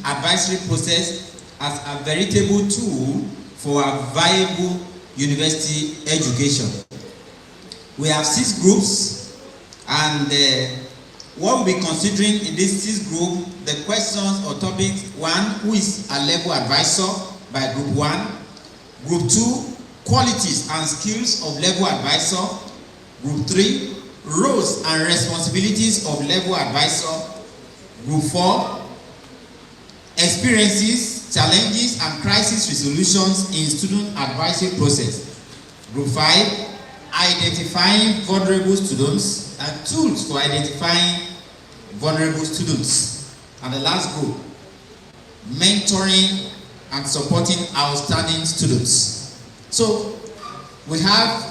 advisory process as a veritable tool for a viable university education. We have 6 groups, and what we'll be considering in this 6 group, the questions or topics: 1, who is a level advisor by group 1, group 2, qualities and skills of level advisor, group 3, roles and responsibilities of level advisor, group 4, experiences, challenges and crisis resolutions in student advisory process, group 5, identifying vulnerable students and tools for identifying vulnerable students, and the last group, mentoring and supporting outstanding students. So we have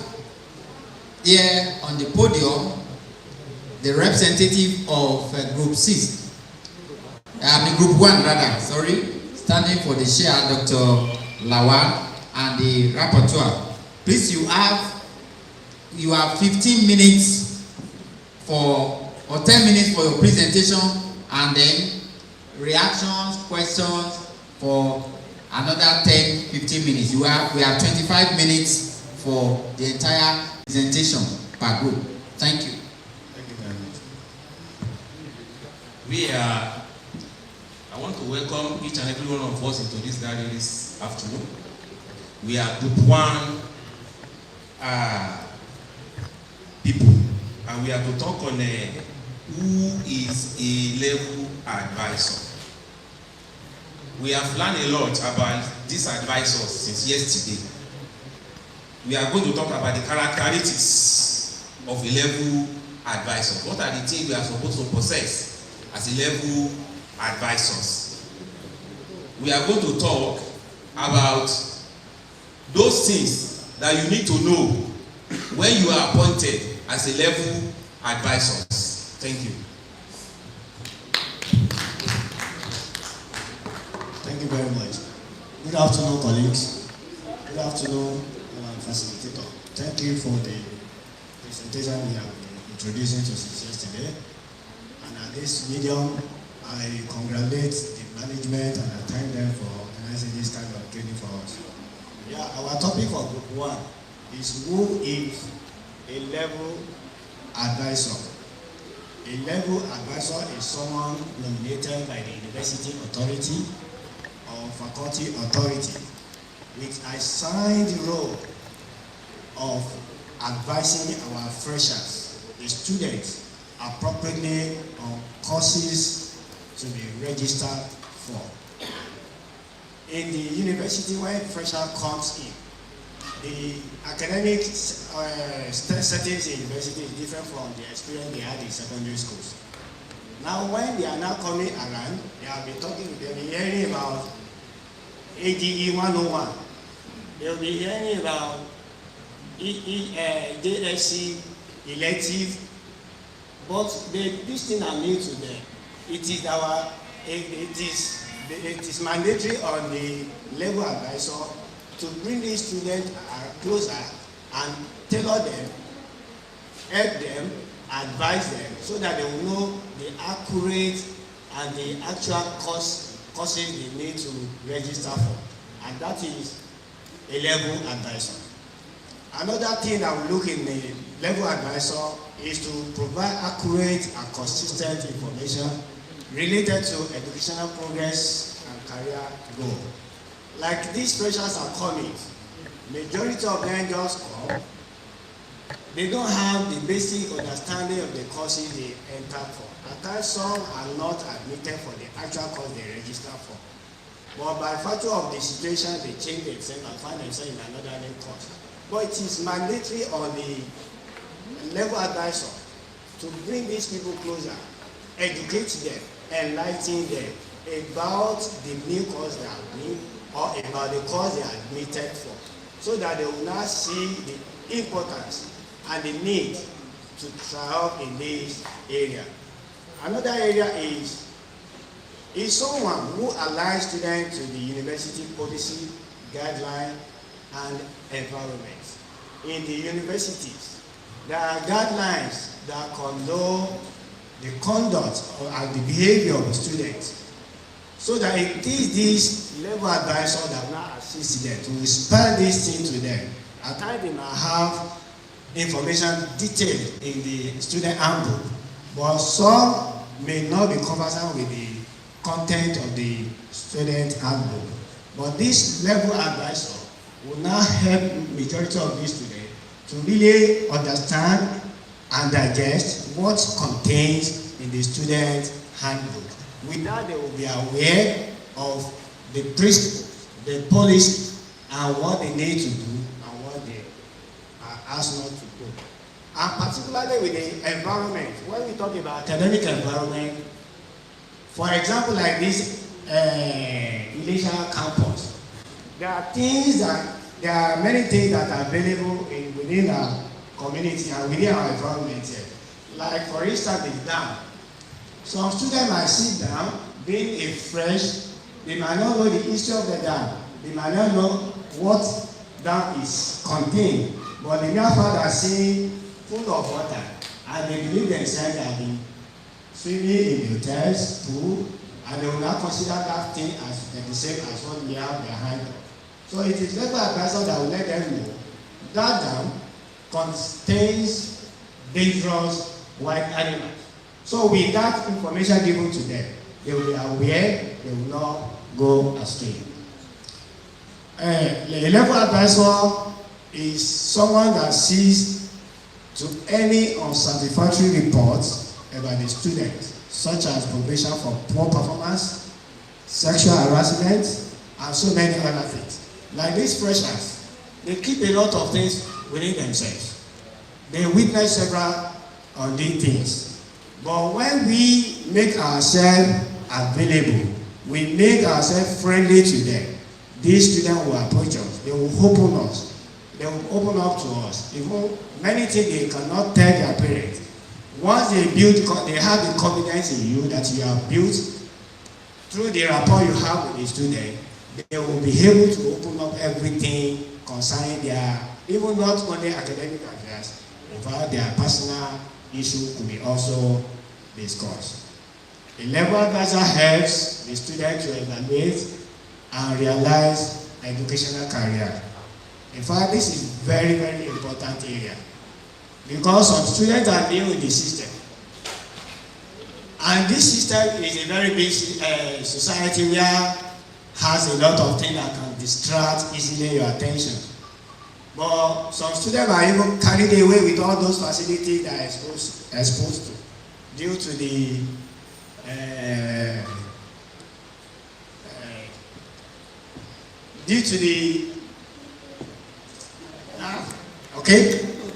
here on the podium the representative of group 6, group 1 rather, standing for the chair, Dr. Lawal, and the rapporteur. Please, you have 15 minutes or 10 minutes for your presentation, and then reactions, questions for another 10-15 minutes. We have 25 minutes for the entire presentation per group. Thank you. Thank you very much. I want to welcome each and every one of us into this gathering this afternoon. We are group 1 people, and we are to talk on who is a level advisor. We have learned a lot about these advisors since yesterday. We are going to talk about the characteristics of a level advisor. What are the things we are supposed to possess as a level advisors? We are going to talk about those things that you need to know when you are appointed as a level advisors. Thank you. Thank you very much. Good afternoon, colleagues. Good afternoon, Facilitator. Thank you for the presentation we have been introducing to us yesterday. And at this medium, I congratulate the management and I thank them for organizing this kind of training for us. Yeah, our topic for group 1 is who is a level advisor. A level advisor is someone nominated by the university authority or faculty authority with a assigned role of advising our freshers, the students, appropriately on courses to be registered for. In the university, when fresher comes in, the academic settings in university is different from the experience they had in secondary schools. Now, when they are now coming around, they'll be hearing about ADE 101. They'll be hearing about JSC elective, but this thing are new to them. It is mandatory on the level advisor to bring these students closer and tailor them, help them, advise them, so that they will know the accurate and the actual courses they need to register for. And that is a level advisor. Another thing that we look in the level advisor is to provide accurate and consistent information related to educational progress and career growth. Like these freshers are coming, majority of them just come. They don't have the basic understanding of the courses they entered for. At times, some are not admitted for the actual course they register for. But by virtue of the situation, they change themselves and find themselves in another course. But it is mandatory on the level advisor to bring these people closer, educate them, enlighten them about the new course they are doing or about the course they are admitted for, so that they will now see the importance and the need to triumph in this area. Another area is someone who aligns students to the university policy, guideline, and environment. In the universities, there are guidelines that condone the conduct and the behavior of the students. So that it is this level advisor that will now assist them to explain this thing to them. At times they might have information detailed in the student handbook, but some may not be conversant with the content of the student handbook. But this level advisor will now help majority of these students to really understand and digest what contains in the student handbook. With that, they will be aware of the principles, the policy, and what they need to do and what they are asked not to do. And particularly with the environment, when we talk about academic environment, for example, like this Ilesa campus, there are many things that are available within our community and within our environment here. Like for instance, the dam. Some students might sit down, being a fresh, they might not know the history of the dam. They might not know what dam is contained, but they now find that seeing full of water, and they believe themselves they have been swimming in the hotels, pool, and they will not consider that thing as the same as what we have behind them. So it is legal advisor that will let them know that dam contains dangerous wild animals. So with that information given to them, they will be aware, they will not go astray. A legal advisor is someone that sees to any unsatisfactory reports about the student, such as probation for poor performance, sexual harassment, and so many other things. Like these freshers, they keep a lot of things within themselves. They witness several of these things. But when we make ourselves available, we make ourselves friendly to them, these students will approach us, they will open us, they will open up to us. Even many things they cannot tell their parents. Once they have the confidence in you that you have built through the rapport you have with the student, they will be able to open up everything concerning their, even not only academic affairs, but their personal issue could be also discussed. A level advisor helps the student to evaluate and realize educational career. In fact, this is very, very important area because some students are new in the system. And this system is a very big society where has a lot of things that can distract easily your attention. But some students are even carried away with all those facilities that are exposed to due to the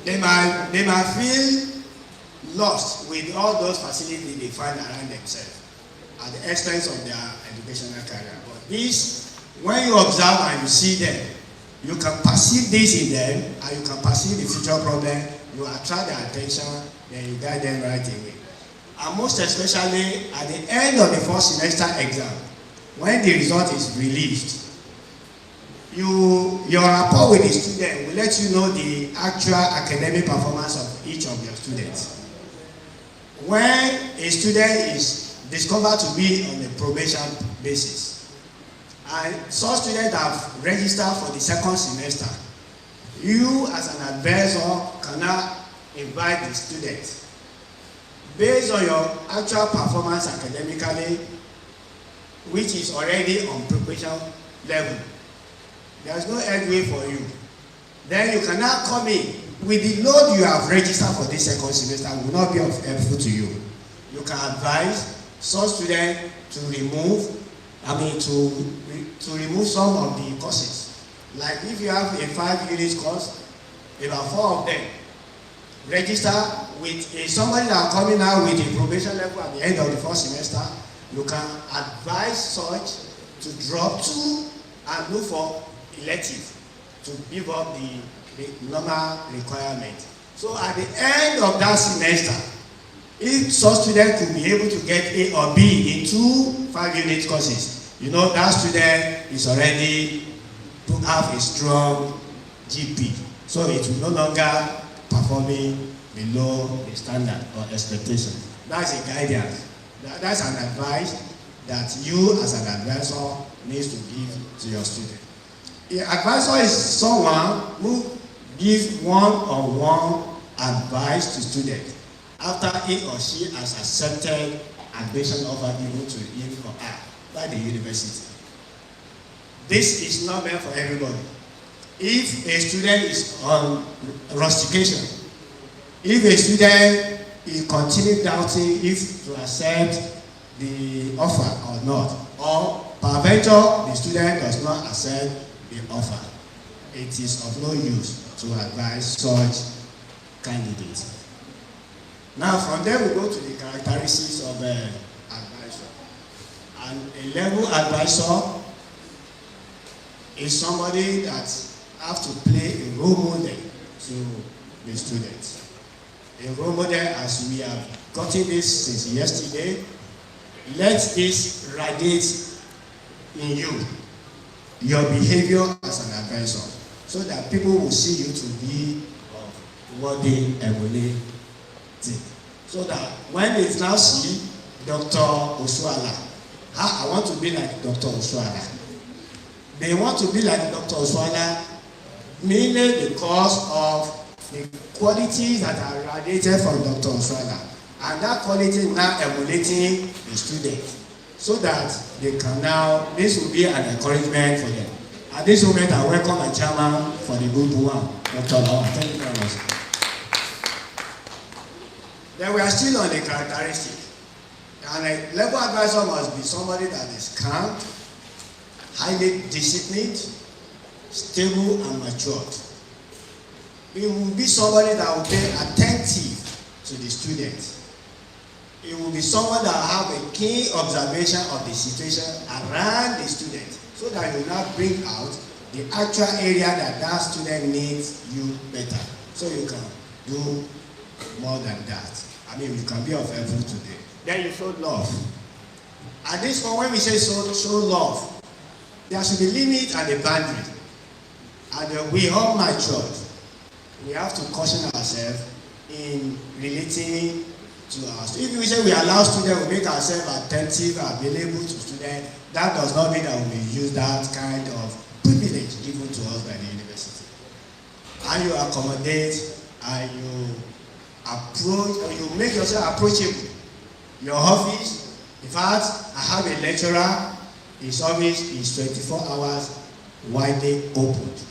they might feel lost with all those facilities they find around themselves at the expense of their educational career. But this, when you observe and you see them, you can perceive this in them and you can perceive the future problem, you attract their attention, then you guide them right away. And most especially at the end of the first semester exam, when the result is released, your rapport with the student will let you know the actual academic performance of each of your students. When a student is discovered to be on a probation basis, and some students have registered for the second semester, you as an advisor cannot invite the student based on your actual performance academically, which is already on probation level. There is no headway for you. Then you cannot come in with the load you have registered for this second semester will not be helpful to you. You can advise some students to remove some of the courses. Like if you have a 5-unit course, about 4 of them register with somebody that coming out with a probation level at the end of the first semester. You can advise such to drop 2 and look for elective to give up the normal requirement. So at the end of that semester, if some student could be able to get A or B in 2 5-unit courses, you know that student is already to have a strong GP. So it will no longer performing below the standard or expectation. That's a guidance. That's an advice that you as an advisor needs to give to your student. An advisor is someone who gives one-on-one advice to students after he or she has accepted admission offer given to him or her by the university. This is not meant for everybody. If a student is on rustication, if a student is continuing doubting if to accept the offer or not, or peradventure the student does not accept the offer, it is of no use to advise such candidates. Now from there we go to the characteristics of an advisor. And a level advisor is somebody that have to play a role model to the students. A role model, as we have gotten this since yesterday, let this radiate in you, your behavior as an advisor, so that people will see you to be of worthy emulating. So that when they now see Dr. Osuala, I want to be like Dr. Osuala. They want to be like Dr. Osuala mainly because of the qualities that are radiated from Dr. Osuala, and that quality now emulating the student, so that they can now, this will be an encouragement for them. At this moment, I welcome my chairman for the group one, Dr. Lawa. Thank you very much. Then we are still on the characteristic. And a level advisor must be somebody that is calm, highly disciplined, stable, and matured. It will be somebody that will be attentive to the student. It will be someone that will have a keen observation of the situation around the student, so that you now bring out the actual area that that student needs you better, so you can do more than that. I mean, you can be of help to them. Then you show love. At this point, when we say show love, there should be limit and a boundary. And we all matured. We have to caution ourselves in relating to our students. If we say we allow students, we make ourselves attentive, available to students, that does not mean that we use that kind of privilege given to us by the university. And you accommodate, and you approach, or you make yourself approachable. Your office, in fact, I have a lecturer, his office is 24 hours widely opened,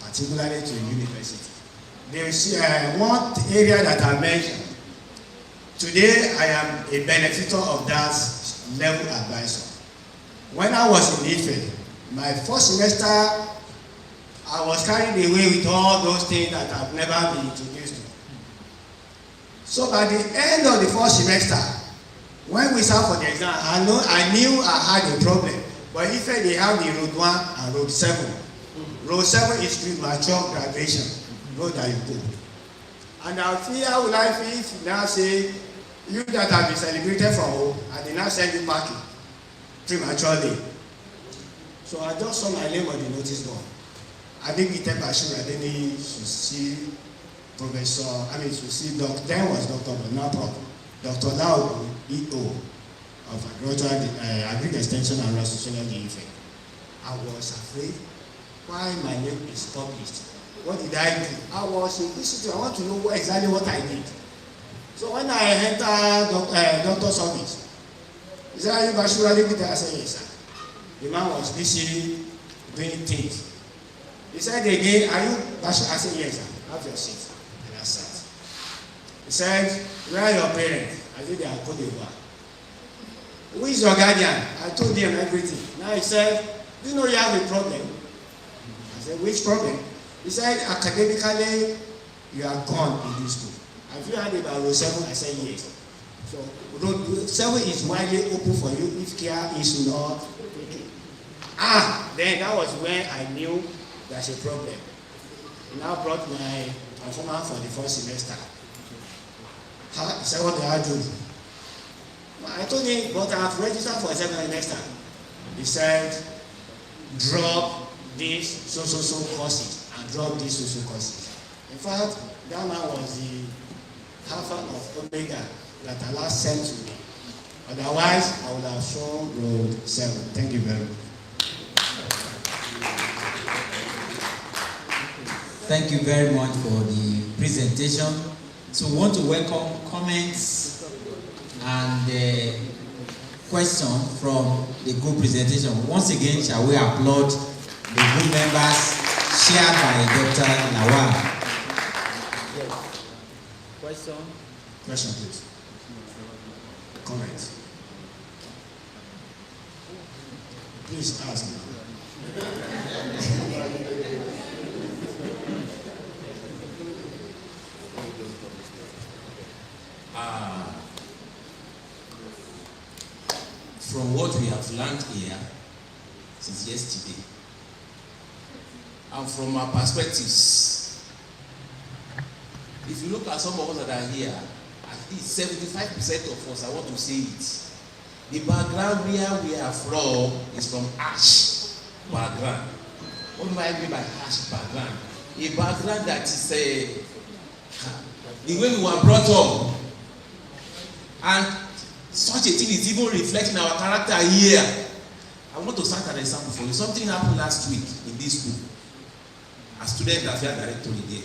particularly to university. There is one area that I mentioned. Today, I am a benefactor of that level advisor. When I was in Ife, my first semester, I was carried away with all those things that I've never been introduced to. So by the end of the first semester, when we sat for the exam, I knew I had a problem. But if they have the road 1 and road 7. Road 7 is premature graduation, road that you go. And I feel, how will I feel if now say, you that have been celebrated from home, and they now send you packing prematurely. So I just saw my name on the notice board. I think we take Bashir Adeni to see Professor, to see Dr. Then was Dr. but now Prof. Dr. Taiwo EO of Agricultural Extension and Sociology Ife. I was afraid why my name is published. What did I do? I was inquisitive. I want to know exactly what I did. So when I entered doctor's office, he said, "Are you Bashir Adnegan?" I said, "Yes, sir." The man was busy doing things. He said again, "Are you Bashir?" I said, "Yes, sir. Have your seat." And I sat. He said, "Where are your parents?" I said, "They are Côte d'Ivoire." "Who is your guardian?" I told him everything. Now he said, "Do you know you have a problem?" I said, "Which problem?" He said, "Academically, you are gone in this school. Have you heard about road 7? I said, "Yes." So road 7 is widely open for you if care is not taken. Then that was when I knew there's a problem. He now brought my performance for the first semester. He said, "What do I do?" I told him, "But I have registered for a second semester." He said, "Drop these so courses and drop these so courses." In fact, that man was the Alpha of Omega that Allah sent to me. Otherwise, I would have shown road 7. Thank you very much. Thank you very much for the presentation. So we want to welcome comments and questions from the group presentation. Once again, shall we applaud the group members shared by Dr. Lawal. Question, please. Comment. Please ask me. From what we have learned here since yesterday, and from our perspectives, if you look at some of us that are here, at least 75% of us, I want to say it, the background where we are from is from ash background. What do I mean by ash background? A background that is the way we were brought up, and such a thing is even reflecting our character here. I want to cite an example for you. Something happened last week in this school. A student affairs director there.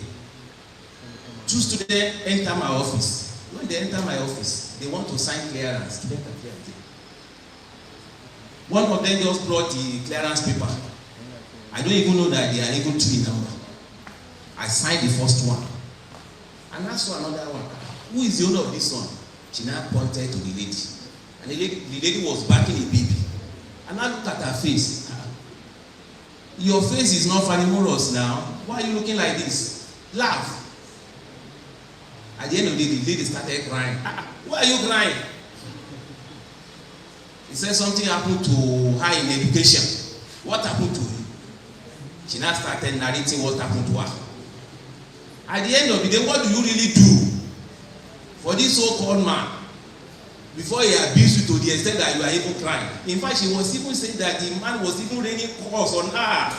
2 students enter my office. When they enter my office, they want to sign clearance. Student affairs there. One of them just brought the clearance paper. I don't even know that they are even 2 in number. I signed the first one. And asked for another one. Who is the owner of this one? She now pointed to the lady. And the lady was backing a baby. And I looked at her face. Your face is not famous now. Why are you looking like this? Laugh. At the end of the day, the lady started crying. Why are you crying? He said something happened to her in education. What happened to you? She now started narrating what happened to her. At the end of the day, what do you really do for this so-called man before he abused you to the extent that you are even crying? In fact, she was even saying that the man was even raining curse on her.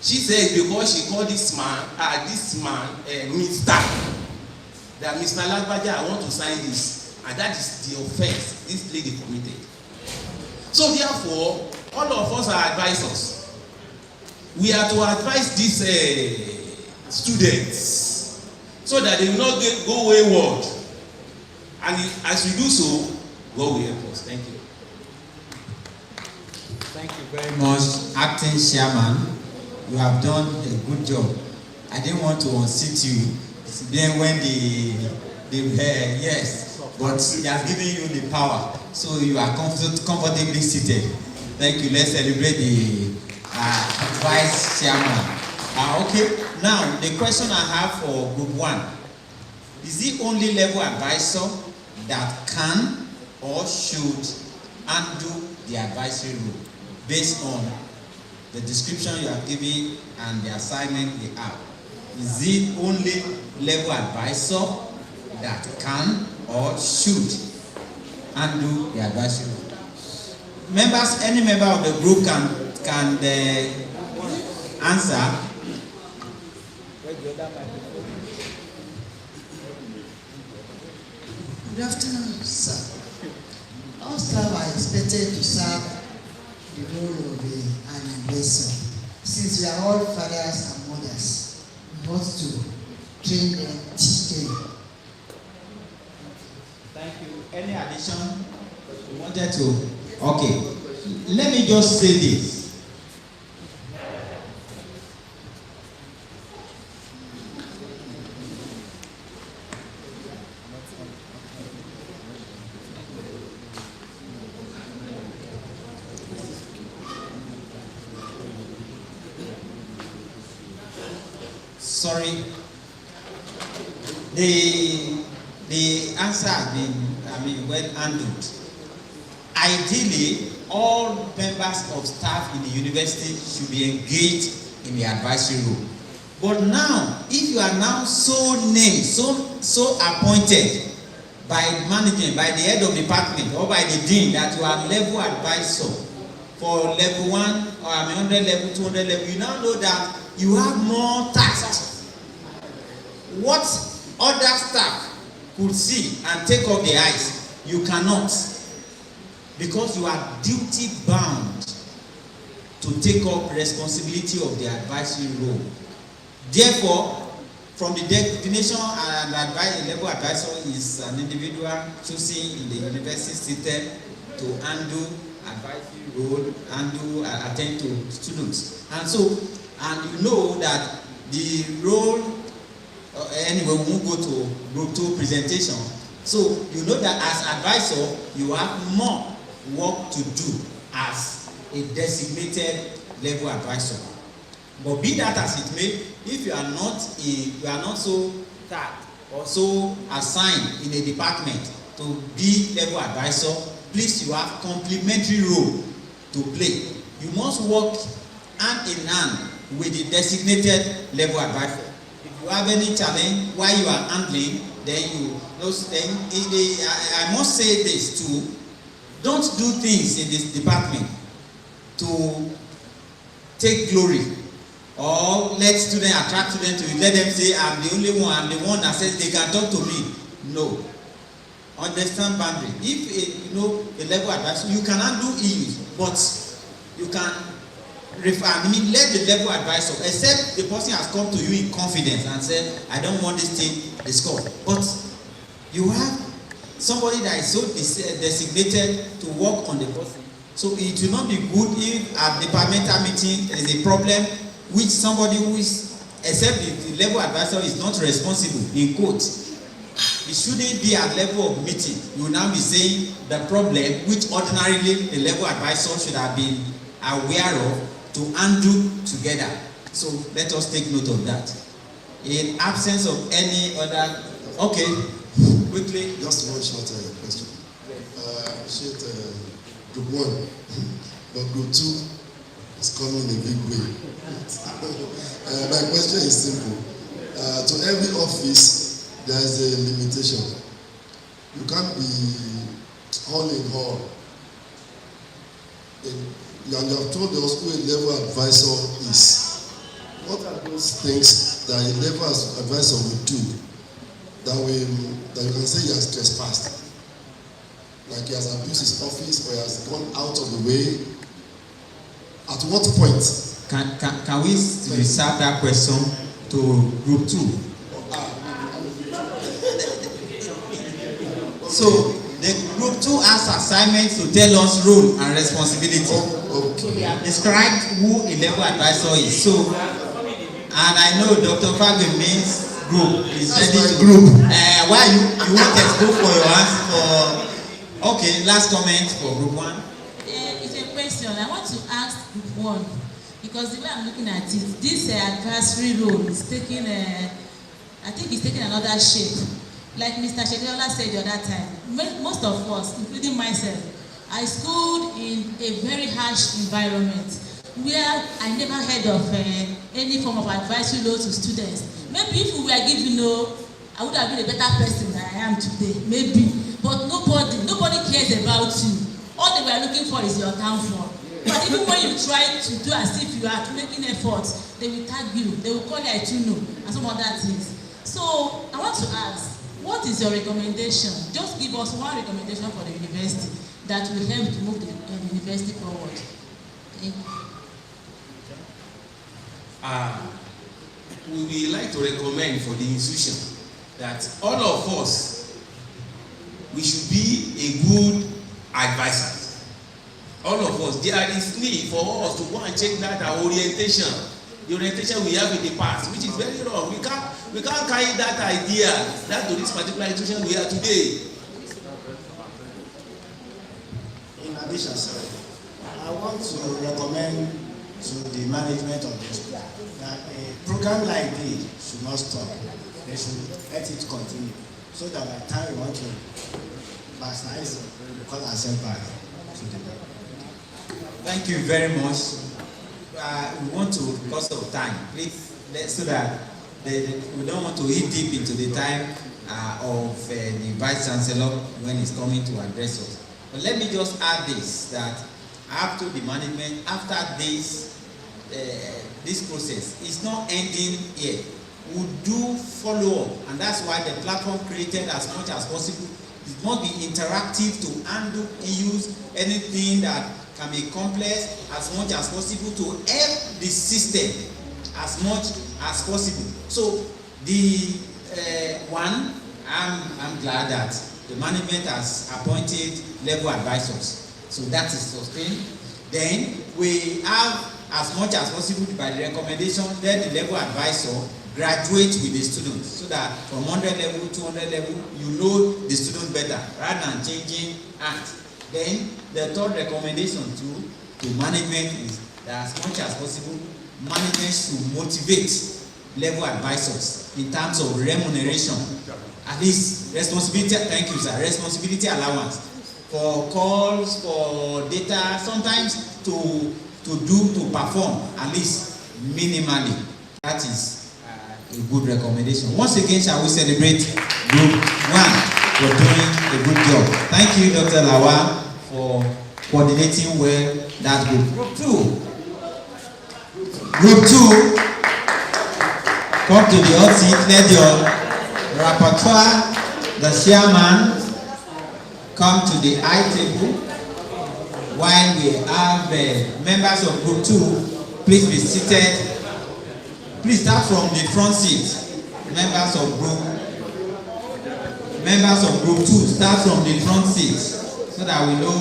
She said because she called this man, Mr. That Mr. Lagbaja, I want to sign this. And that is the offense this lady committed. So therefore, all of us are advisors. We are to advise these students so that they will not go wayward. And as we do so, God will help us. Thank you. Thank you very much, Acting Chairman. You have done a good job. I didn't want to unseat you. Then when yes, but he has given you the power, so you are comfortably seated. Thank you. Let's celebrate the Vice Chairman. Okay. Now the question I have for Group 1: is the only level advisor that can or should undo the advisory role based on the description you have given and the assignment they have? Is it only level advisor that can or should undo the advisory role? Members, any member of the group can answer. Good afternoon, sir. All staff are expected to serve the role of an advisor. Since we are all fathers and mothers, we want to train them, teach them. Thank you. Any addition? You wanted to? Okay. Let me just say this. Sorry, the answer has been, well handled. Ideally, all members of staff in the university should be engaged in the advisory role. But now, if you are now so named, so appointed by management, by the head of department, or by the dean that you are level advisor for level 1 or 100 level, 200 level, you now know that you have more tasks. What other staff could see and take off the eyes, you cannot. because you are duty bound to take up responsibility of the advisory role. Therefore, from the definition, an level advisor is an individual choosing in the university system to handle advisory role, attend to students. And so, and you know that the role, anyway, we won't go to group 2 presentation. So, you know that as advisor, you have more work to do as a designated level advisor. But be that as it may, if you are not so tagged or so assigned in a department to be level advisor, please, you have complementary role to play. You must work hand in hand with the designated level advisor. If you have any challenge while you are handling, then I must say this too. Don't do things in this department to take glory or let students attract students to you. Let them say, I'm the only one, I'm the one that says they can talk to me. No. Understand boundary. If a level advisor, you can handle issues, but you can let the level advisor, except the person has come to you in confidence and said, I don't want this thing discussed. But you have somebody that is so designated to work on the person. So it will not be good if at departmental meeting there is a problem which somebody who is, except the level advisor is not responsible, in quotes. It shouldn't be at level of meeting. You will now be saying the problem which ordinarily the level advisor should have been aware of to undo together. So let us take note of that. In absence of any other, okay, quickly. Just one short question. I appreciate group 1, but group 2 is coming in a big way. My question is simple. To every office, there is a limitation. You can't be all in all. You have told us who a level advisor is. What are those things that a level advisor will do that you can say he has trespassed? Like he has abused his office or he has gone out of the way? At what point? Can we reserve that question to group 2? So the group 2 has assignments to tell us role and responsibility. Okay. We have described who a level advisor is. So, and I know Dr. Fagbemi's group is ready to group. Why you want to go for your answer for? Okay, last comment for group 1. It's a question. I want to ask group 1 because the way I'm looking at it, this advisory role is taking I think it's taking another shape. Like Mr. Shekola said the other time, most of us, including myself, I schooled in a very harsh environment where I never heard of any form of advisory role to students. Maybe if we were given I would have been a better person than I am today, maybe. But nobody cares about you. All they were looking for is your downfall. But even when you try to do as if you are making efforts, they will tag you, they will call you a tuno, and some other things. So I want to ask, what is your recommendation? Just give us one recommendation for the university that will help to move the university forward. Thank you. We would like to recommend for the institution that all of us, we should be a good advisor. All of us, there is need for us to go and check that our orientation, the orientation we have in the past, which is very wrong. We can't carry that idea that to this particular institution we are today. In addition, sir, I want to recommend to the management of the school that a program like this should not stop. They should let it continue so that by the time we want to baptize, we call ourselves back to the level. Thank you very much. We want to, because of time, please, so that we don't want to eat deep into the time of the Vice Chancellor when he's coming to address us. But let me just add this, that after the management, after this process, it's not ending here. We do follow up, and that's why the platform created as much as possible It must be interactive to handle issues, anything that can be complex as much as possible to help the system as much as possible. So the one, I'm glad that the management has appointed level advisors. So that is sustained. Then we have, as much as possible by the recommendation, let the level advisor graduate with the students so that from 100 level, 200 level, you know the student better rather than changing act. Then the third recommendation to management is that as much as possible, management should motivate level advisors in terms of remuneration, at least responsibility, thank you sir, responsibility allowance for calls, for data, sometimes to perform at least minimally. That is a good recommendation. Once again, shall we celebrate Group 1 for doing a good job. Thank you, Dr. Lawa, for coordinating well that group. Group 2, come to the hot seat. Let your rapporteur, the chairman, come to the high table. While we have members of Group 2, please be seated. Please start from the front seat. Members of Group 2, start from the front seat so that we know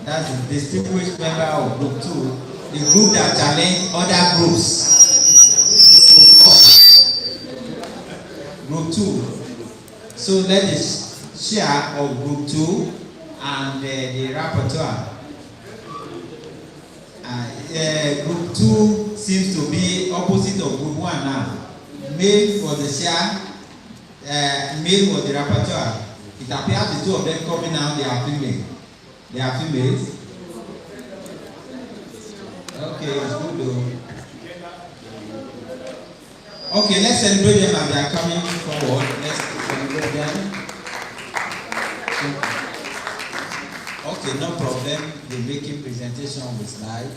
that's the distinguished member of Group 2, the group that challenge other groups. Group 2. So let the chair of Group 2 and the rapporteur. Group 2 seems to be opposite of Group 1 now. Male for the chair, male for the rapporteur. It appears the two of them coming out, they are female. They are females. Okay, it's good though. Okay, let's celebrate them as they are coming forward. Let's celebrate them. Okay, no problem. The making presentation with slide.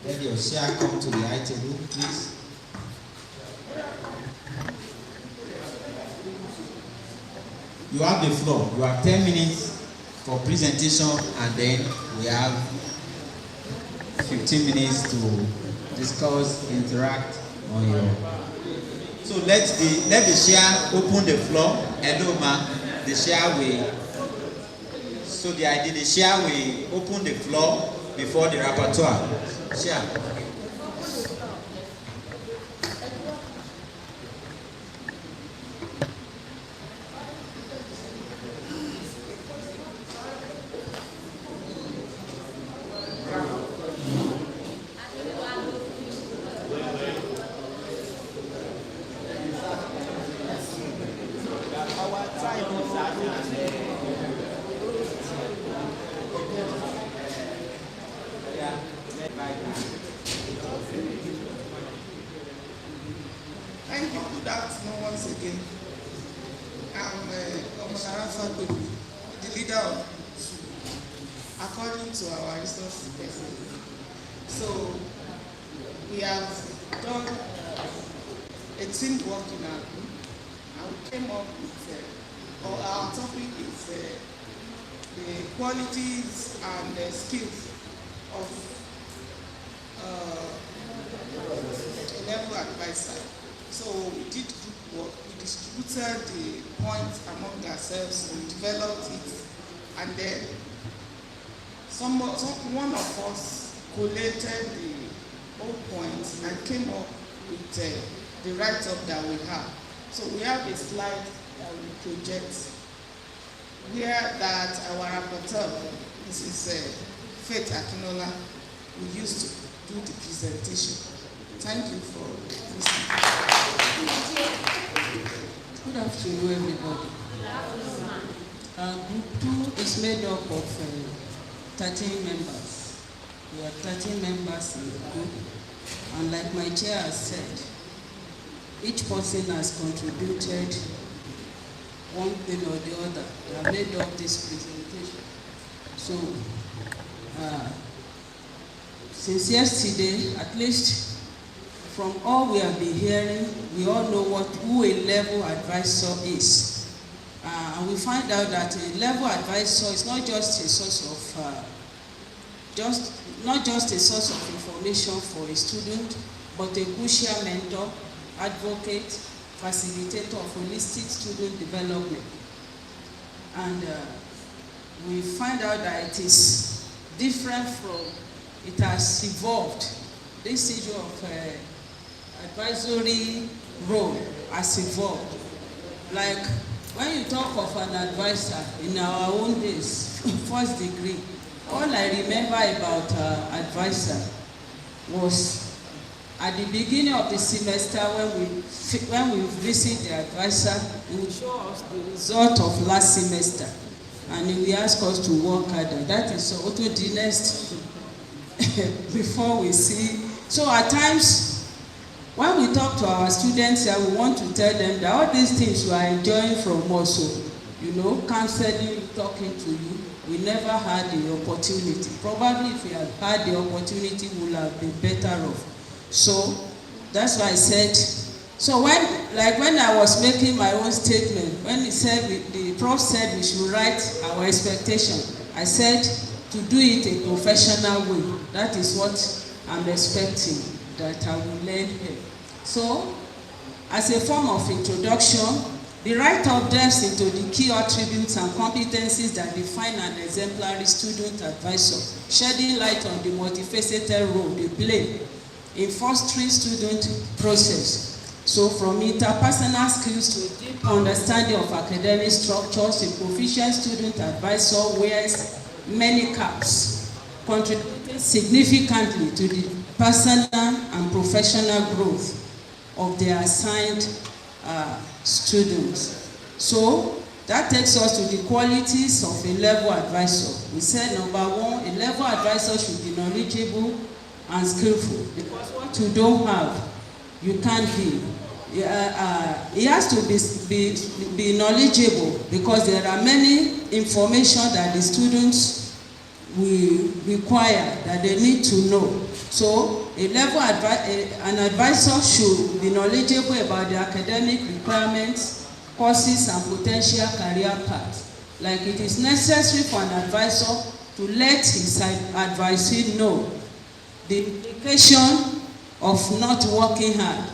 Let your chair come to the high table, please. You have the floor. You have 10 minutes for presentation, and then we have 15 minutes to discuss, interact on your. So let the chair open the floor. Hello, ma. The chair will. So the idea, the chair will open the floor before the rapporteur. Chair. Thank you. Good afternoon once again. I'm the leader of according to our resource person. So we have done a team work in our group, and we came up with our topic is the qualities and the skills of a level advisor. So we did group work, we distributed the points among ourselves, we developed it, and then one of us collated the whole points and came up with the write-up that we have. So we have a slide that we project where that our rapporteur, this is Faith Akinola, we used to do the presentation. Thank you for listening. Good afternoon, everybody. Group 2 is made up of 13 members. We are 13 members in the group, and like my chair has said, each person has contributed one thing or the other. They have made up this presentation. So, since yesterday, at least from all we have been hearing, we all know who a level advisor is. And we find out that a level advisor is not just a source of not just a source of information for a student, but a crucial mentor, advocate, facilitator of holistic student development. And we find out that it is different from, it has evolved. This issue of advisory role has evolved. Like when you talk of an advisor in our own days, first degree, all I remember about advisor was at the beginning of the semester when we visit the advisor, he would show us the result of last semester, and he will ask us to work harder. That is auto-diagnosed before we see. So at times, when we talk to our students here, we want to tell them that all these things you are enjoying from us, so, counseling, talking to you, we never had the opportunity. Probably if we had had the opportunity, we would have been better off. So that's why I said, so when I was making my own statement, when he said, the Prof said we should write our expectation, I said to do it a professional way. That is what I'm expecting that I will learn here. So, as a form of introduction, the write-up delves into the key attributes and competencies that define an exemplary student advisor, shedding light on the multifaceted role they play in fostering student process. So from interpersonal skills to a deep understanding of academic structures, a proficient student advisor wears many caps, contributing significantly to the personal and professional growth of their assigned students. So that takes us to the qualities of a level advisor. We said number one, a level advisor should be knowledgeable and skillful, because what you don't have, you can't give. He has to be knowledgeable, because there are many information that the students will require that they need to know. So an advisor should be knowledgeable about the academic requirements, courses, and potential career paths. Like it is necessary for an advisor to let his advisee know the implication of not working hard,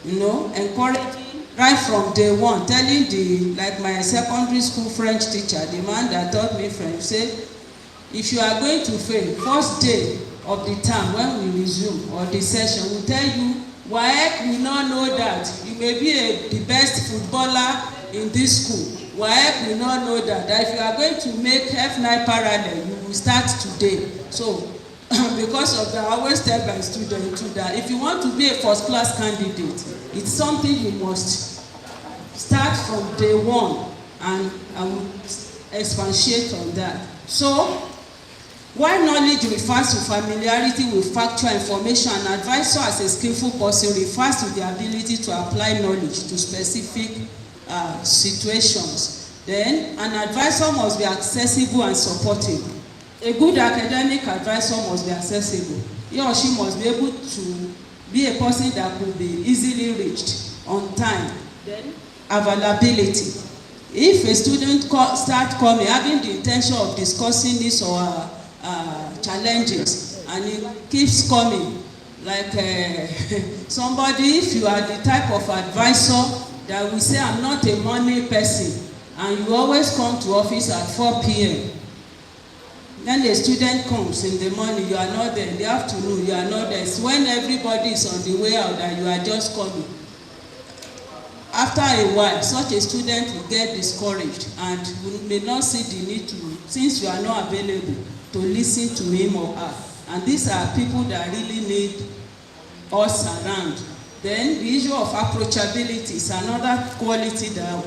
encouraging right from day one, telling like my secondary school French teacher, the man that taught me French, said, if you are going to fail, first day of the term when we resume or the session, we'll tell you, WAEC will not know that. You may be the best footballer in this school. WAEC will not know that if you are going to make F9 parallel, you will start today. So, because of that, I always tell my students that if you want to be a first-class candidate, it's something you must start from day one, and I will expatiate on that. So, while knowledge refers to familiarity with factual information, an advisor as a skillful person refers to the ability to apply knowledge to specific situations. Then, an advisor must be accessible and supportive. A good academic advisor must be accessible. He or she must be able to be a person that could be easily reached on time. Then, availability. If a student starts coming, having the intention of discussing this or challenges, and it keeps coming, like somebody, if you are the type of advisor that will say, I'm not a money person, and you always come to office at 4 p.m. Then the student comes in the morning, you are not there. In the afternoon, you are not there. It's when everybody is on the way out that you are just coming. After a while, such a student will get discouraged and may not see the need to, since you are not available, to listen to him or her. And these are people that really need us around. Then the issue of approachability is another quality that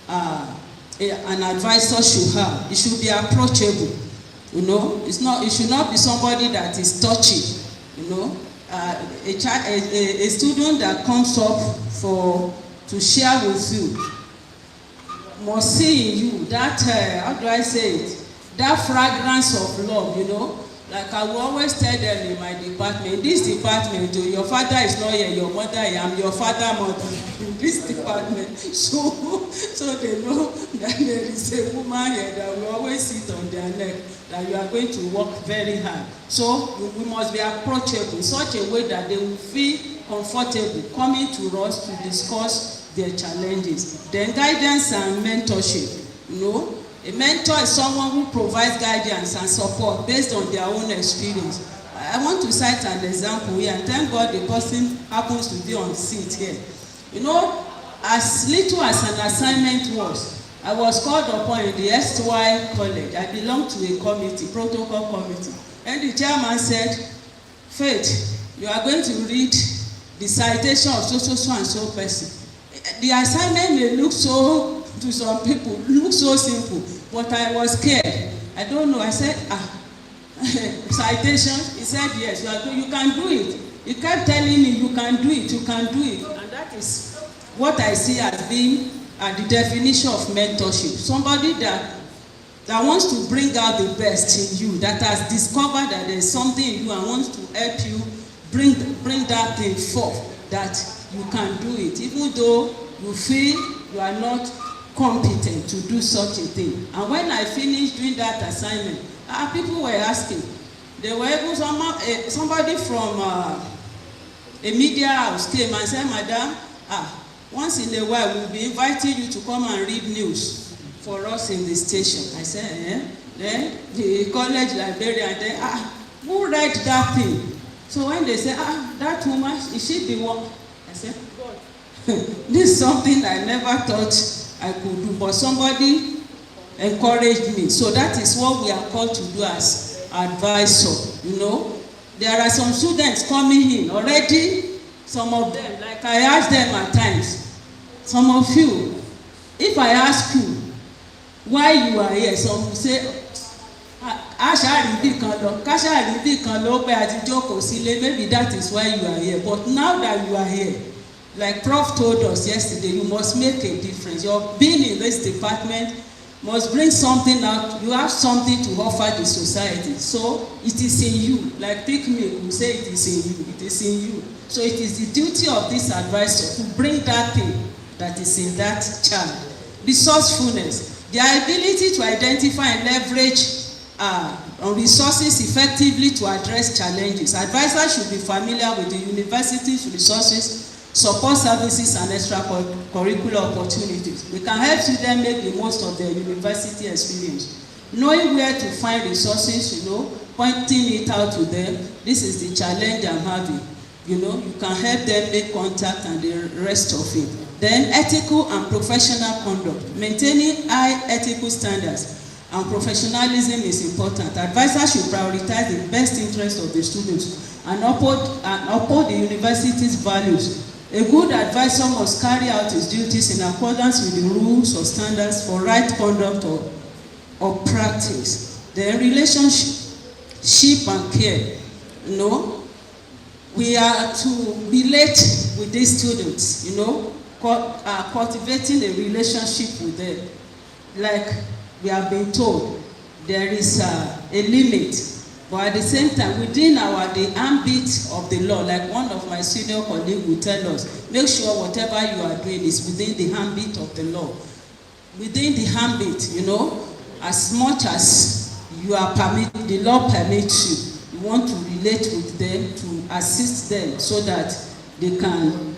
an advisor should have. It should be approachable. It should not be somebody that is touchy. A student that comes up to share with you must see in you that, how do I say it, that fragrance of love, Like I will always tell them in my department, this department, your father is not here, your mother here, I'm your father, mother in this department. So they know that there is a woman here that will always sit on their neck, that you are going to work very hard. So we must be approachable in such a way that they will feel comfortable coming to us to discuss their challenges. Then guidance and mentorship, a mentor is someone who provides guidance and support based on their own experience. I want to cite an example here, and thank God the person happens to be on seat here. As little as an assignment was, I was called upon in the SY college. I belong to a committee, protocol committee. And the chairman said, Faith, you are going to read the citation of so and so person. The assignment may look so, to some people, look so simple, but I was scared. I don't know. I said, citation? He said, yes, you can do it. He kept telling me, you can do it, you can do it. And that is what I see as being the definition of mentorship. Somebody that wants to bring out the best in you, that has discovered that there is something in you and wants to help you bring that thing forth, that you can do it, even though you feel you are not competent to do such a thing. And when I finished doing that assignment, people were asking. They were able, somebody from a media house came and said, Madam, once in a while we'll be inviting you to come and read news for us in the station. I said, Then the college librarian, who read that thing? So when they said, that woman, is she the one? I said, God, this is something I never thought I could do, but somebody encouraged me. So that is what we are called to do as advisor. There are some students coming in already. Some of them, like I ask them at times, some of you, if I ask you why you are here, some will say, maybe that is why you are here. But now that you are here, like Prof told us yesterday, you must make a difference. Your being in this department must bring something out. You have something to offer the society. So it is in you. Like Pick Me will say, it is in you. It is in you. So it is the duty of this advisor to bring that thing that is in that child. Resourcefulness. The ability to identify and leverage resources effectively to address challenges. Advisors should be familiar with the university's resources, support services, and extracurricular opportunities. They can help students make the most of their university experience. Knowing where to find resources, pointing it out to them. This is the challenge I'm having. You can help them make contact and the rest of it. Then ethical and professional conduct. Maintaining high ethical standards and professionalism is important. Advisors should prioritize the best interest of the students and uphold the university's values. A good advisor must carry out his duties in accordance with the rules or standards for right conduct or practice. Then relationship and care. We are to relate with these students, cultivating a relationship with them. Like we have been told, there is a limit. But at the same time, within the ambit of the law, like one of my senior colleagues will tell us, make sure whatever you are doing is within the ambit of the law. Within the ambit, as much as you are permitted, the law permits you. You want to relate with them, to assist them so that they can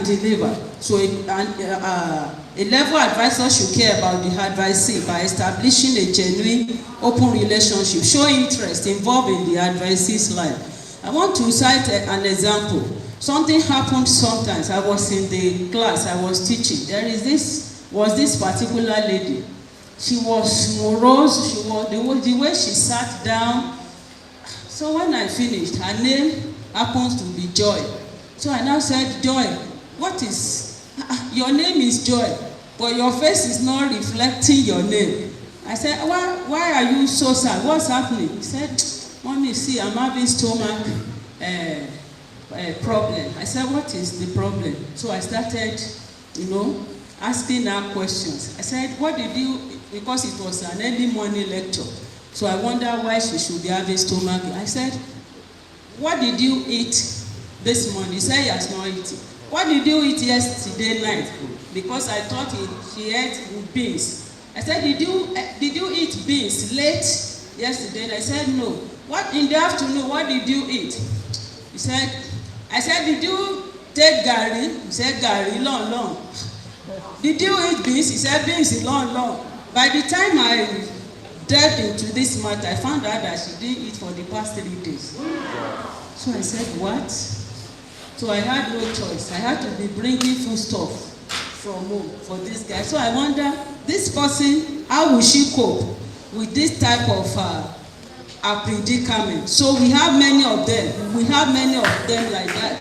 deliver. So a level advisor should care about the advisee by establishing a genuine, open relationship, show interest, involved in the advisee's life. I want to cite an example. Something happened sometimes. I was in the class, I was teaching. There was this particular lady. She was morose, the way she sat down. So when I finished, her name happens to be Joy. So I now said, Joy, your name is Joy, but your face is not reflecting your name. I said, why are you so sad? What's happening? He said, Mommy, see, I'm having stomach problem. I said, what is the problem? So I started, asking her questions. I said, what did you, because it was an early morning lecture. So I wonder why she should be having stomach. I said, what did you eat this morning? He said he has not eaten. What did you eat yesterday night? Because I thought she ate beans. I said, did you eat beans late yesterday? And I said, no. What in the afternoon, what did you eat? He said, I said, did you take gari? He said, gari, long. Did you eat beans? He said, beans, long. By the time I delved into this matter, I found out that she didn't eat for the past 3 days. So I said, what? So I had no choice. I had to be bringing food stuff from home for this guy. So I wonder, this person, how will she cope with this type of a predicament? So we have many of them. We have many of them like that.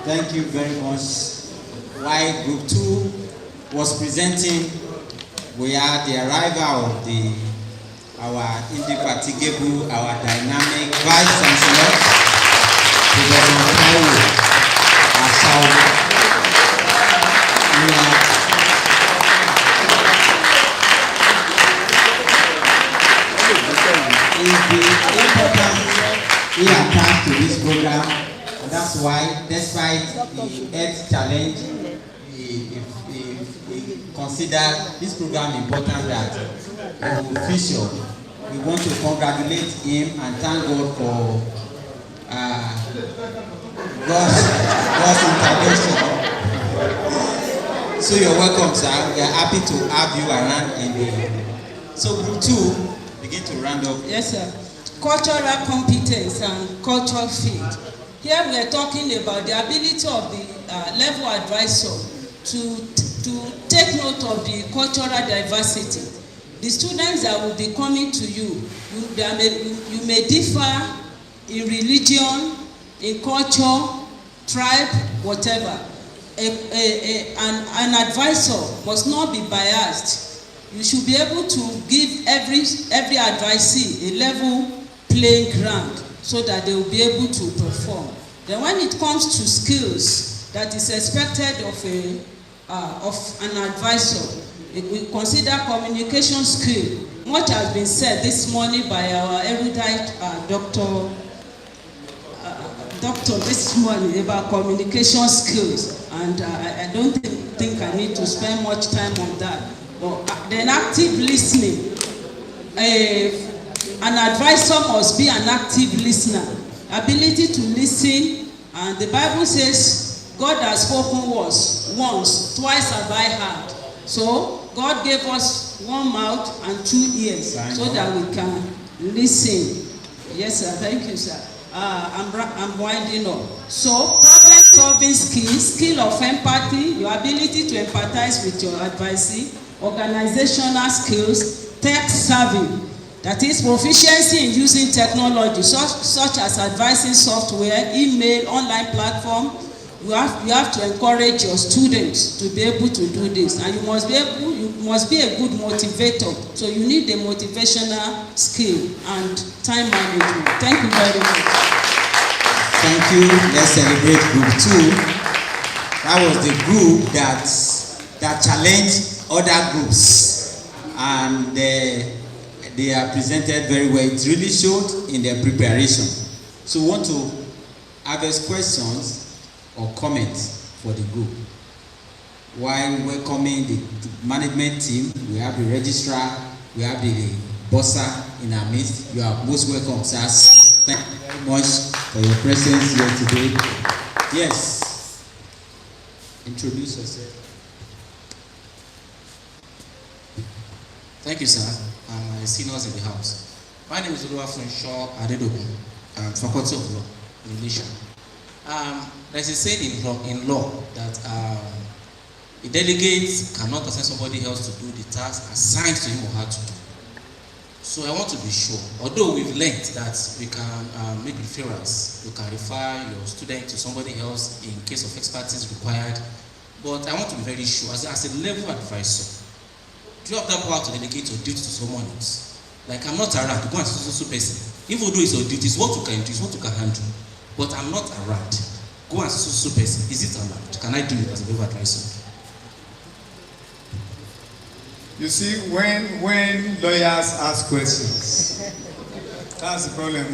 Thank you very much. While Group 2 was presenting, we had the arrival of our indefatigable, our dynamic Vice Chancellor, Professor Taiwo Asaolu. It's the importance he attached to this program. That's why, despite the health challenge, we consider this program important that official. We want to congratulate him and thank God for God's intervention. So you're welcome, sir. We are happy to have you around. So Group 2, begin to round up. Yes, sir. Cultural competence and cultural fit. Here we are talking about the ability of the level advisor to take note of the cultural diversity. The students that will be coming to you may differ in religion, in culture, tribe, whatever. An advisor must not be biased. You should be able to give every advisee a level playing ground, so that they will be able to perform. Then when it comes to skills that is expected of an advisor, we consider communication skill. Much has been said this morning by our erudite doctor this morning about communication skills, and I don't think I need to spend much time on that. But then active listening. An advisor must be an active listener. Ability to listen, and the Bible says God has spoken once, twice have I heard. So God gave us 1 mouth and 2 ears so that we can listen. Yes, sir. Thank you, sir. I'm winding up. So problem solving skills, skill of empathy, your ability to empathize with your advisee, organizational skills, tech savvy. That is proficiency in using technology such as advising software, email, online platform. You have to encourage your students to be able to do this, and you must be a good motivator. So you need a motivational skill and time management. Thank you very much. Thank you. Let's celebrate Group 2. That was the group that challenged other groups, and they are presented very well. It really showed in their preparation. So we want to ask questions or comments for the group. While welcoming the management team, we have the registrar, we have the bossa in our midst. You are most welcome, sirs. Thank you very much for your presence here today. Yes. Introduce yourself. Thank you, sir. My seniors in the house. My name is Taiwo Adenegan, Faculty of Law in Ilesa. There's a saying in law that a delegate cannot assign somebody else to do the task assigned to him or her to do. So I want to be sure, although we've learned that we can make referrals, you can refer your student to somebody else in case of expertise required, but I want to be very sure, as a level advisor, do you have that power to delegate your duty to someone else? Like, I'm not around to go and see so person. Even though it's your duty, it's what you can do, it's what you can handle. But I'm not around. Go and see so person. Is it allowed? Can I do it as a level advisor? You see, when lawyers ask questions, that's the problem.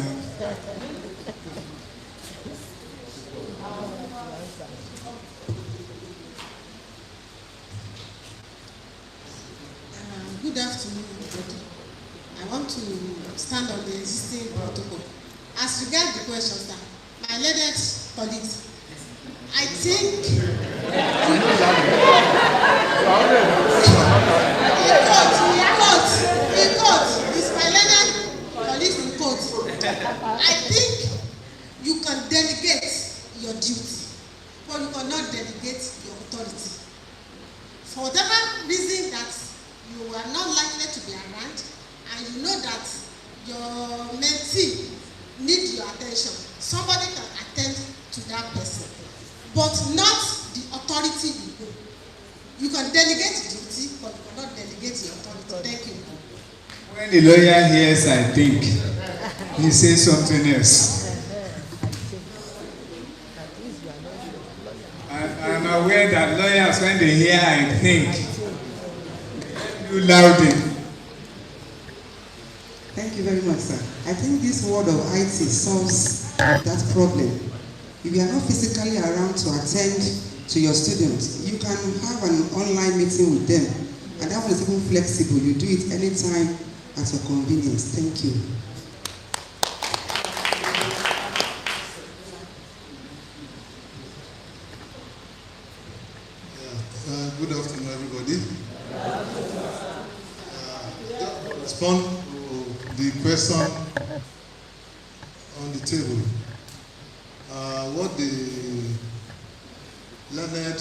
Good afternoon, everybody. I want to stand on the existing protocol. As regards the questions, my learned colleagues, I think in court, it's my learned colleagues in court. I think you can delegate your duty, but you cannot delegate your authority. For whatever reason that you are not likely to be around, and you know that your mentee needs your attention, somebody can attend to that person, but not the authority you go. You can delegate duty, but you cannot delegate your authority. Thank you. When the lawyer hears, I think, he says something else. I'm aware that lawyers, when they hear, I think, do loudly. Thank you very much, sir. I think this world of IT solves that problem. If you are not physically around to attend to your students, you can have an online meeting with them. And that one is even flexible. You do it anytime at your convenience. Thank you. Good afternoon, everybody. Respond to the question on the table. What the learned,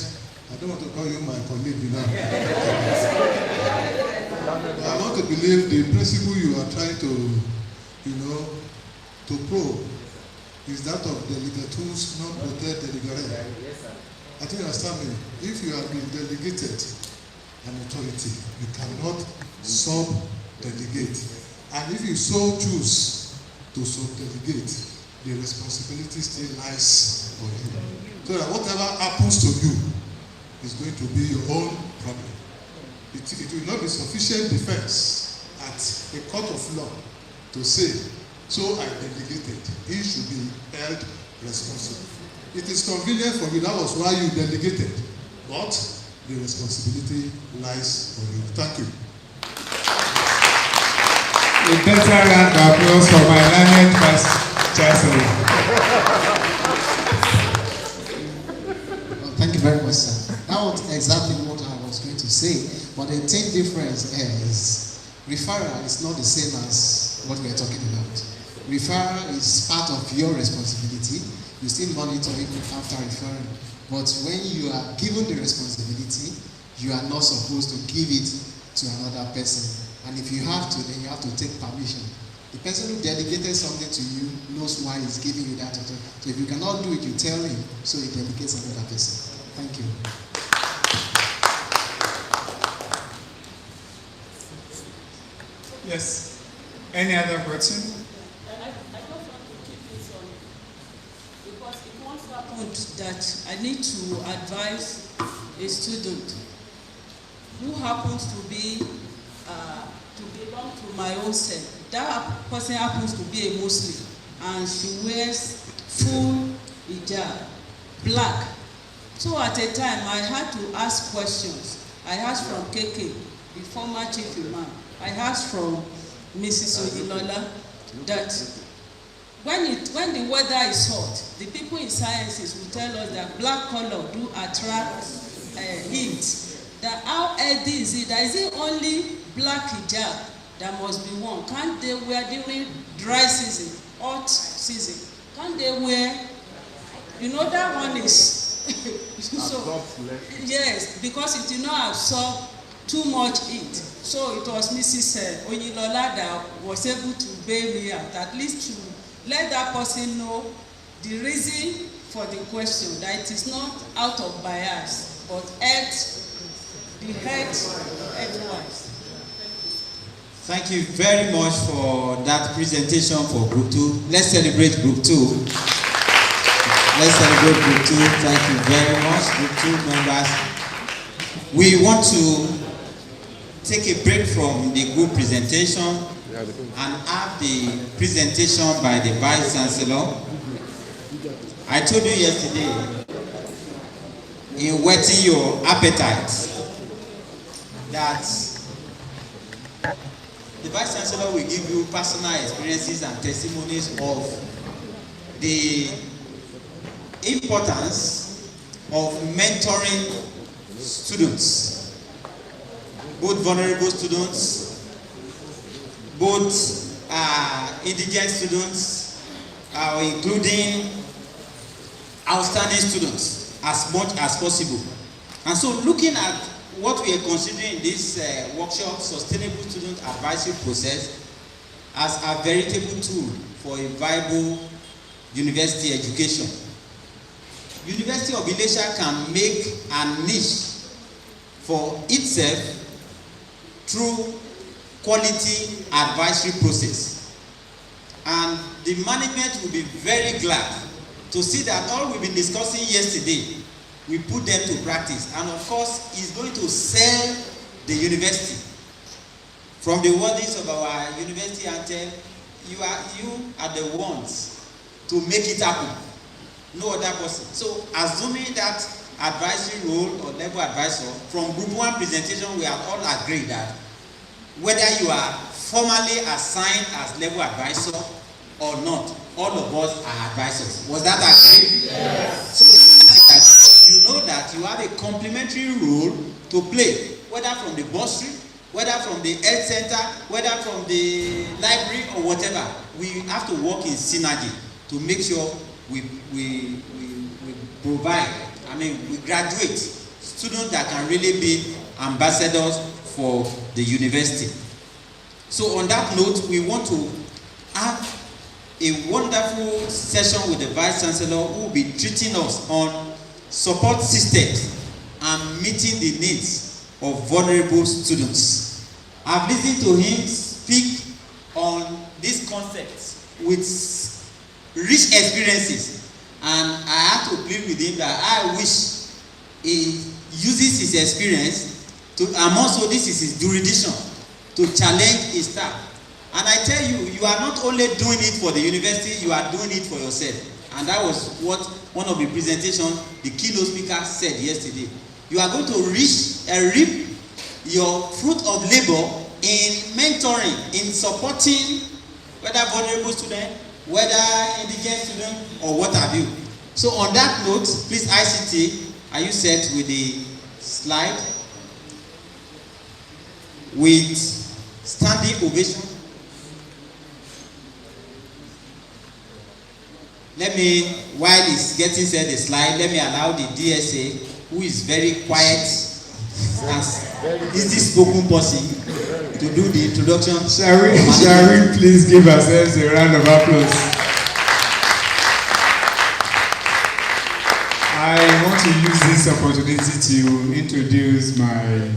I don't want to call you my colleague now. I want to believe the principle you are trying to, to probe is that of delegatus non poter delegare. I think you understand me. If you have been delegated an authority, you cannot sub-delegate. And if you so choose to sub-delegate, the responsibility still lies on you. So that whatever happens to you is going to be your own problem. It will not be sufficient defense at a court of law to say, so I delegated. He should be held responsible. It is convenient for you, that was why you delegated, but the responsibility lies on you. Thank you. A better round of applause for my learned Chancellor. Well, thank you very much, sir. That was exactly what I was going to say, but the thing difference is referral is not the same as what we are talking about. Referral is part of your responsibility. You still monitor even after referring. But when you are given the responsibility, you are not supposed to give it to another person. And if you have to, then you have to take permission. The person who delegated something to you knows why he's giving you that authority. So if you cannot do it, you tell him, so he delegates another person. Thank you. Yes. Any other question? That I need to advise a student who happens to be to belong to my own set. That person happens to be a Muslim and she wears full hijab, black. So at a time I had to ask questions. I asked from KK, the former chief imam. I asked from Mrs. Oyilola that when the weather is hot, the people in sciences will tell us that black color do attract heat. That how healthy is it? That is it only black hijab that must be worn? Can't they wear during dry season, hot season? Can't they wear? You know that one is so, yes, because it did not absorb too much heat. So it was Mrs. Oyilola that was able to bail me out, at least to let that person know the reason for the question, that it is not out of bias, but the head-wise. Thank you very much for that presentation for Group 2. Let's celebrate Group 2. Let's celebrate Group 2. Thank you very much, Group 2 members. We want to take a break from the group presentation and have the presentation by the Vice Chancellor. I told you yesterday, in whetting your appetite, that the Vice Chancellor will give you personal experiences and testimonies of the importance of mentoring students, both vulnerable students, both indigent students, including outstanding students, as much as possible. And so looking at what we are considering in this workshop, Sustainable Student Advisory Process, as a veritable tool for a viable university education. University of Ilesa can make a niche for itself through quality advisory process. And the management will be very glad to see that all we've been discussing yesterday, we put them to practice. And of course, it's going to sell the university. From the wordings of our university anthem, you are the ones to make it happen. No other person. So assuming that advisory role or level advisor, from Group 1 presentation, we have all agreed that whether you are formally assigned as level advisor or not, all of us are advisors. Was that agreed? Yes. So you know that you have a complementary role to play, whether from the bursary, whether from the health center, whether from the library or whatever. We have to work in synergy to make sure we provide, we graduate students that can really be ambassadors for the university. So on that note, we want to have a wonderful session with the Vice Chancellor who will be treating us on support systems and meeting the needs of vulnerable students. I've listened to him speak on these concepts with rich experiences, and I have to plead with him that I wish he uses his experience to, and also this is his jurisdiction, to challenge his staff. And I tell you, you are not only doing it for the university, you are doing it for yourself. And that was what one of the presentations the keynote speaker said yesterday. You are going to reap your fruit of labor in mentoring, in supporting whether vulnerable student, whether indigent student, or what have you. So on that note, please ICT, are you set with the slide? With standing ovation. Let me, while it's getting set the slide, let me allow the DSA, who is very quiet, is this spoken person, to do the introduction. Shall we please give ourselves a round of applause? I want to use this opportunity to introduce my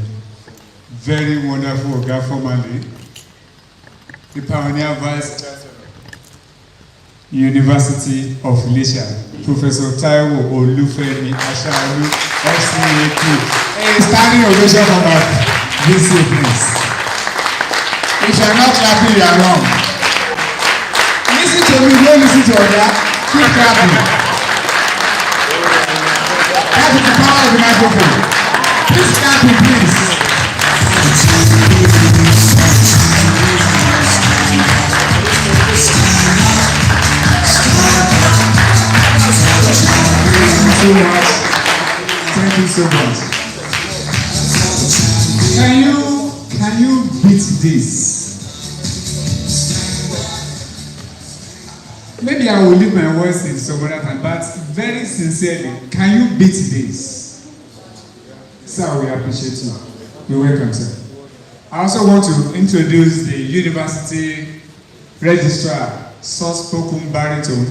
very wonderful Oga formally, the Pioneer Vice Chancellor, University of Ilesa, Professor Taiwo Asaolu, FCAQ. A standing ovation from our VC, please. If you are not clapping, you are wrong. Listen to me, don't listen to Oga. Keep clapping. That is the power of the microphone. Please clapping, please. so much. Thank you so much. Can you beat this? Maybe I will leave my words in some other time, but very sincerely, can you beat this? Sir, we appreciate you. You're welcome, sir. I also want to introduce the university registrar, soft-spoken baritone,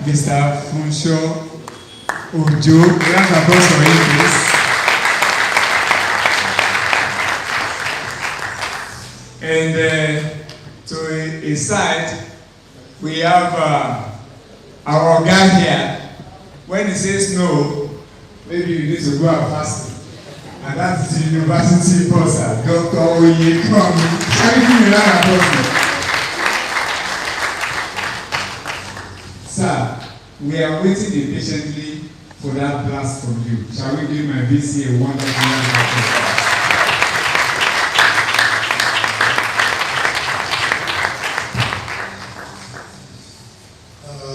Mr. Funsho Ojo. Round of applause for him, please. And to a side, we have our guy here. When he says no, maybe you need to go and fast. And that's the university professor, Dr. Oyekwami. Shall we give a round of applause? Sir, we are waiting impatiently for that blast from you. Shall we give my VC a wonderful round of applause?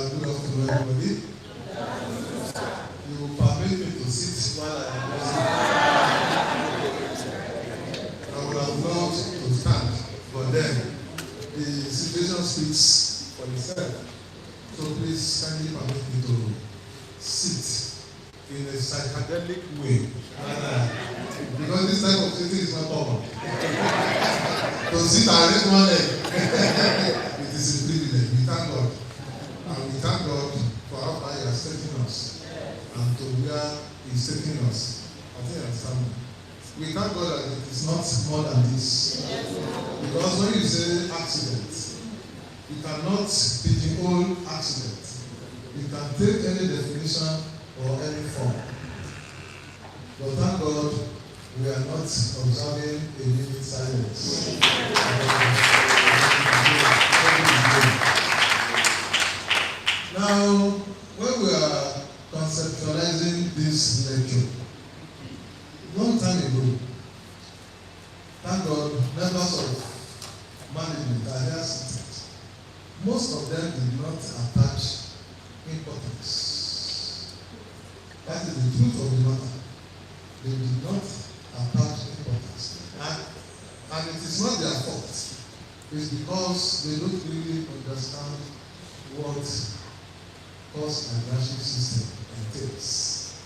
Good afternoon, everybody. You permit me to sit while I am I would have loved to stand, but then the situation speaks for itself. So please kindly permit me to sit in a psychedelic way. Because this type of sitting is not common. To sit and raise one leg, it is a privilege. We thank God. And we thank God for how far He has taken us and to where He is taking us. I think I understand. We thank God that it is not more than this. Because when you say accident, you cannot pigeonhole accident. You can take any definition or any form. But thank God we are not observing a minute silence. Now, when we are conceptualizing this lecture, long time ago, thank God, members of management are here seated. Most of them did not attach importance. That is the truth of the matter. They did not attach importance. And it is not their fault. It's because they don't really understand what cost and leadership system entails.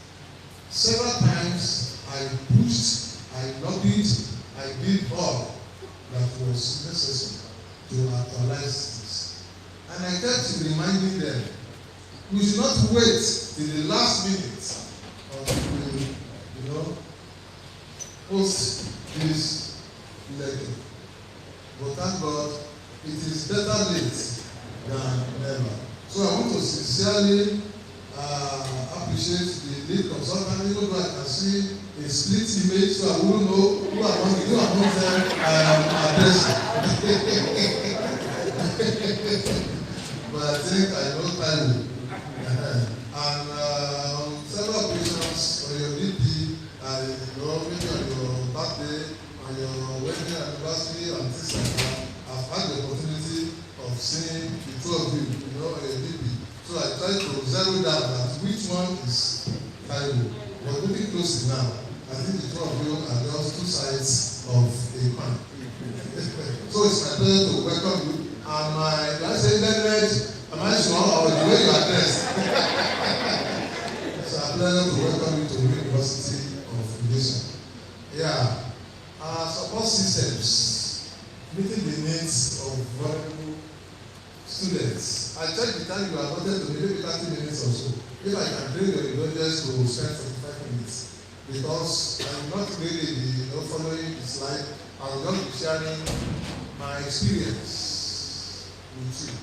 Several times I pushed, I lobbied, I did all that was necessary to actualize this. And I kept reminding them, we should not wait till the last minute of the, post this lecture. But thank God, it is better late than never. So I want to sincerely appreciate the lead consultant, even though I can see a split image, so I won't know who among them I am addressing. But I think I know Taiwo. And on several occasions, on your VP, maybe on your birthday, on your wedding anniversary, and things like that, I've had the opportunity of seeing the two of you, a VP. So I try to zero down that which one is Taiwo. We're looking closely now. I think the two of you are just two sides of a coin. So it's my pleasure to welcome you. And did I say learned? Am I sure? Or the way you address? It's a pleasure to welcome you to the University of Ilesa. Yeah. Support systems, meeting the needs of vulnerable students. I checked the time you allotted to maybe 30 minutes or so. If I can bring your indulgence to spend 45 minutes, because I'm not really following the slide, I will just be sharing my experience with you.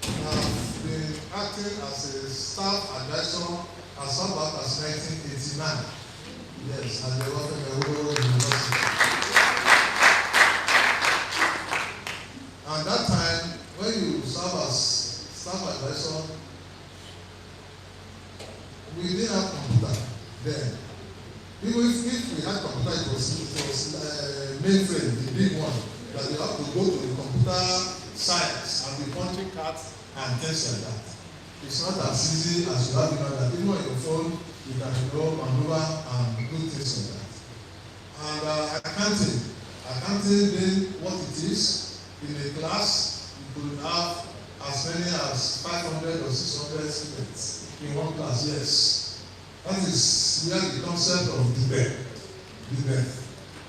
I've been acting as a staff advisor as far back as 1989. Yes, at the Taiwo University. And that time, when you serve as staff advisor, we didn't have computer then. Even if we had computer, it was mainframe, the big one, that you have to go to the computer science and be punching cards and things like that. It's not as easy as you have that. Even on your phone, you can maneuver and do things like that. And accounting being what it is, in a class, you could have as many as 500 or 600 students in one class, yes. That is where the concept of debate.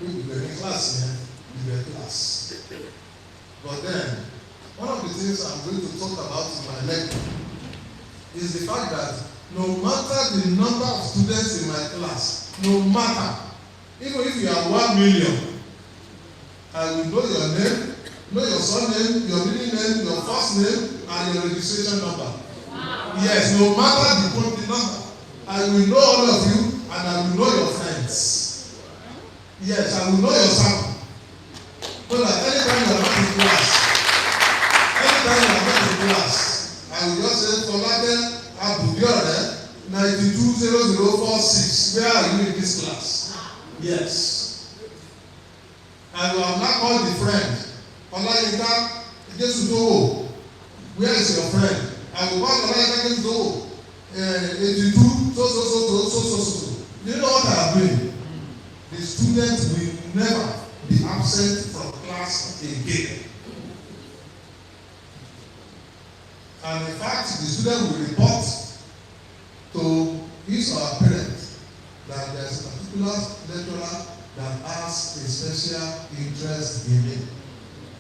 In class here, debate class. But then, one of the things I'm going to talk about in my lecture is the fact that no matter the number of students in my class, no matter, even if you are 1 million, I will know your name, know your surname, your middle name, your first name, and your registration number. Wow. Yes, no matter the number, I will know all of you, and I will know your friends. Yes, I will know your sample. So that anytime you are not in class, I will just say, Folake Abudiore, 920046, where are you in this class? Yes. And you have not called the friend. Olayinka Jesudowo, where is your friend? I will call Olayinka Jesudowo, 82, so. You know what I am doing? The student will never be absent from class again. And in fact, the student will report to his or her parent that there is a particular lecturer that has a special interest in me.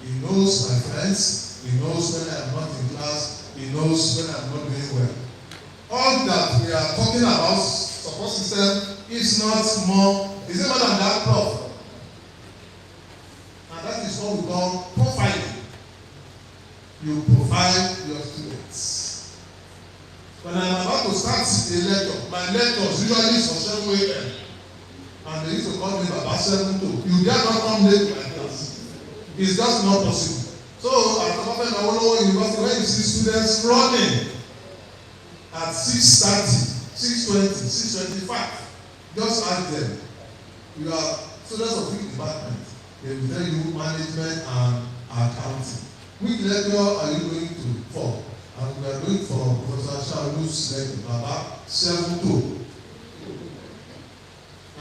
He knows my friends, he knows when I am not in class, he knows when I am not doing well. All that we are talking about, support system, is not more, is it more than that, Prof? And that is what we call profiling. You profile your students. When I am about to start a lecture, my lectures usually is for 7 a.m. And they used to call me Baba 7 2. You dare not come late to my class. It's just not possible. So at Taiwo University, when you see students running at 6:30, 6:20, 6:25, just ask them. You are students of which department? They will tell you management and accounting. Which lecture are you going to for? And we are going for Professor Asaolu's lecture, Baba 7 2.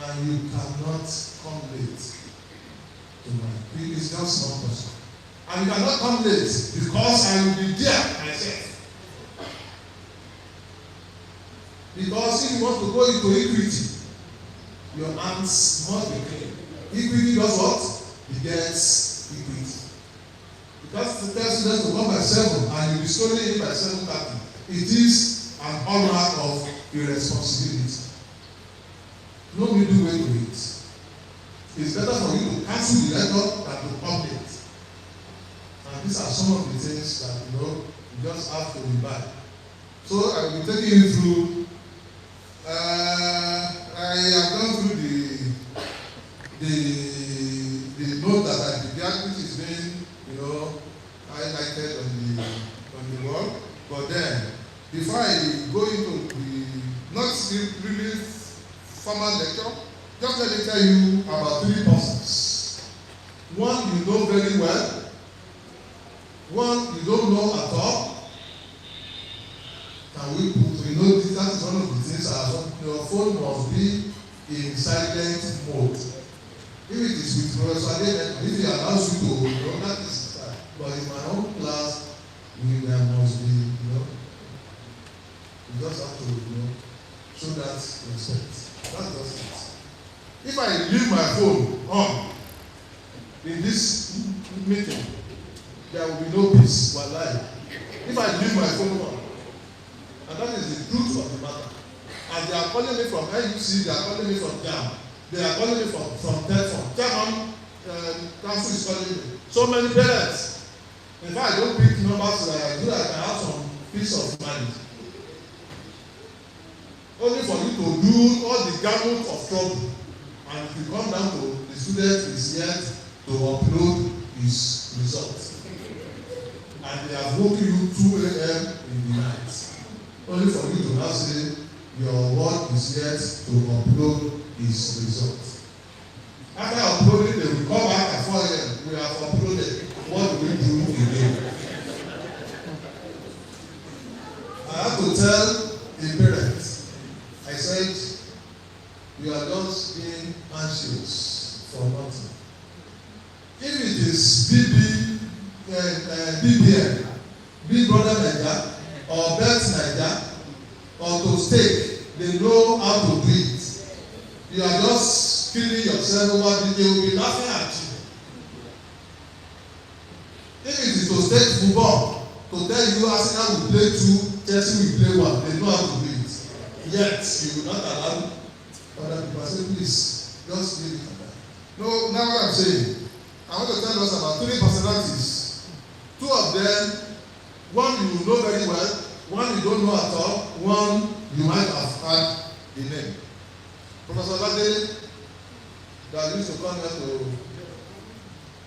And you cannot come late to my. It is just not possible. And you cannot come late because I will be there myself. Because if you want to go into equity, your hands must be clean. Equity does what? It gets equity. Because the tell students to come by 7 and you be slowly in by 7:30, it is an hallmark of irresponsibility. No middle way to it. It's better for you to cancel the lecture than to come late. And these are some of the things that you just have to revive. So I will be taking you through. I have gone through the note that I began, which is being highlighted on the wall. But then, before I go into the not really formal lecture, just let me tell you about 3 persons. One you know very well, one you don't know at all. Can we put, that is one of the things, your phone must be in silent mode. If it is with Professor Adenegan, if he allows you to, that is fine. But in my own class, there must be, you just have to, show that respect. That's just it. If I leave my phone on in this meeting, there will be no peace. Wallahi. If I leave my phone on, and that is the truth of the matter. And they are calling me from NUC, they are calling me from JAM, they are calling me from Telfon. JAM council is calling me. So many parents. In fact, I don't pick numbers so that I can have some peace of mind. Only for you to do all the gamut of trouble. And if you come down to the student is yet to upload his results. And they have woken you 2 a.m. in the night. Only for you to now say your work is yet to upload his results. After uploading, they will come back at 4 a.m. We have uploaded. What do we do again? I have to tell a parent, I said, you are just being anxious for nothing. If it is BBN, Big Brother Naija, or Bet Naija, or to stake, they know how to do it. You are just killing yourself over the, they will be laughing at you. If it is to stake football, to tell you Arsenal will play 2, Chelsea will play 1, they know how to do it. Yet, you will not allow other people. I say, please, just leave it like that. No, now what I'm saying, I want to tell us about 3 personalities. 2 of them, one you know very well, one you don't know at all, one you might have had the name. Professor Adenigan, that used to come here to,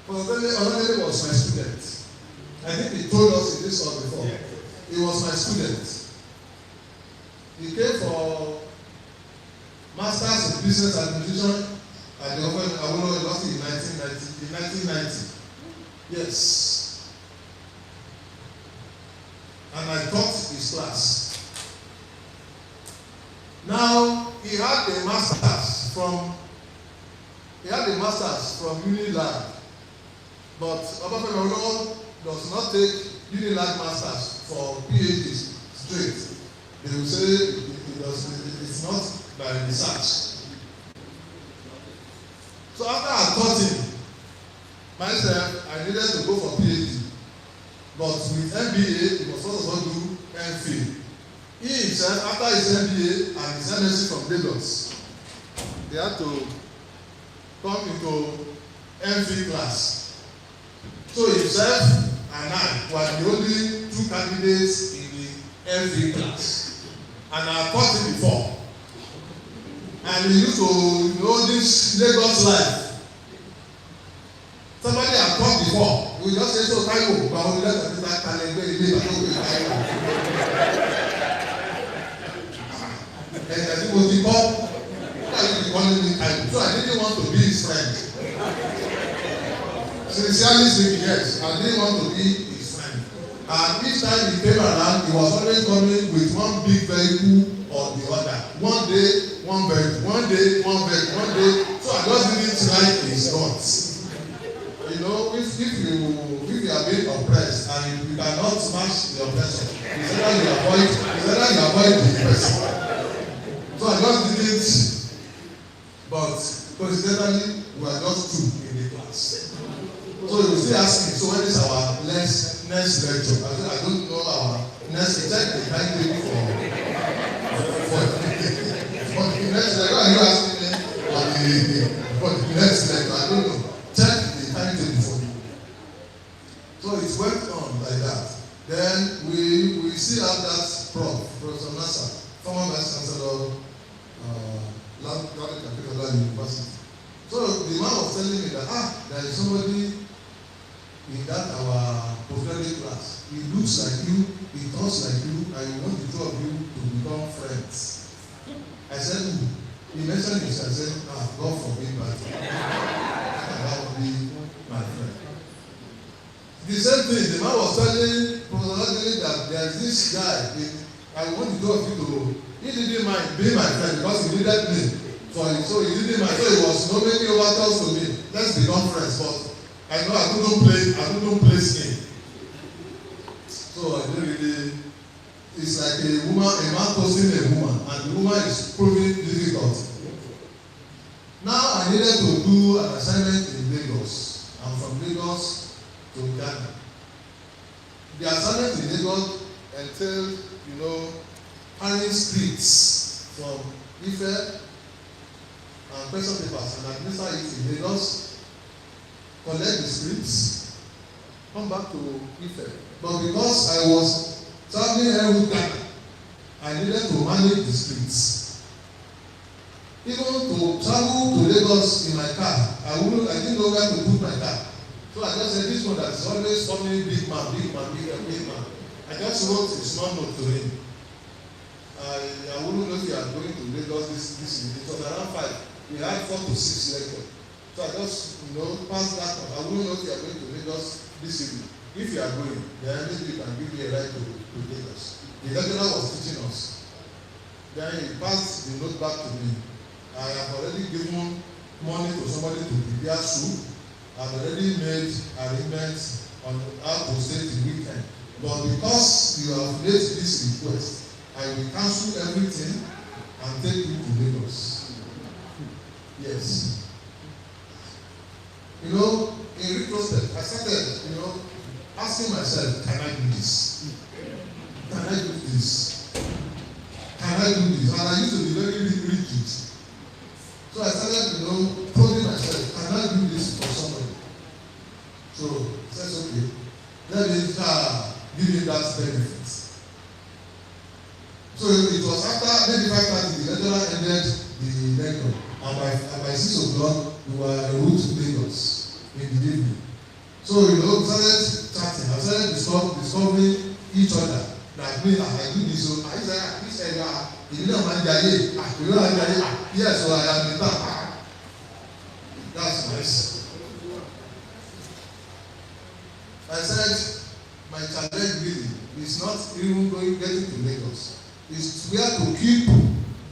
Professor Adenigan was my student. I think he told us in this hall before. He was my student. He came for Masters in Business Administration at the Aremu University in 1990. Yes. And I taught his class. Now he had a masters from Unilag, but Obafemi Awolowo does not take Unilag masters for PhDs straight. They will say it's not by research. So after I taught him, myself, I needed to go for PhD. But with MBA, he was first of all do MPhil. He himself, after his MBA and his MSc from Lagos, they had to come into MPhil class. So himself and I were the only 2 candidates in the MPhil class. And I taught him before. And he used to know this Lagos life. Somebody had taught before. We just say so Taiwo, but we let them start telling me the Taiwo. And I think what he called, why you calling me Taiwo? So I didn't want to be his friend. Sincerely speaking, yes, I didn't want to be his friend. And each time he came around, he was always coming with one big vehicle or the other. One day, one vehicle. One day, one vehicle. One day. So I just didn't like his thoughts. You know, if you are being oppressed and you cannot smash the oppressor, it's either you avoid the person. So I just did it, but coincidentally we are just 2 in the class. So you will still ask me, so when is our next lecture? I said I don't know our next check the timetable for the next lecture. Are you asking me for the next lecture? I don't know. Check timetable for me. So it went on like that. Then we see how that Professor Nasa, former Vice Chancellor, University. So the man was telling me that there is somebody in that our postgraduate class. He looks like you, he talks like you, and he wants the 2 of you to become friends. I said, who? He mentioned this. I said, God forbid, but that would be my friend. The same thing, the man was telling Professor Adenigan that there is this guy, I want the 2 of you to, he didn't mind being my friend because he needed me. So he didn't mind, so he was not making overtures to me. Let's become friends, but I know I couldn't play skin. So I don't really, it's like a man toasting a woman, and the woman is proving difficult. Now I needed to do an assignment in Lagos. I'm from Lagos to Ghana. The assignment in Lagos entailed, carrying scripts from Ife and question papers and administer it in Lagos, collect the scripts, come back to Ife. But because I was traveling every Ghana, I needed to manage the scripts. Even to travel to Lagos in my car, I didn't know where to put my car. So I just said, this one that is always forming big man. I just wrote a small note to him. I wouldn't know if you are going to Lagos this evening. It was around 5. We had 4 to 6 lectures. So I just, passed that on. I wouldn't know if you are going to Lagos this evening. If you are going, then maybe you can give me a ride to Lagos. The lecturer was teaching us. Then he passed the note back to me. I have already given money to somebody to prepare soup. I have already made arrangements on how to stay the weekend. But because you have made this request, I will cancel everything and take you to Lagos. Yes. You know, in retrospect, I started, asking myself, can I do this? Can I do this? Can I do this? And I used to be very rigid. So I started, probing myself, can I do this for somebody? So I said, okay, let me give you that benefit. So it was after maybe 5:30, the lecturer ended the lecture, and by 6 o'clock, we were en route to Lagos in the evening. So we started chatting, I started discovering each other. Like me, I do this, so I said, this area, you don't mind Jaye, you don't mind Jaye, yes, so I am in that. That's nice. I said, my challenge really is not even getting to Lagos. It's where to keep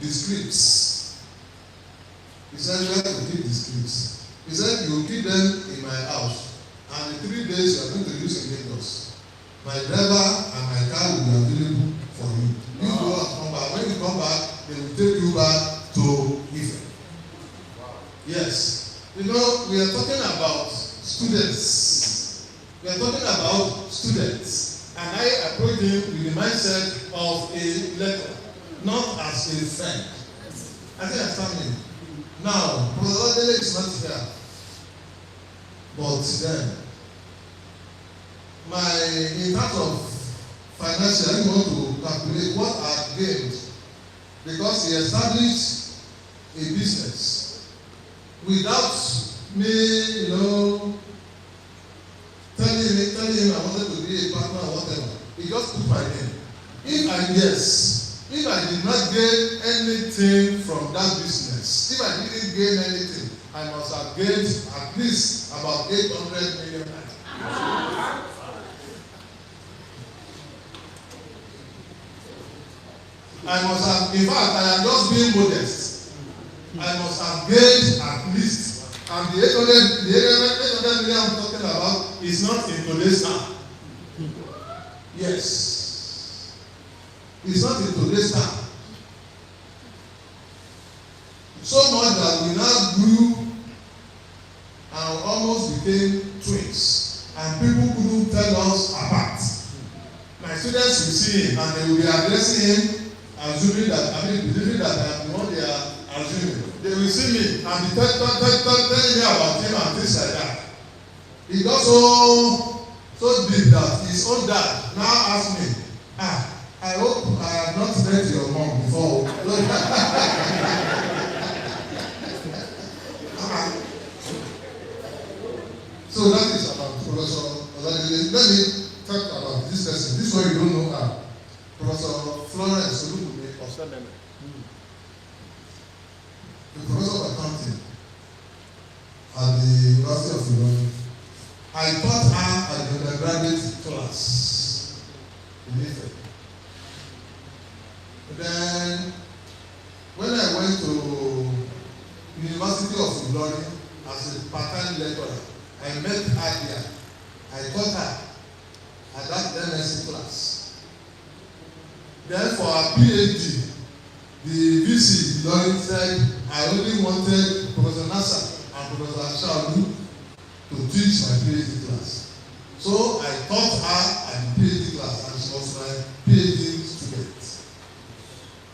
the scripts. He said, where to keep the scripts. He said, you keep them in my house, and in 3 days you are going to use in Lagos. My driver and my car will be available for you. You go and come back. When you come back, they will take you back to Ife. Yes. We are talking about students. We are talking about students. And I approach him with the mindset of a lecturer, not as a friend. I think I'm standing. Now, Prof. Adele is not here. But then, in terms of financial, I want to calculate what I gained because he established a business without me, telling him I wanted to be a partner or whatever. He just put my name. If I did not gain anything from that business, if I didn't gain anything, I must have gained at least about 800 million. I must have, in fact, I am just being modest. I must have gained at least, and the 800 million I'm talking about is not in today's time. Yes. It's not in today's time. So much that we now grew and almost became twins, and people couldn't tell us apart. My students will see him and they will be addressing him, believing that I am the one they are assuming. They will see me and be telling me about him and things like that. He got so deep that his own dad now asked me, I hope I have not met your mom before. So that is about Professor. Let me talk about this person. This one you don't know her. Professor Florence Olubume of Seminary. The professor of accounting at the University of Ilorin. I taught her at the undergraduate class in Ife. Then, when I went to University of Ilorin as a part-time lecturer, I met her here. I taught her at that MSc class. Then for her PhD, the VC Ilorin said, I only wanted Professor Nasa and Professor Asaolu to teach my PhD class. So I taught her at the PhD class and she was my PhD student.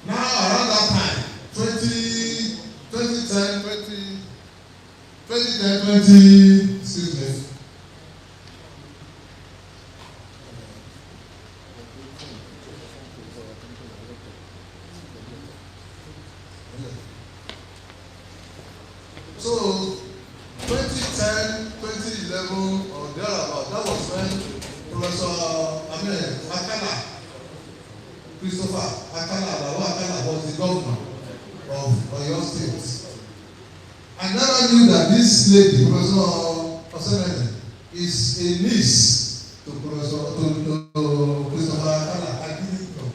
Now around that time, 2010, excuse me. So 2010, 2011 or thereabout, that was when Christopher Akala was the governor of Oyo State. I never knew that this lady, Professor Asaolu, is a niece to Christopher Akala. I didn't know.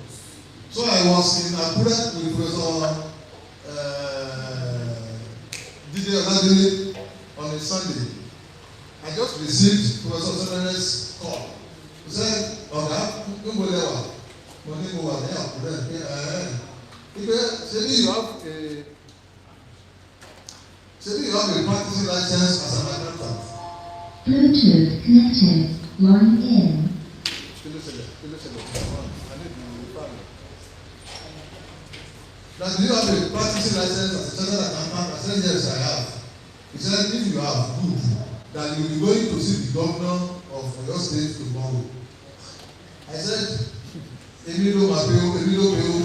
Jide Oladele on a Sunday. I just received Professor Sonane's call. He said, Oga, Kumbolewa, Monimowa, you have a practicing license as an accountant. Bluetooth connected. Line in. That do you have a practicing license as a chartered accountant? I said, yes, I have. He said, if you have, good. That you will be going to see the governor of your state tomorrow. I said, Emilio Mapeo, Emilio Peo.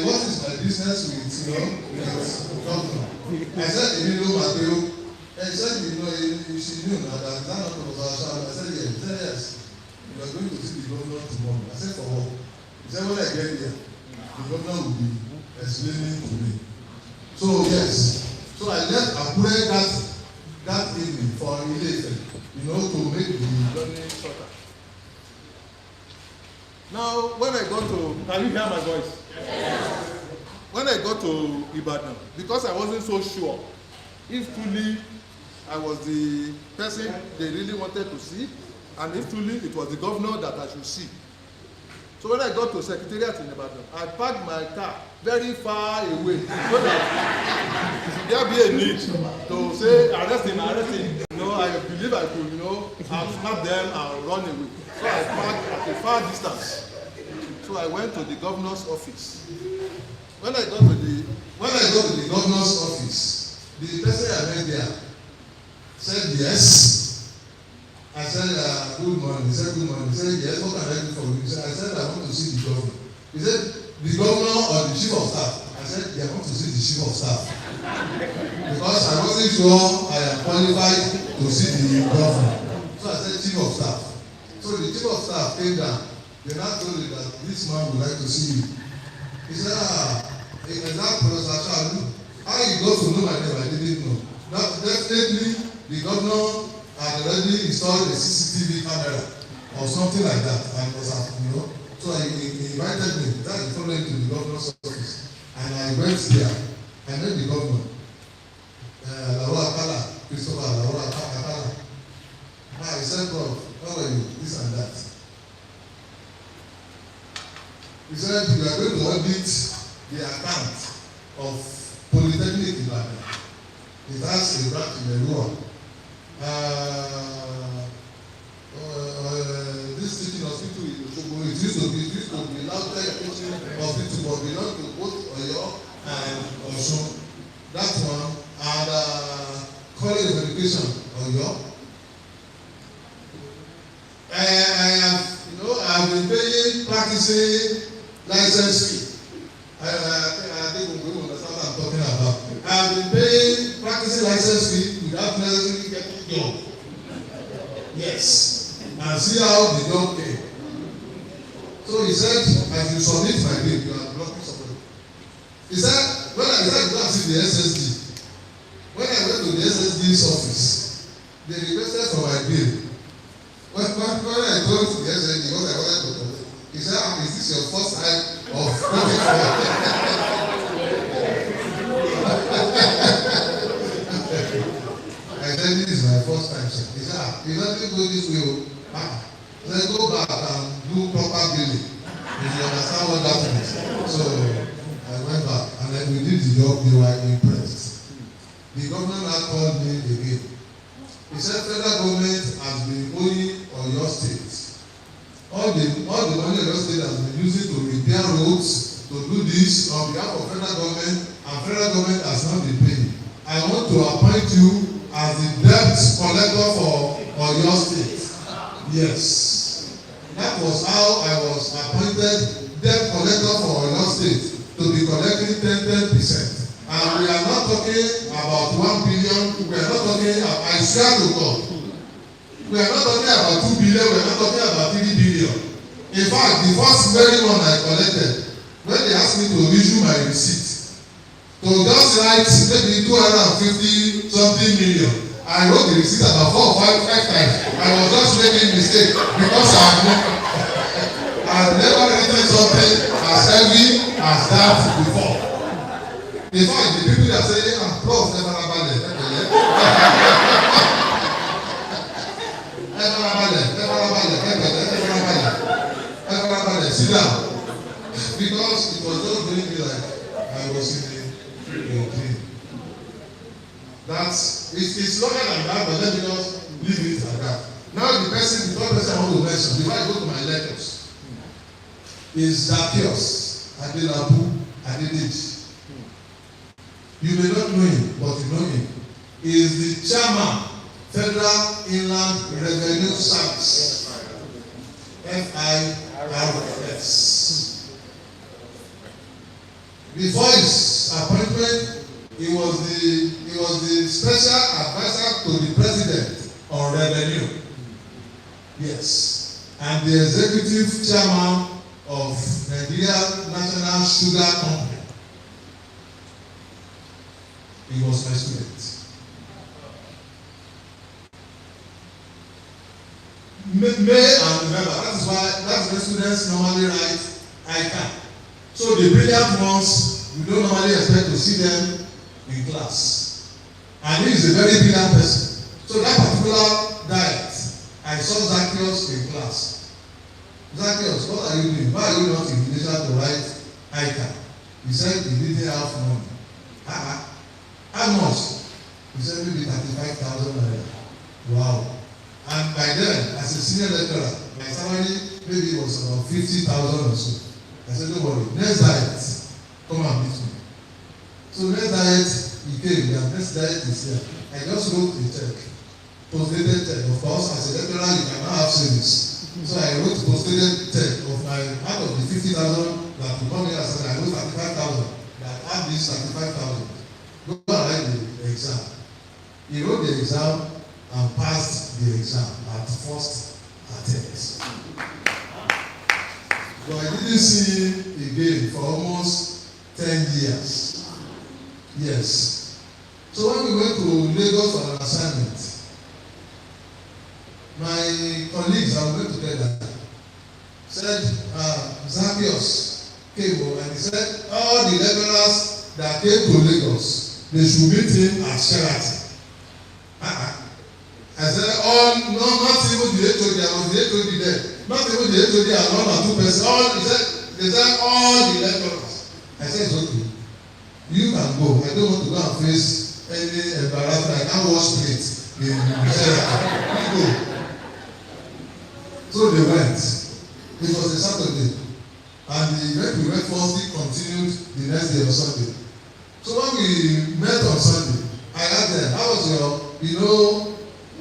What is my business with, with governor? I said, Emilio Mateo. And he said, she knew that that's not Prof. Asaolu. I said, yes. He said, yes. You are going to see the governor tomorrow. I said, for what? He said, when I get there, the governor will be explaining to me. So, yes. So I left Akure that evening for Ilesa, to make the learning shorter. Now, when I got to, can you hear my voice? Yes. When I got to Ibadan, because I wasn't so sure if truly I was the person they really wanted to see, and if truly it was the governor that I should see. So when I got to Secretariat in Ibadan, I parked my car very far away so that should there be a need to say arrest him. I believe I could, I'll snap them and run away. So I parked at a far distance. So I went to the governor's office. When I got to the governor's office, the person I met there said yes. I said, good morning. He said, good morning. He said, yes, what can I do for you? I said, I want to see the governor. He said, the governor or the chief of staff? I said, yeah, I want to see the chief of staff. Because I wasn't sure I am qualified to see the governor. So I said, chief of staff. So the chief of staff came down. They now told me that this man would like to see you. He said, is that Prof. Asaolu? How you got to know my name? I didn't know. Now, definitely, the governor had already installed a CCTV camera or something like that. And was, so he invited me. That's the following to the governor's office. And I went there. I met the governor. Christopher Laura Akala. I said, Prof, how are you? This and that. He said, we are going to audit the account of Polytechnic Ibadan. It has a branch in Erua. This teaching hospital in Osogbo, it used to be Lautech teaching hospital, but belong to both Oyo and Osun. That one, and College of Education, Oyo. I have been paying practicing license fee. I think we understand what I'm talking about. I have been paying practicing license fee without necessarily getting a job. Yes. And see how the job came. So he said, as you submit my bill, you are blocking somebody. He said, when I decided to go and see the SSD, when I went to the SSD's office, they requested for my bill. When I told the SSD what I wanted to do, he said, is this your first time of working for I said, this is my first time, sir. He said, if nothing go this way, let's go back and do proper billing. If you understand what that means. So I went back and then we did the job. They were impressed. The governor now called me again. He said, federal government has been owing on your state. All the money your state has been using to repair roads, to do this on behalf of federal government, and federal government has not been paying. I want to appoint you as the debt collector for your state. Yes. That was how I was appointed debt collector for your state, to be collecting 10%. And we are not talking about 1 billion, we are not talking about, I swear to God, we are not talking about 2 billion, we are not talking about 3 billion. In fact, the first very one I collected, when they asked me to issue my receipt, to just write maybe 250 something million, I wrote the receipt about 4 or 5 times. I was just making mistake because I've never written something as as heavy as that before. In fact, the people that say, Prof, never abandoned. Sit down. Because it was just doing me like I was in a dream. That's it's longer than that, but let me just leave it like that. Now the third person I want to mention before I go to my lectures is Zacchaeus Adenegan. You may not know him, but you know him. He is the chairman, Federal Inland Revenue Service, FIRS. Before his appointment, he was the special advisor to the president on revenue. Yes, and the executive chairman of Nigeria National Sugar Company. He was my student. May and November. That's why students normally write ICANN. So the brilliant ones, we don't normally expect to see them in class. And he is a very brilliant person. So that particular diet, I saw Zacchaeus in class. Zacchaeus, what are you doing? Why are you not in Ilesa to write ICANN? He said he didn't have money. How much? He said maybe 35,000 naira. Wow. And by then, as a senior lecturer, my salary maybe was about 50,000 or so. I said, don't worry, next diet, come and meet me. So next diet, he came, and next diet is here. I just wrote a check, post-dated check. Of course, as a lecturer, you cannot have savings. So I wrote post-dated check of my, out of the 50,000 that we come here, I said, I wrote 35,000, that add this 35,000. Go and write the exam. He wrote the exam and passed the exam at first attempt. But I didn't see him again for almost 10 years. Yes. So when we went to Lagos on an assignment, my colleagues I went together said, Zacchaeus came over and he said, all the lecturers that came to Lagos, they should meet him at Sheraton. I said, not even the HOD, I was the HOD there. Not even the HOD and 1 or 2 persons. They said all the lecturers. I said, it's okay. You can go. I don't want to go and face any embarrassment. I can't wash plates in Sheraton. You go. So they went. It was a Saturday. And the event we went Thursday continued the next day on Sunday. So when we met on Sunday, I asked them, how was your,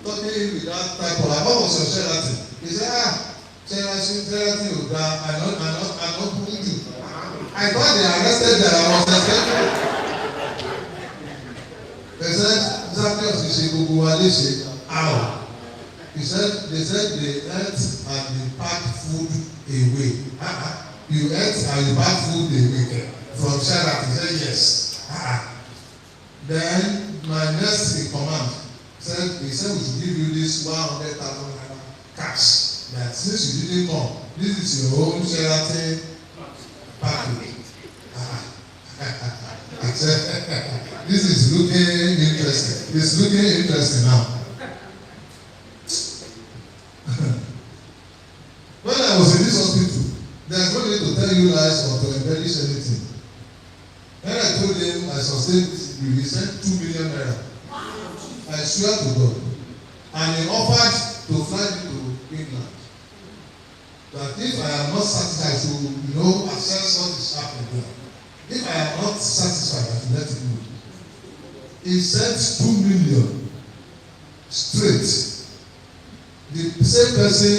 talking with that type of, how was your Sheraton? He said, Sheraton, I not putting you. I thought they arrested them, I was expecting. They said, Zacchaeus, you say, Gugu Walishe, how? They said they ate and they packed food away. You ate and you packed food away from Sheraton. He said, yes. Then my next in command said, he said we should give you this 100,000 naira cash. That since you didn't come, this is your own Sheraton package. I said, this is looking interesting. It's looking interesting now. When I was in this hospital, there's no need to tell you lies or to embellish anything. When I told him I sustained, he sent 2 million naira. I swear to God. And he offered to fly me to England. That if I am not satisfied to, assess what is happening there. If I am not satisfied, I should let him go. He sent 2 million straight. The same person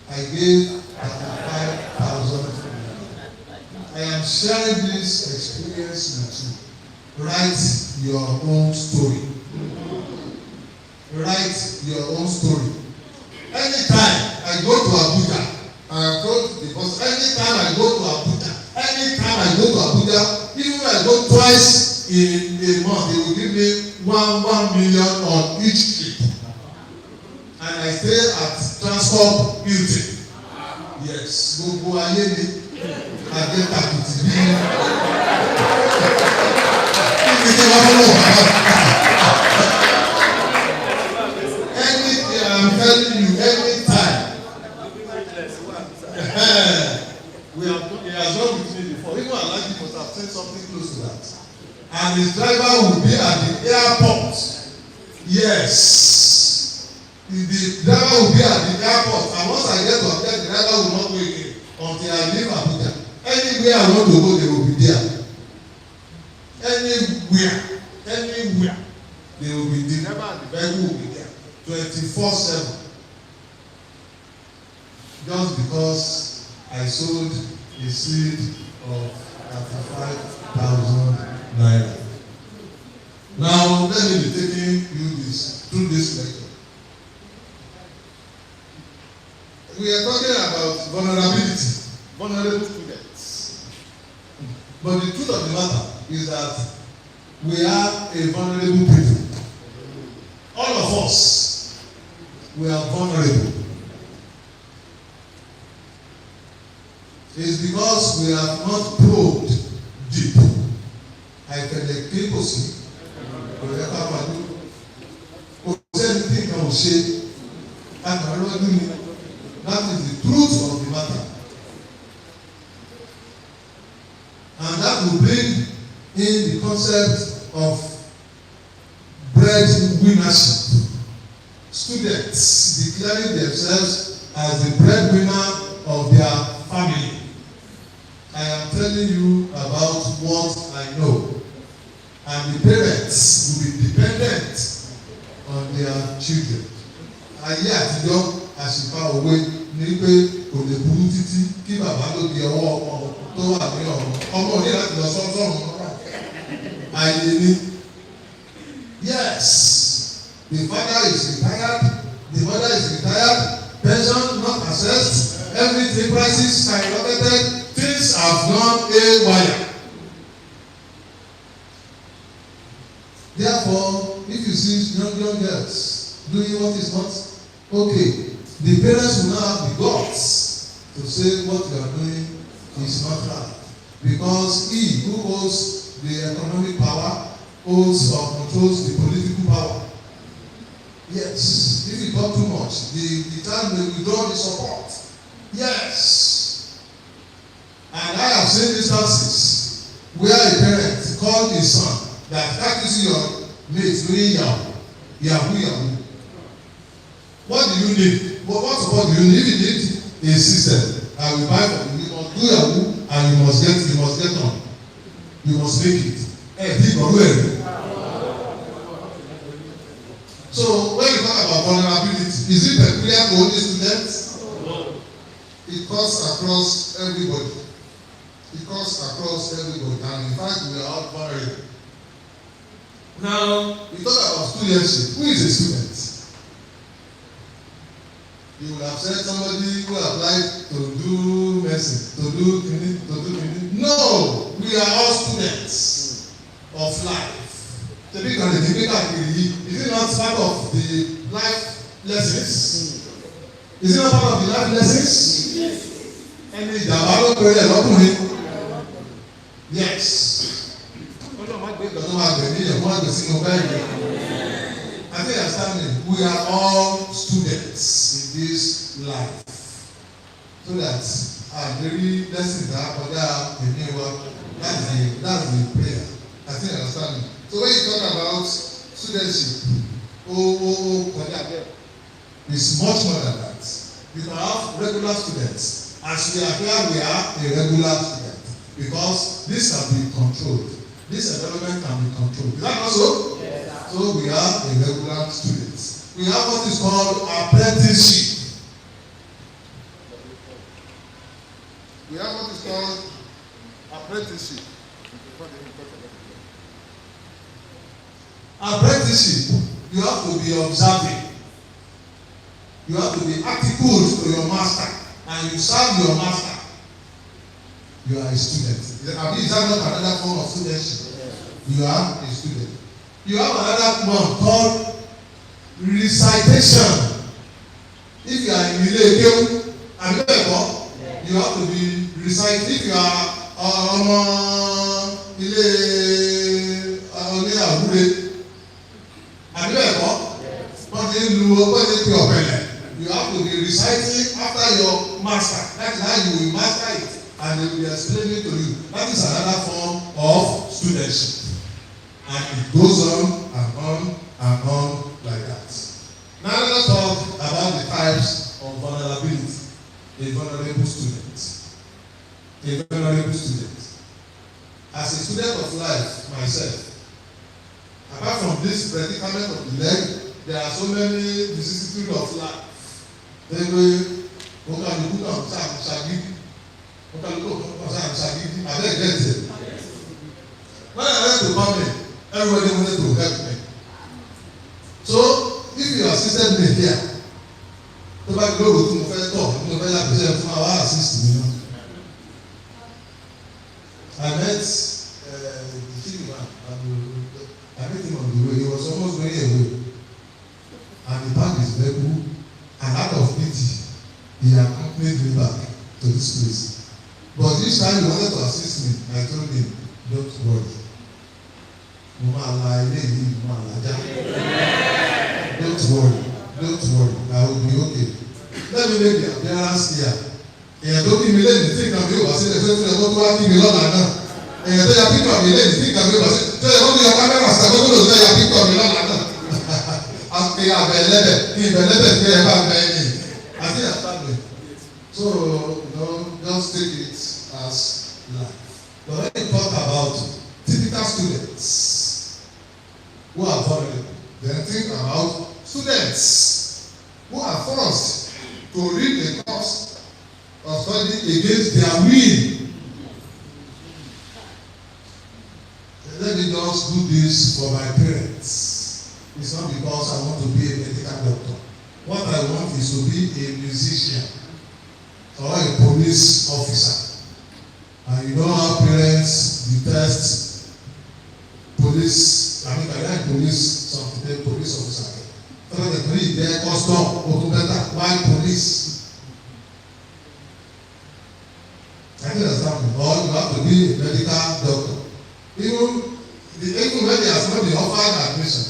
I gave 35,000. I am sharing this experience with you. Write your own story. Write your own story. Anytime I go to Abuja, I have told the boss, anytime I go to Abuja, even if I go twice in a month, they will give me 1 million on each trip. And I stay at Transport Hilton. Yes, Gugu Ayeni. Àjẹtàkùtì bí kíkí wá fọwọ́ anything I'm telling you anytime we have he has done with me before even Alhaji must have said something close to that and his driver will be at the airport yes the driver will be at the airport and once I get to Abuja the driver will not go again until I leave Abuja anywhere I want to go they will be there anywhere they will be there driver and the vehicle will be there 24/7 just because I sold a seed of 35,000 naira. Now let me be taking you through this lecture. We are talking about vulnerable students. But the truth of the matter is that we are a vulnerable people. All of us, we are vulnerable. It's because we have not probed deep. I can keep us. That is the truth of the matter. And that will bring in the concept of breadwinnership. Students declaring themselves as the breadwinner of their family. I am telling you about what I know. And the parents will be dependent on their children. Ayé àtijọ́ àṣìpá òwe ní pé kò lè burú títí kí bàbá ló di ọwọ́ ọmọ tó wà ní ọ̀run. Ọmọ ní láti lọ sọ́sọ́run náà. Ayé ni. Yes, the father is retired, the mother is retired, pension not assessed, everything prices skyrocketed, things have gone haywire. Therefore, if you see young girls doing what is not okay, the parents will now have the guts to say what you are doing is not right. Because he who holds the economic power holds or controls the political power. Yes, if you talk too much, the child may withdraw the support. Yes. And I have seen instances where a parent called his son that can't you see your mate doing yahoo. What do you need? What support do you need? If you need a system, I will buy for you. You must do yahoo and you must get on. You must make it. So when you talk about vulnerability, is it peculiar to only students? No. It cuts across everybody. And in fact, we are all vulnerable. Now, we talk about studentship. Who is a student? You will have said somebody who applied to do medicine, to do clinic. No, we are all students of life. Is it not part of the life lessons? Is it not part of the life lessons? Yes. Ẹni ìjàmbá ló pèrè ẹ̀ lọ́kùnrin. Yes. Ọlọ́run máa gbé ìgbà tó máa gbẹ̀ ní ìyẹ̀wò àgbẹ̀ sínú báyìí. I think you understand me. We are all students in this life. So that our very lessons are kọjá ẹ̀mí wa. That's the prayer. I think you understand me. So when you talk about studentship, it's much more than that. You can have regular students. As we are here, we are a regular student. Because this can be controlled. This environment can be controlled. Is that not so? Yes. So we are a regular students. We have what is called apprenticeship. Apprenticeship, you have to be observing. You have to be attitude to your master, and you serve your master. You are a student. Is that not another form of studentship? You are a student. You have another one called recitation. If you are in Ilé Kéwú, you you have to be reciting. If you are ilé ọlẹ́ àwúre àbí bẹ́ẹ̀ kọ́ wọ́n ti ń lu ọgbọ́n ní pé ọ̀pẹ̀lẹ̀. You have to be reciting after your master. That is how you will master it, and they will be explaining to you. That is another form of studentship, and it goes on and on and on like that. Now let's talk about the types of vulnerability. A vulnerable student. A vulnerable student. As a student of life myself, apart from this predicament of the leg, there are so many vicissitudes of life. When I went to Bami, everybody wanted to help me. So, if you assisted me here, to back go to my first talk, to my first from our assist me. I met the chief man, I met him on the way. He was almost going away, and the bag is very cool. And out of pity, he accompanied me back to this place. But this time he wanted to assist me. I told him, don't worry. Don't worry. Don't worry. I will be okay. Let me make the appearance here. Èèyàn tó kí mi lé ní tí nǹkan mi ò bá sílẹ̀ fẹ́ fẹ́ tó wá kí mi lọ́la náà. Èèyàn tó ya píkọ̀ mi lé ní tí nǹkan mi ò bá sílẹ̀ tó yẹ kó tó ya kámẹ́rà sàkóso tó tó ya píkọ̀ mi lọ́la náà. Àpè àbẹ̀lẹ́bẹ̀ ní ìbẹ̀lẹ́bẹ̀ tí ẹ bá bẹ̀ ẹ́ ní. I think I started. So, just take it as life. But when you talk about typical students who are vulnerable, then think about students who are forced to read a course of study against their will. Let me just do this for my parents. It's not because I want to be a medical doctor. What I want is to be a musician or a police officer. And you know how parents detest police, police officer. So they bring their custom, or better, why police? I think that's happening. Or you have to be a medical doctor. Even when they have not been offered admission,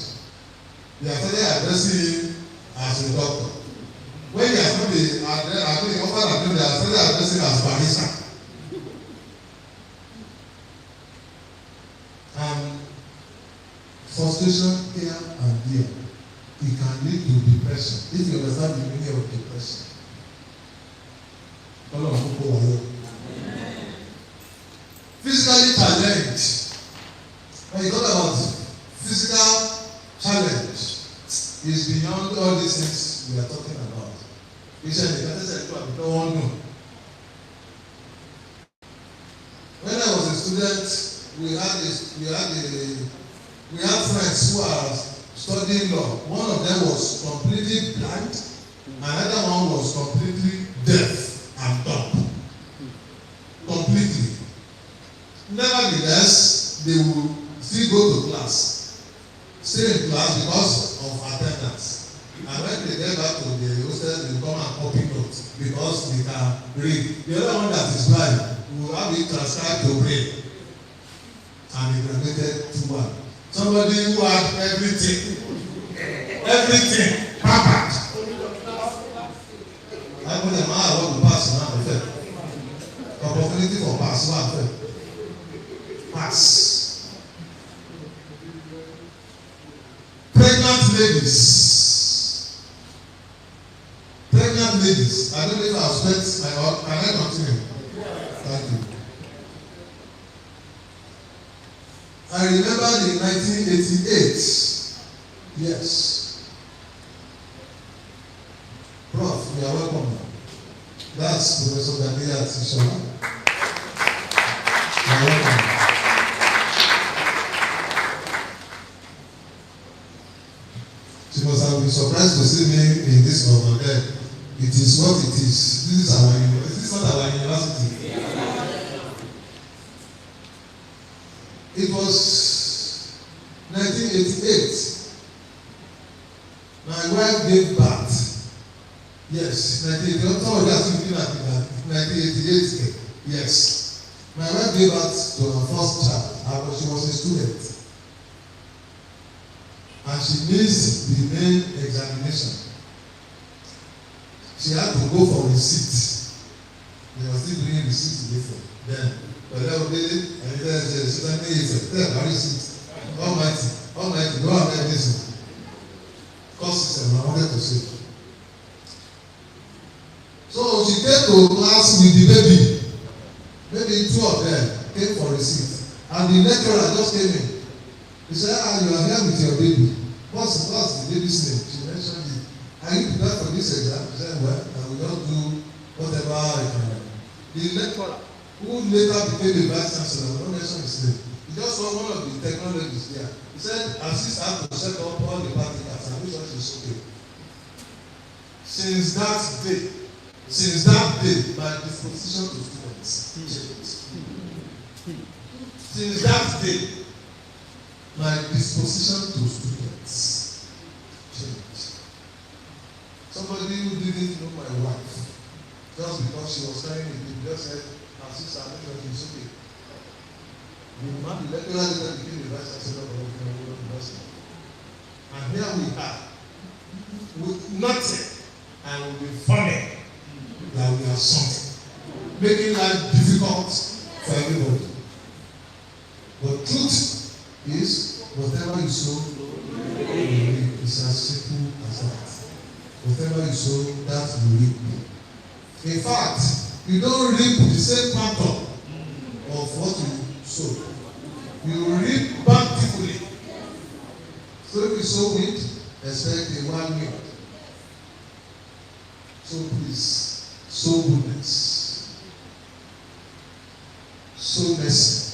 they are started addressing as a doctor. When they are not been offered admission, they are started addressing as barrister. Frustration here and there, it can lead to depression. If you understand the meaning of depression. Physically challenged. When you talk about physical challenge, is beyond all these things we are talking about. When I was a student, we had friends who are studying law. One of them was completely blind, another one was completely deaf and dumb. Completely. Nevertheless, they will still go to class, stay in class because of attendance. And when they get back to the hostel, they come and copy notes because they can read. The other one that is blind will have it transcribed to brain, and they graduated 2-1. Somebody who had everything, perfect. I put them out, I want to pass now. Opportunity for pass, pass. Pregnant ladies. I don't know if I've spent my work. Can I continue? Thank you. I remember in 1988, yes. Prof, you are welcome. That's Professor Adenegan. You are welcome. She must have been surprised to see me in this over there. It is what it is. This is our university. This is not our university. It was 1988. My wife gave birth. Yes, 1988. Some of you are looking at 1988, yes. My wife gave birth to her first child, and she was a student. And she missed the main examination. She had to go for receipt. They were still doing receipt before. Then, but they were really, and there's a receipt. Almighty, go and let this. Cost system, I wanted to say. So she came to class with the baby. Maybe 2 of them came for receipt. And the lecturer just came in. He said, you are here with your baby. What's the baby's name? She mentioned it. Are you prepared for this exam? He said, well, I will just do whatever I can. The lecturer, who later became the vice chancellor, I will not mention his name. He just saw one of the technologists there. He said, assist her to set up all the particles and make sure she's okay. Since that day, my disposition to students changed. Since that day, my disposition to students changed. Somebody who didn't know my wife, just because she was carrying a baby, just said, assist her, make sure she's okay. The man, the lecturer later became the vice chancellor of the university. And here we are, with nothing, and we'll be funny that we are something, making life difficult for everybody. But truth is, whatever you sow, is as simple as that. Whatever you sow, that you reap. In fact, you don't reap the same pattern of what you sow. You reap bountifully. So if you sow wheat, expect a 1 year. So please, sow goodness, sow mercy.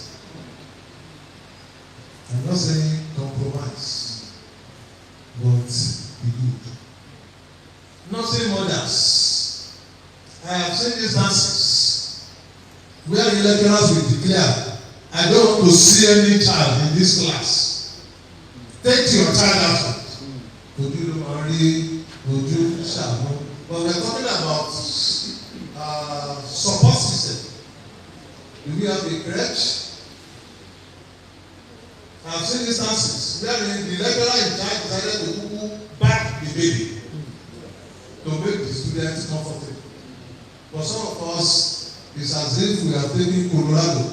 I'm not saying compromise, but be good. I'm not saying mothers. I have seen these dances where the lecturers will declare, I don't want to see any child in this class. Take your child out. Would you marry? Would you shall? But we're talking about support system. Do we have a crèche? I've seen instances where the lecturer in charge decided to back the baby to make the students comfortable. For some of us, it's as if we are taking Colorado.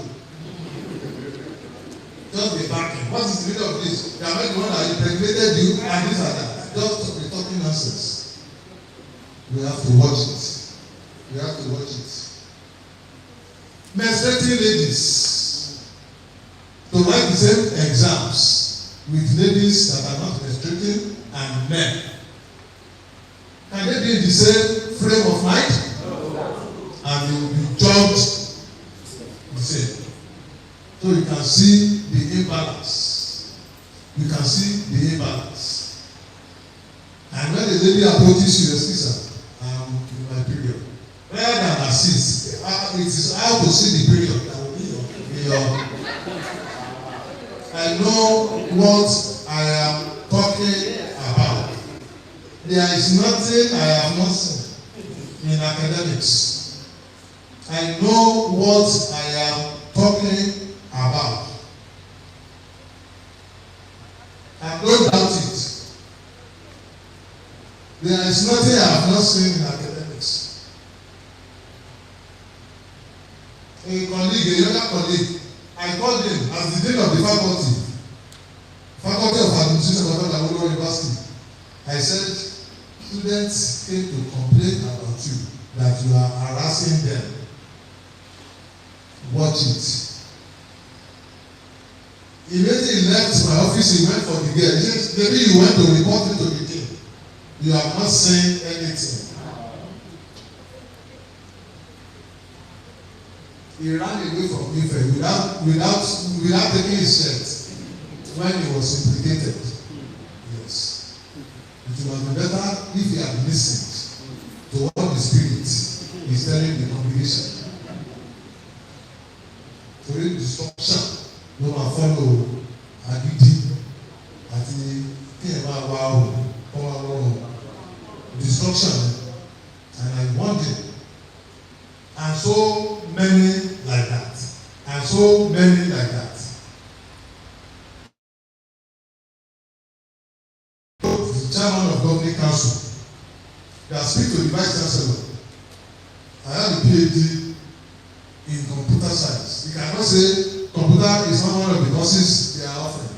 Just be backing. What is the meaning of this? They are the one that impregnated you and this and that. Just be talking nonsense. We have to watch it. We have to watch it. Menstruating ladies to write the same exams with ladies that are not menstruating and men. Can they be in the same frame of mind? And they will be judged the same. So you can see the imbalance. You can see the imbalance. And when the lady approaches you, excuse her, in my period. Rather than assist, it is how to see the period that will be your I know what I am talking about. There is nothing I have not seen in academics. I know what I am talking about. I don't doubt it. There is nothing I have not seen in academics. A colleague, a younger colleague, I called him as the dean of the faculty of administration of Taiwo University. I said, students came to complain about you, that you are harassing them. Watch it. Immediately he left my office, he went for the girl. He said, maybe you went to report it to the king. You have not seen anything. He ran away from Ife without taking his shirt when he was implicated. Yes. It would have been better if he had listened to what the Spirit is telling the congregation. To read destruction, no one follow agidi àti kí ẹ máa wá destruction, and I wonder, and many like that, and so many like that. The chairman of governing council, they speak to the vice chancellor. I have a PhD in computer science. You cannot say computer is not one of the courses they are offering.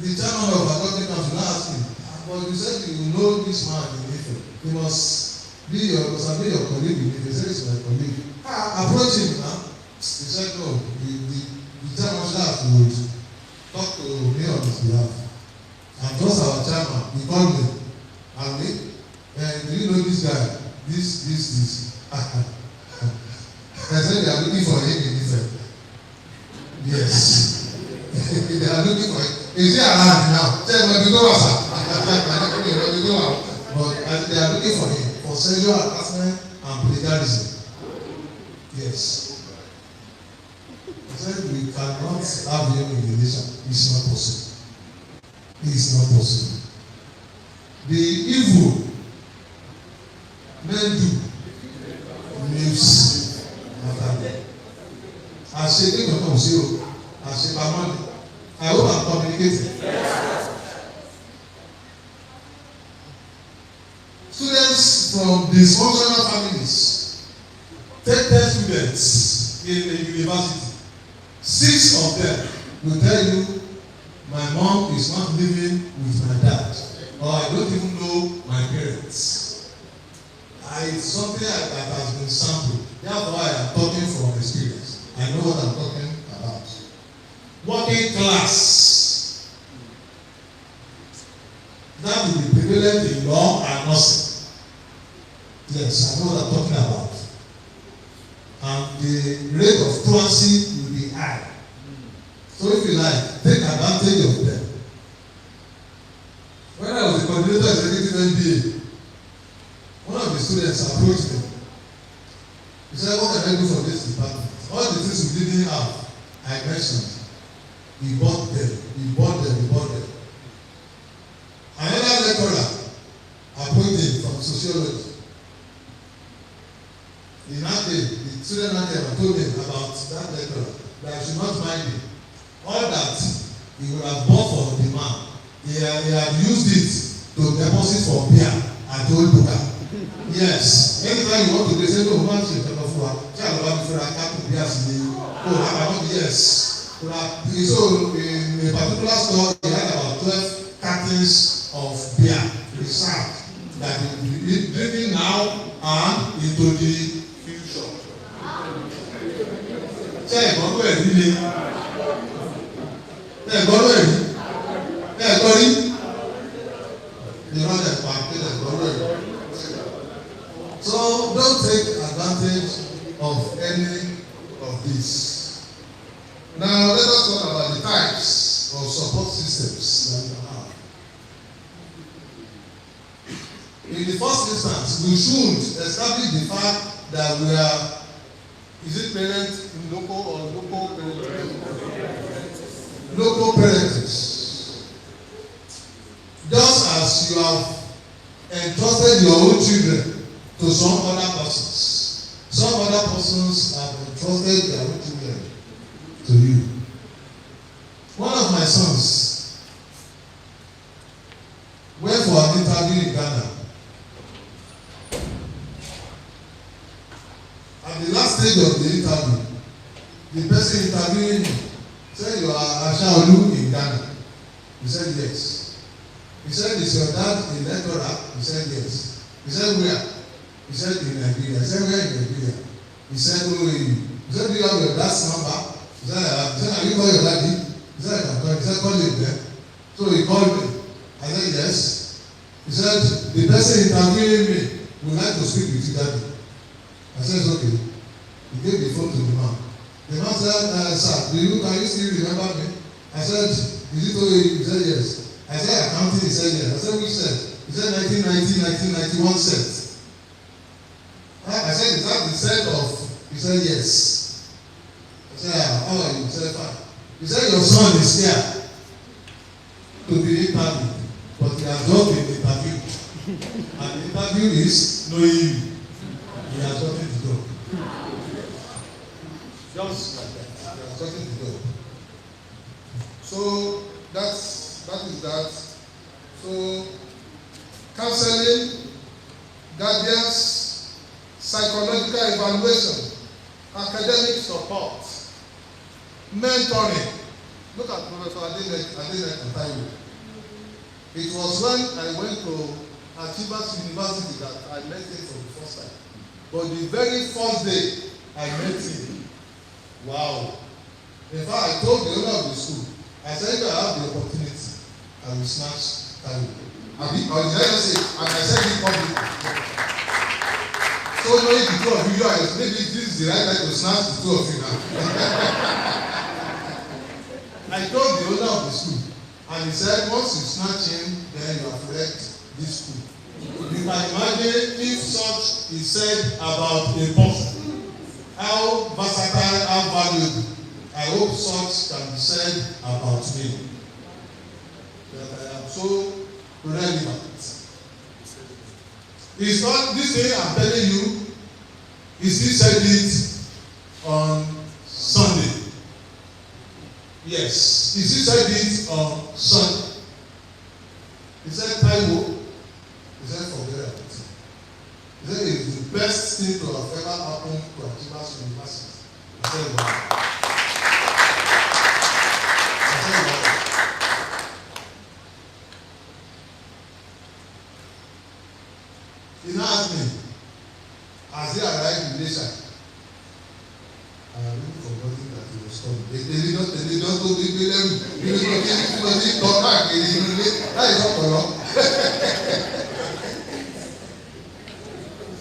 The chairman of our governing council now asked me, but you said you know this man in Ife. He must be your colleague in Ife. He said it's my colleague. Approach him now. He said no. The chairman should have to talk to me on his behalf. And just our chairman, he called me. And me, do you know this guy? This. I said they are looking for him in Ife. Yes. They are looking for him. Is he around now? Say, but you know, sir. But they are looking for him for sexual harassment and plagiarism. Yes. I said we cannot have him in the nation. It's not possible. It's not possible. The evil men do lives after them. I say, take your zero. I say, my I hope I'm communicating. Students from dysfunctional families, 10 students in the university, 6 of them will tell you, my mom is not living with my dad, or I don't even know my parents. It's something that has been sampled. Therefore, I am talking from experience. I know what I'm talking about. Working class. That will be prevalent in law and nursing. Yes, I know what I'm talking about. And the rate of truancy will be high. So if you like, take advantage of them. When I was the coordinator executive MBA, one of the students approached me. He said, what can I do for this department? All the things we didn't have, I mentioned. He bought them. Another lecturer appointed from sociology. The student told him about that lecturer, that I should not mind him. All that he would have bought for the man, he had used it to deposit for beer at Old Buka. Yes, anytime you want to say, no, man, she's not for yes. So in a particular store, he had about 12 cartons of beer reserved that he will be drinking now and into the future. Ṣé ẹ̀gbọ́n bẹ̀rẹ̀ nílé? Ẹ̀gbọ́n bẹ̀rẹ̀? Ẹ̀gbọ́n rí? Ìrọ̀lẹ́ pàtó ẹ̀gbọ́n bẹ̀rẹ̀. So don't take advantage of any of this. Now let us talk about the types of support systems that you have. In the first instance, we should establish the fact that we are, is it parent in local or local parent? Local parents. Just as you have entrusted your own children to some other persons, some other persons have entrusted their own children to you. One of my sons went for an interview in Ghana. At the last stage of the interview, the person interviewing me said, "You are Asaolu in Ghana." He said, "Yes." He said, "Is your dad a lecturer?" He said, "Yes." He said, "Where?" He said, "In Nigeria." I said, "Where in Nigeria?" He said, "Oh, he said, do you have your dad's number?" He said, "Are you call your daddy?" He said, "I can call." He said, "Call him there." So he called me. I said, "Yes." He said, "The person interviewing me would like to speak with you, daddy." I said, "It's okay." He gave the phone to the man. The man said, "Sir, can you still remember me?" I said, "Is it okay?" He said, "Yes." I said, "Accounting?" He said, "Yes." I said, "Which set?" He said, 1990, 1991 set. I said, "Is that the set of?" He said, "Yes." I said, "How are you?" He said, "Fine." He said, "Your son is here to be interviewed, but he has not been interviewed. And the interview is knowing you. He has not just like that. They are getting the job. So that is that. So counseling, guidance, psychological evaluation, academic support, mentoring. Look at Professor Adenegan Taiwo. It was when I went to Achievers University that I met him for the first time. But the very first day I met him, wow. In fact, I told the owner of the school, I said, if I have the opportunity, I will snatch Taiwo. Or did I just say, and I said it publicly. So knowing the two of you, maybe this is the right time to snatch the two of you now. I told the owner of the school, and he said, once you snatch him, then you have wrecked this school. You can imagine if such is said about a person, how versatile, how valuable. I hope such can be said about me. That I am so relevant. It's not this thing I'm telling you, he still said it on Sunday. Yes, he still said it on Sunday. He said, Taiwo, he said, forget about it. He said, it's the best thing to have ever happened to Achievers University. I said, wow. I said, wow. He now asked me, as he arrived in Ilesa, I have really forgotten that he was coming. They don't go to the level. They don't talk back. That is not correct.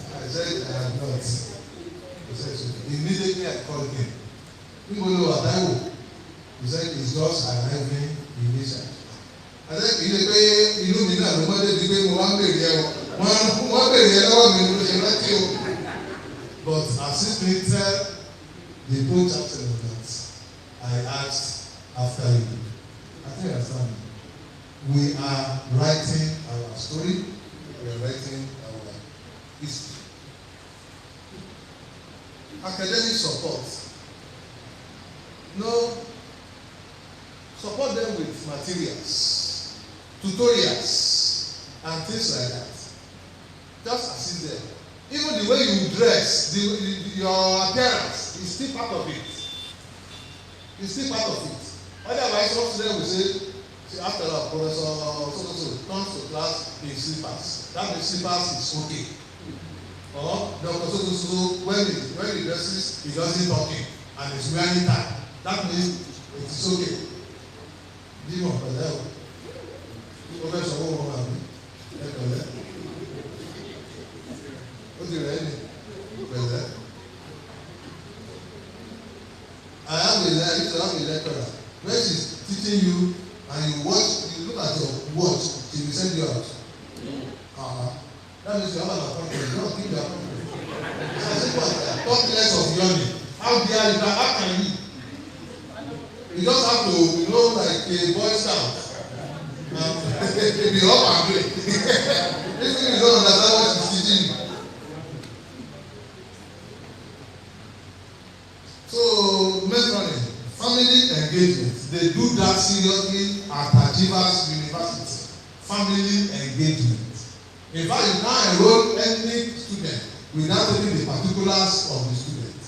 I said, I have not. He said, so immediately I called him. People know what I will. He said, he's just arriving in Ilesa. I said, you know me now, no matter the way one day there, one day there, but assist me tell the board chancellor that I asked after you. I think you understand me. We are writing our story, we are writing our history. Academic support. No, support them with materials, tutorials, and things like that. Just assist them. Even the way you dress, your appearance is still part of it. It's still part of it. Otherwise, some students will say, after all, Professor so comes to class in slippers. That means slippers is okay. Or Dr. So when he dresses, he doesn't talking and he's wearing tie. That means it is okay. Demon, Professor, what will happen? What's your name? I have a lecturer. When she's teaching you and you look at your watch, she will send you out. That means you have an appointment. You don't keep your appointment. It's as simple as that. Talk less of yawning. How dare you? How can you? You just have to, like a Boy Scout. Be up and play. This thing you don't understand what she's teaching you. So, mentoring, family engagement, they do that seriously at Achievers University. Family engagement. In fact, you can't enroll any student without taking the particulars of the student.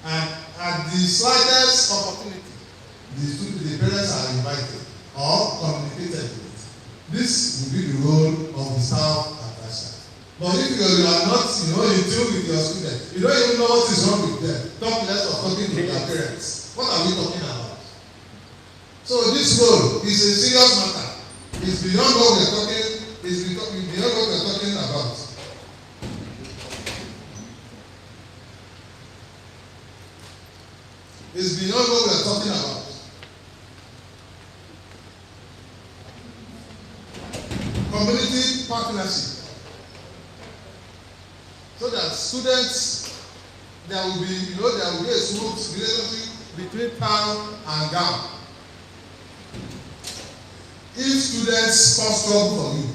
And at the slightest opportunity, the parents are invited or communicated with. This will be the role of the staff advisor. But if you are not, in tune with your students, you don't even know what is wrong with them. Talk less of talking to their parents. What are we talking about? So this role is a serious matter. It's beyond what we're talking. It's beyond what we're talking about. It's beyond what we're talking about. Community partnership. So that students, there will be a smooth relationship between town and gown. If students cause trouble for you,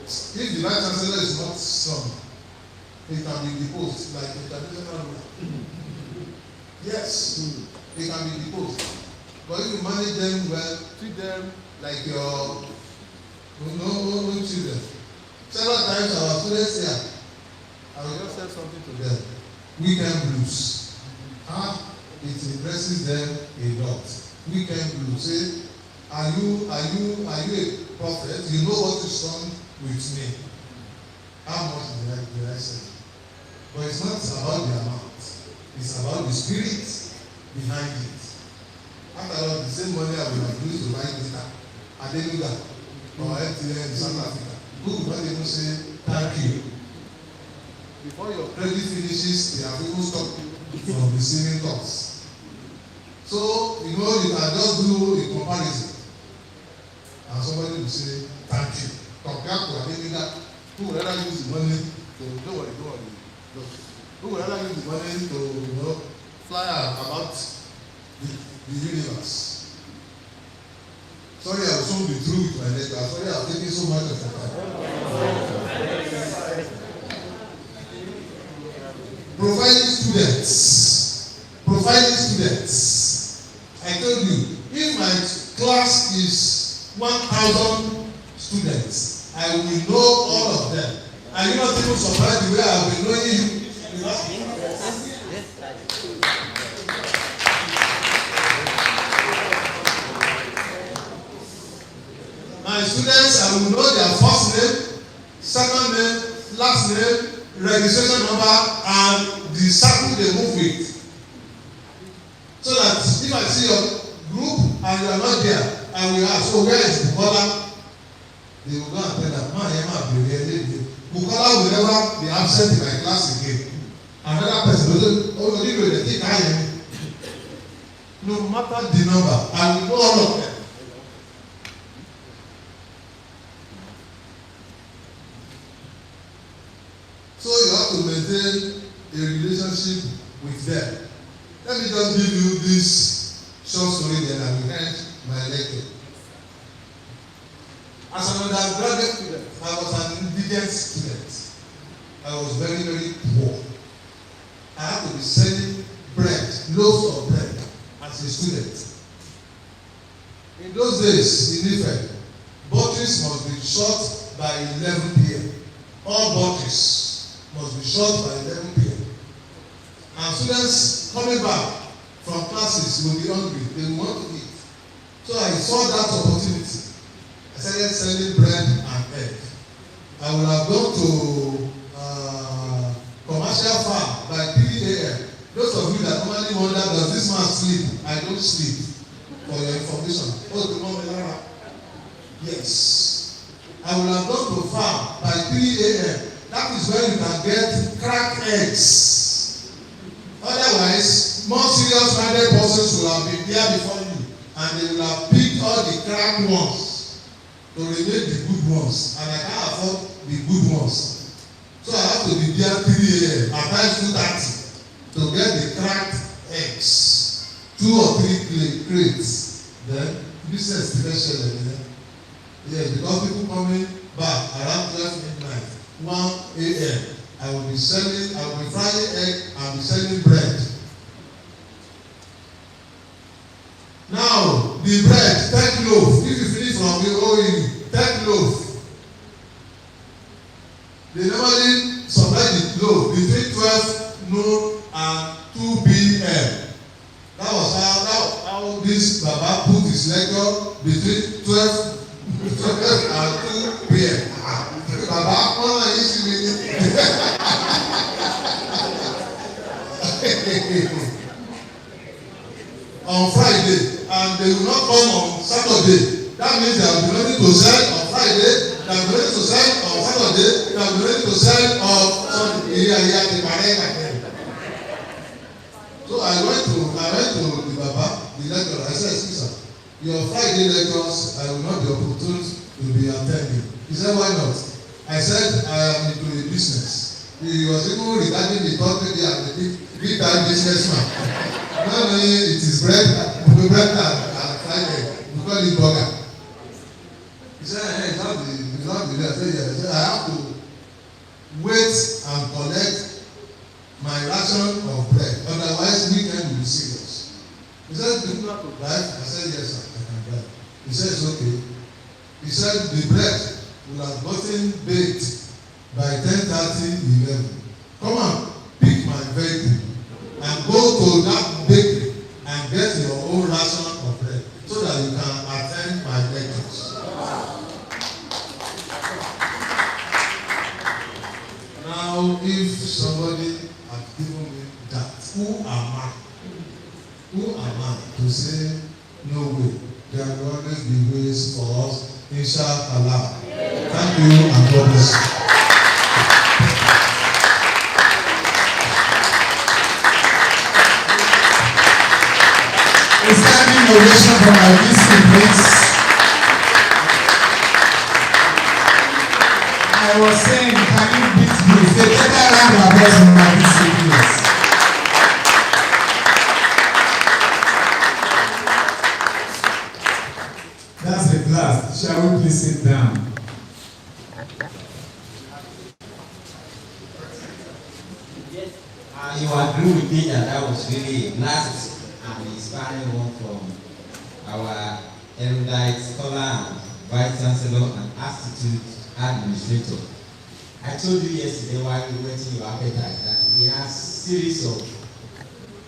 if the vice chancellor is not strong, he can be deposed like a traditional ruler. Yes, they can be deposed. But if you manage them well, treat them like your own children. Several times our students here, I will just say something to them. Weekend blues. It impresses them a lot. Weekend blues. Say, are you a prophet? You know what is wrong with me. How much did I say? But it's not about the amount. It's about the spirit behind it. After all, the same money I will have used to buy data, Adenegan or MTN in South Africa, who will not even say thank you. Before your credit finishes, they have even stopped you from receiving calls. So, you can just do a comparison. And somebody will say thank you. Compared to Adenegan, who would rather use the money to, don't worry. Who would rather use the money to fly about the universe. Sorry, I will soon be through with my lecture. Sorry, I have taken so much of your time. Providing students. I told you, if my class is 1,000 students, I will know all of them. Are you not even surprised the way I have been knowing you? My students, I will know their first name, second name, last name, registration number, and the circle they move with. So that if I see your group and you are not there, I will ask, so where is Bukola? They will go and tell them, Bukola will never be absent in my class again. Another person will think I am. No matter the number, I will know all of them. So you have to maintain a relationship with them. Let me just give you this short story, then I will end my lecture. As an undergraduate student, I was an indigent student. I was very, very poor. I had to be selling bread, loaves of bread, as a student. In those days, in Ife, bottles must be shot by 11 p.m. All bottles must be shot by 11 p.m. And students coming back from classes will be hungry. They will want to eat. So I saw that opportunity. I started selling bread and egg. I would have gone to commercial farm by 3 a.m. Those of you that normally wonder, does this man sleep? I don't sleep. For your information. Oh, the moment, Lara. Yes. I would have gone to farm by 3 a.m. That is where you can get cracked eggs. Otherwise, more serious-minded persons will have been there before you, and they will have picked all the cracked ones to remain the good ones, and I can't afford the good ones. So I have to be there 3 a.m. at times 2:30 to get the cracked eggs, 2 or 3 crates. Then business special, yeah, because people coming back around 12 midnight, 1 a.m. I will be frying egg and be selling bread. Now, the bread, 10 loaf. If you finish from the OE, 10 loaf. They normally supply the loaf between 12 noon and 2 p.m. That was how this Baba put his lecture between 12 and 2 p.m. Baba, one I used to be. On Friday, and they will not come on Saturday. That means they will be ready to sell on Friday, they will be ready to sell on Saturday, they will be ready to sell on Sunday. So I went to the Baba, the lecturer. I said, "Sir, your Friday lectures, I will not be opportune to be attending." He said, "Why not?" I said, "I am into a business." He was even regarding the thought maybe I'm a big time businessman. Not only it is bread and Friday, we call it burger. He said, "Hey, it's not the day." I said, "Yeah." He said, "I have to wait and collect my ration of bread. Otherwise, weekend will see to drive? I said, yes, sir, I can drive. He said, it's okay. He said, the bread will have gotten baked by 10:30, 11. Come on, pick my vehicle and go to that bakery and get your own ration of bread so that you can attend my lectures. Now, if somebody had given me that, who am I? Who am I to say, no way? There will always be ways for us, inshallah. Thank you and God bless you. A standing ovation for my VC, please. I was saying, can you beat me? Say, take a round of applause for my VC, please. That's the class. Shall we please sit down? You agree with me that was really a blast and inspiring one from our erudite scholar and vice chancellor and institute administrator. I told you yesterday while we were waiting your appetite that he has series of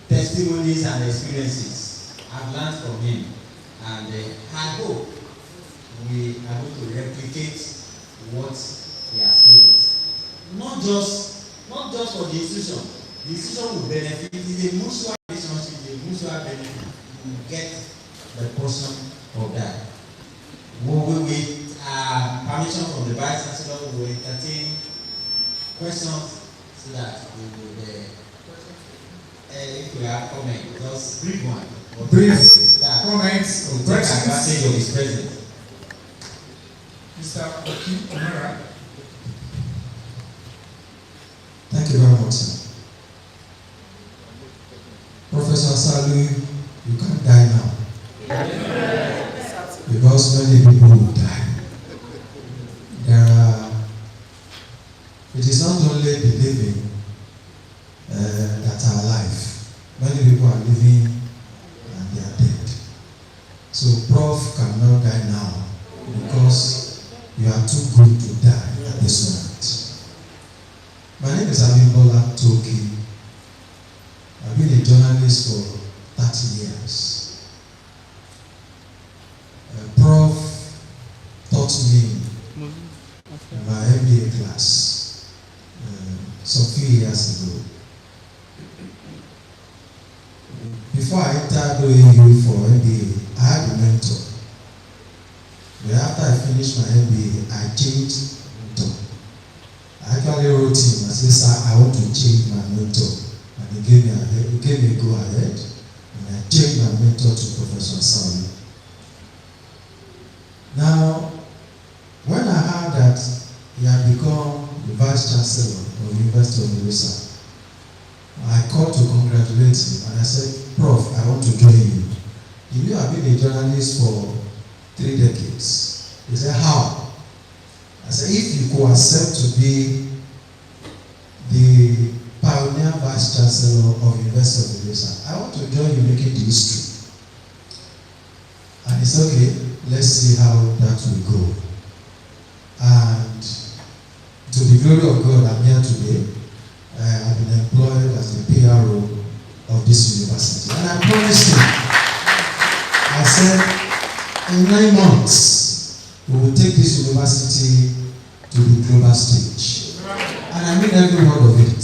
testimonies and experiences I've learned from him, and I hope we are going to replicate what he has told us. Not just for the institution. The institution will benefit. It is a mutual relationship, a mutual benefit. We will get the portion of that. With permission from the Vice Chancellor, we will entertain questions so that we will, if we have comments, just brief one. Brief comments or take advantage of his presence. Mr. Oki Omara. Thank you very much, sir. Professor Asaolu, you can't die now. Because many people will die. It is not only the living that are alive. Many people are living and they are dead. So Prof cannot die now because you are too good to die at this moment. My name is Abimbola Toki. I've been a journalist for 30 years. Prof taught me in my MBA class some few years ago. Before I entered OAU for MBA, I had a mentor. But after I finished my MBA, I changed mentor. I actually wrote him and said, sir, I want to change my mentor. And he gave me a go ahead, and I changed my mentor to Professor Asaolu. Now, when I heard that he had become the Vice Chancellor of the University of Ilesa, I called to congratulate him and I said, Prof, I want to join you. You know I've been a journalist for 3 decades. He said, how? I said, if you could accept to be the pioneer Vice Chancellor of University of Ilesa, I want to join you making the history. And he said, okay, let's see how that will go. And to the glory of God, I'm here today. I've been employed as the PRO of this university. And I promised him, I said, in 9 months, we will take this university to the global stage. And I mean every word of it.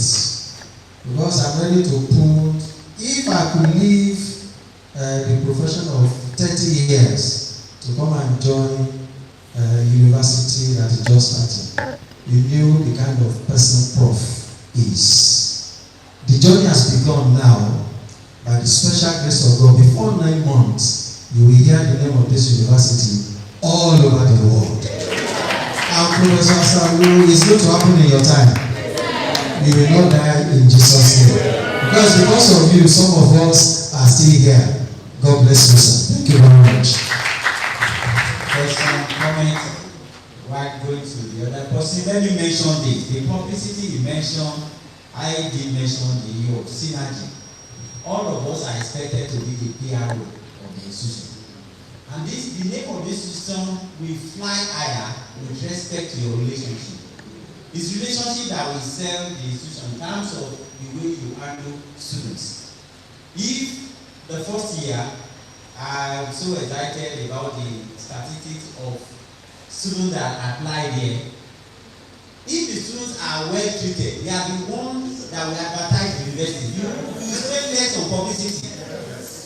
Because I'm ready to put, if I could leave the profession of 30 years to come and join a university that is just starting, you knew the kind of person Prof is. The journey has begun now by the special grace of God. Before 9 months, you will hear the name of this university all over the world. And Professor Asaolu, it's going to happen in your time. You will not die in Jesus' name. Because of you, some of us are still here. God bless you, sir. Thank you very much. Question, comment, while going to the other person. Let me mention this. The publicity you mentioned, I did mention the issue of synergy. All of us are expected to be the PRO. of the institution. And this, the name of this system will fly higher with respect to your relationship. It's relationship that will sell the institution in terms of the way you handle students. If the first year, I'm so excited about the statistics of students that apply there. If the students are well treated, they are the ones that will advertise the university. You spend less on publicity.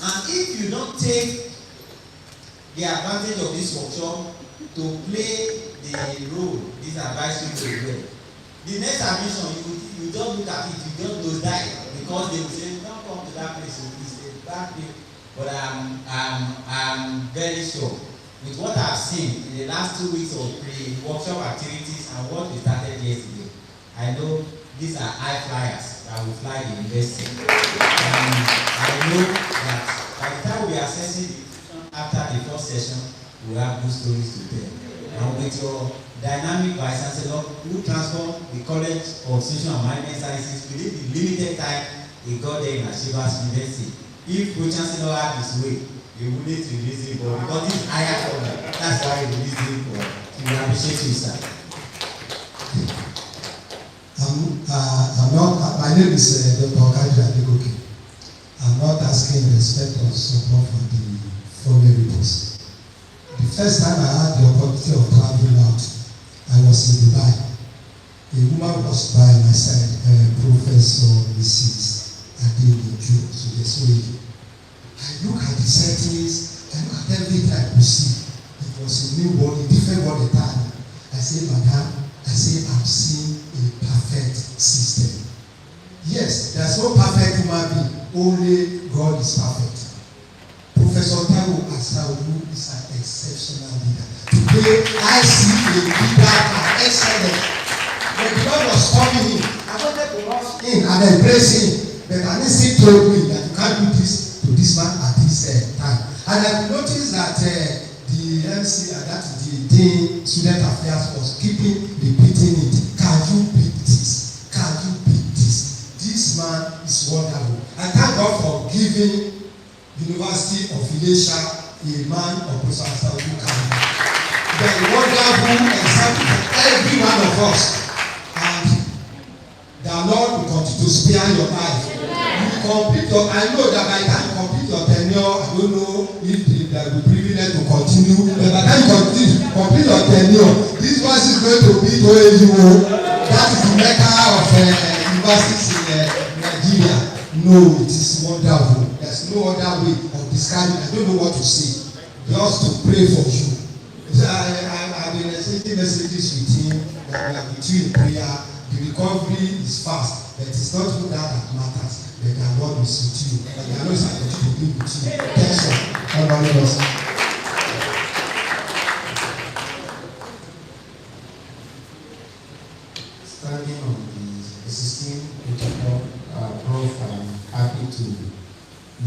And if you don't take the advantage of this workshop to play the role this advisory role well, the next admission you just look at it, you just lose die because they will say don't come to that place, it's a bad thing. But I'm very sure with what I've seen in the last 2 weeks of pre-workshop activities and what we started yesterday, I know these are high flyers that will fly the university. I know that by the time we are assessing the institution after the first session, we have good stories to tell. And with your dynamic Vice Chancellor who transformed the College of Social and Management Sciences within the limited time he got there in Ashibas University. If Pro Chancellor had his way, he wouldn't release him, but because he's higher for me, that's why he released him for. We appreciate you, sir. My name is Dr. Adenegan. I'm not asking respect or support for the following reports. The first time I had the opportunity of traveling out, I was in Dubai. A woman was by my side, Professor Mrs. Adenegan, so there's way. I look at the settings, I look at everything I could see. It was a new world, a different world entirely. I say, Madam, I'm seeing a perfect system. Yes, there's no perfect human being, only God is perfect. Professor Taiwo Asaolu is an exceptional leader. Today, I see a leader that excellent. When the Lord was coming in, I wanted to rush in and embrace him, but an instinct told me that you can't do this to this man at this time. And I noticed that the MC, that is the Dean Student Affairs, was keeping repeating it. Can you beat this? Can you beat this? This man is wonderful. I thank God for giving University of Ilesa a man of Professor Asaolu. They are wonderful example for every one of us. And the Lord will continue to spare your life. You complete your, I know that by the time you complete your tenure, I don't know if there will be privilege to continue, but by the time you complete your tenure, this one is going to be OAU. That is the mecca of universities in Nigeria. No, it is wonderful. There's no other way of describing. I don't know what to say. Just to pray for you. I've been exchanging messages with him that we are with you in prayer. The recovery is fast, but it's not that matters. But the Lord is with you. But the Lord is going to be with you. Thanks, sir. Everybody else. Standing on the existing protocol, Prof, I'm happy to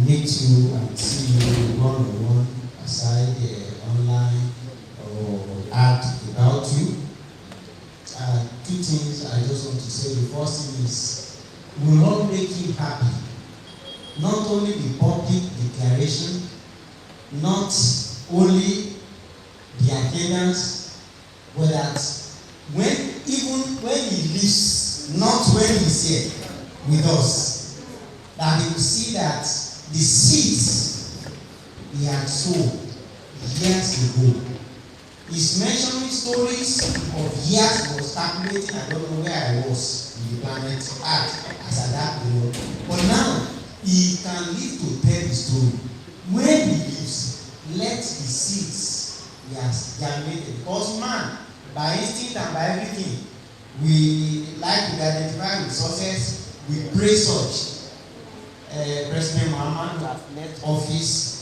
meet you and see you one-on-one aside online or add about you. Two things I just want to say. The first thing is, we will not make you happy. Not only the public declaration, not only the attendance, but that even when he leaves, not when he's here with us, that he will see that the seeds he had sown years ago. He's mentioning stories of years he was calculating. I don't know where I was in the planet Earth as at that period. But now he can live to tell the story. When he lives, let the seeds he has germinated. Because man, by instinct and by everything, we like to identify with success. We pray such. President Muhammad left office.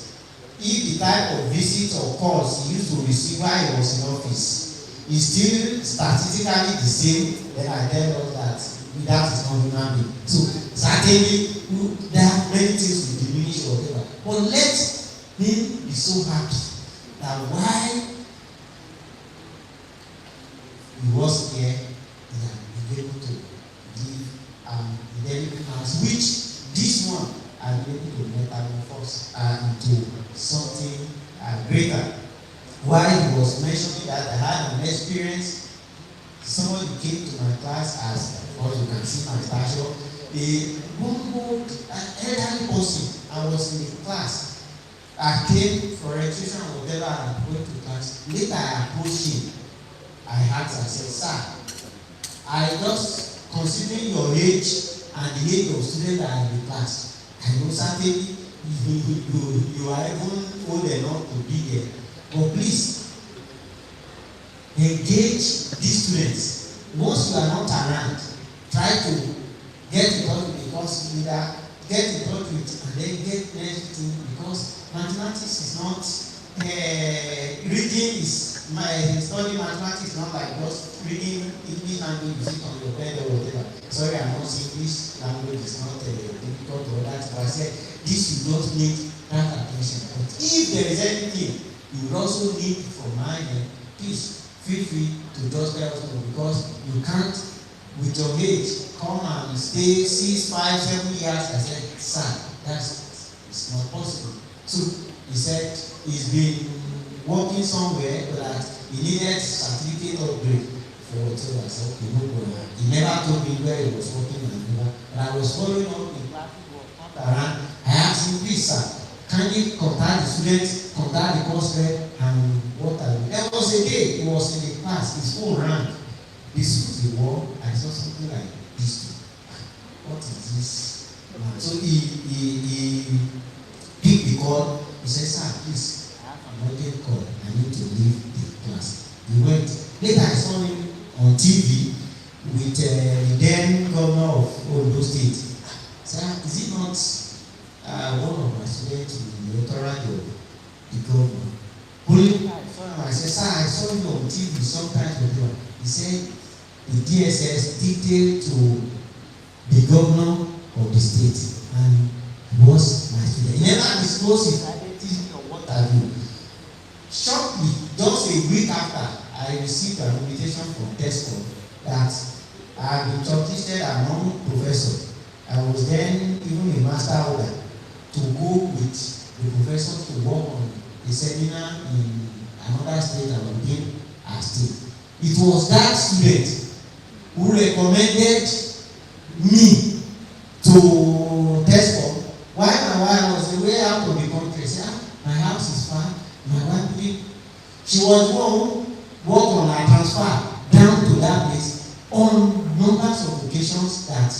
If the type of visits or calls he used to receive while he was in office is still statistically the same, then I tell us that that is not human being. So certainly there are many things to diminish or whatever. But let him be so happy that while he was here, he had been able to give a very good answer, which this one I've been able to metamorphose into something greater. While he was mentioning that I had an experience, somebody came to my class as, or you can see my stature, an elderly person. I was in the class. I came for registration or whatever and I went to class. Later I approached him. I asked, I said, sir, I just considering your age and the age of students that are in the class, I know certainly you are even old enough to be there. But please, engage these students. Once you are not around, try to get in touch with the course leader, get in touch with, and then get next to, because mathematics is not, reading is, studying mathematics is not like just reading English language, you sit on your bed or whatever. Sorry, I'm not saying English language is not difficult or that, but I said this you don't need that attention. But if there is anything you would also need from my end, please feel free to just let us know, because you can't, with your age, come and stay 6, 5, 7 years. I said, sir, it's not possible. So he said he's been working somewhere, but that he needed certificate upgrade for whatever. I said, okay, no problem. He never told me where he was working and but I was following up in around. I asked him, please, sir, can you contact the students, contact the course rep, and what are you? There was a day he was in the class, his phone rang. This was the wall. I saw something like this. What is this? So he picked the call. He said, sir, please, I have an urgent call. I need to leave the class. He went. Later I saw him on TV with the then governor of Ondo State. Sir, is it not one of my students in the entourage of the governor? I said, sir, I saw you on TV sometimes with you. He said, the DSS detailed to the governor of the state, and he was my student. He never disclosed his identity or what have you. Shortly, just a week after, I received an invitation from TESCO that I had been shortlisted among professors. I was then even a master holder to go with the professors to work on a seminar in another state and within our state. It was that student who recommended me to TESCO while my wife was away out of the country. She said, my house is far, my wife lived. She was one who worked on her transfer down to that place on numbers of occasions that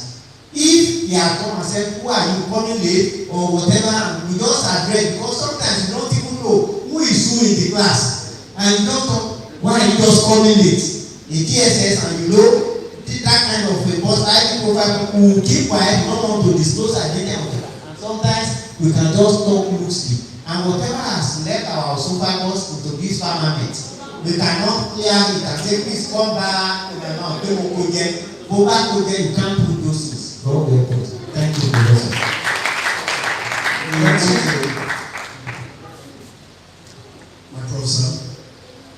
if he had come and said, who are you coming late or whatever, and we just address, because sometimes you don't even know who is who in the class, and you don't know why are you just coming late. A DSS, and you know that kind of a boss, I think who keep quiet, not want to disclose identity, and sometimes we can just talk loosely, and whatever has left our esophagus into this firmament, we cannot clear it and say, please come back, go back again, you can't put those things. God help us. Thank you, Professor. My professor,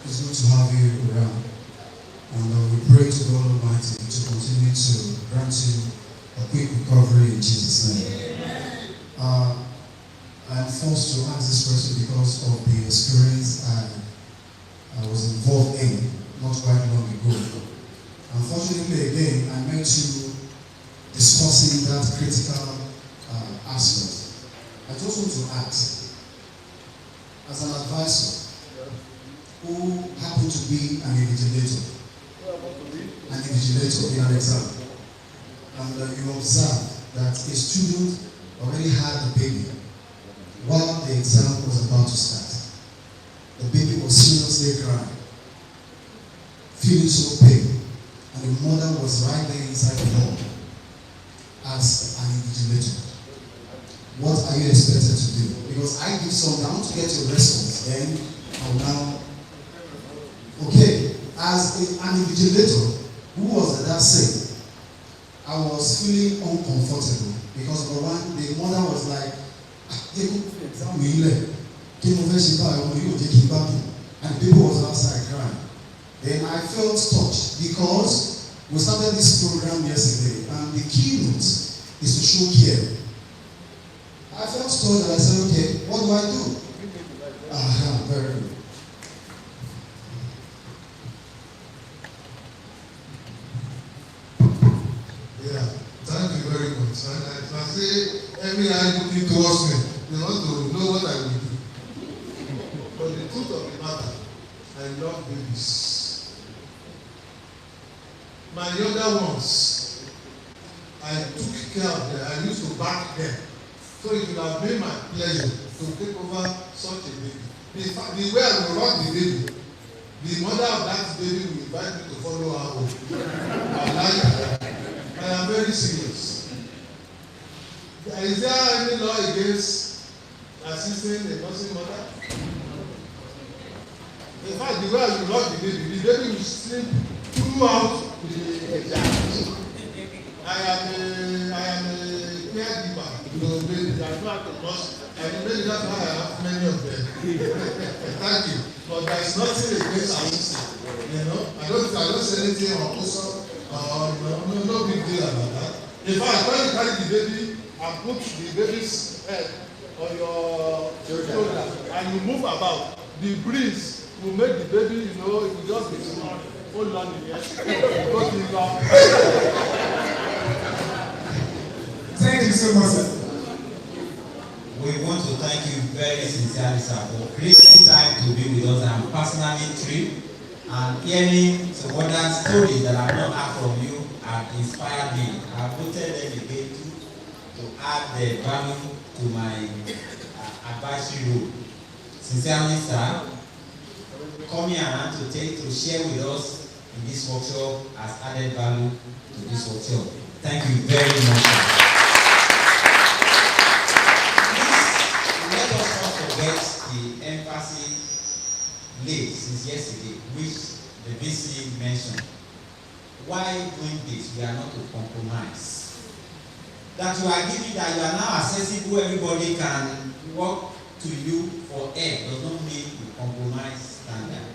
it's good to have you around. And we pray to God Almighty to continue to grant you a quick recovery in Jesus' name. I am forced to ask this question because of the experience I was involved in not quite long ago. Unfortunately, again, I met you discussing that critical aspect. I just want to ask, as an advisor who happened to be an invigilator in an exam, and you observe that a student already had a baby while the exam was about to start. The baby was seriously crying, feeling so pain, and the mother was right there inside the hall as an invigilator. What are you expected to do? Because I give some down to get your response, then I'll now. Okay, as an invigilator who was at that scene, I was feeling uncomfortable because the mother was like, and the people was outside crying. Then I felt touched because we started this program yesterday, and the keynote is to show care. So then I said, okay, what do I do? Very good. Yeah, thank you very much. And if I say every eye looking towards me, you want to know what I will do. But the truth of the matter, I love babies. My younger ones, I took care of them. I used to back them. So it would have been my pleasure to take over such a baby. The way I will run the baby, the mother of that baby will invite me to follow her home. I am very serious. Is there any law against assisting a nursing mother? In fact, the way I will run the baby will sleep throughout the exam. I am a caregiver. No, baby, I don't have to nurse. And maybe that's why I have many of them. Thank you. But there is nothing against assisting. You know, I don't say anything or also, no big deal about that. In fact, when you carry the baby and put the baby's head on your shoulder and you move about, the breeze will make the baby, it will just be snoring. Hold on in here. Thank you so much, sir. We want to thank you very sincerely, sir, for creating time to be with us. I'm personally thrilled, and hearing some other stories that I've not heard from you have inspired me. I've voted them again to add the value to my advisory role. Sincerely, sir, coming around to share with us in this workshop has added value to this workshop. Thank you very much, sir. Let us not forget the emphasis laid since yesterday, which the VC mentioned. Why doing this? We are not to compromise. That you are giving, that you are now accessible, everybody can work to you for help does not mean you compromise standard.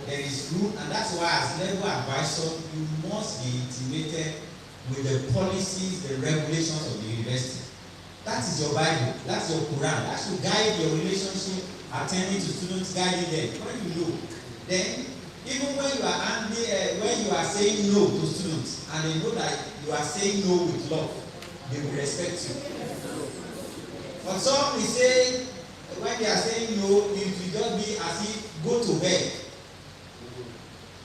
There is room, and that's why as level advisor, you must be intimated with the policies, the regulations of the university. That is your Bible, that's your Quran, that should guide your relationship, attending to students, guiding them. When you know, then even when you are angry, when you are saying no to students, and they know that you are saying no with love, they will respect you. But some will say, when they are saying no, it will just be as if go to bed.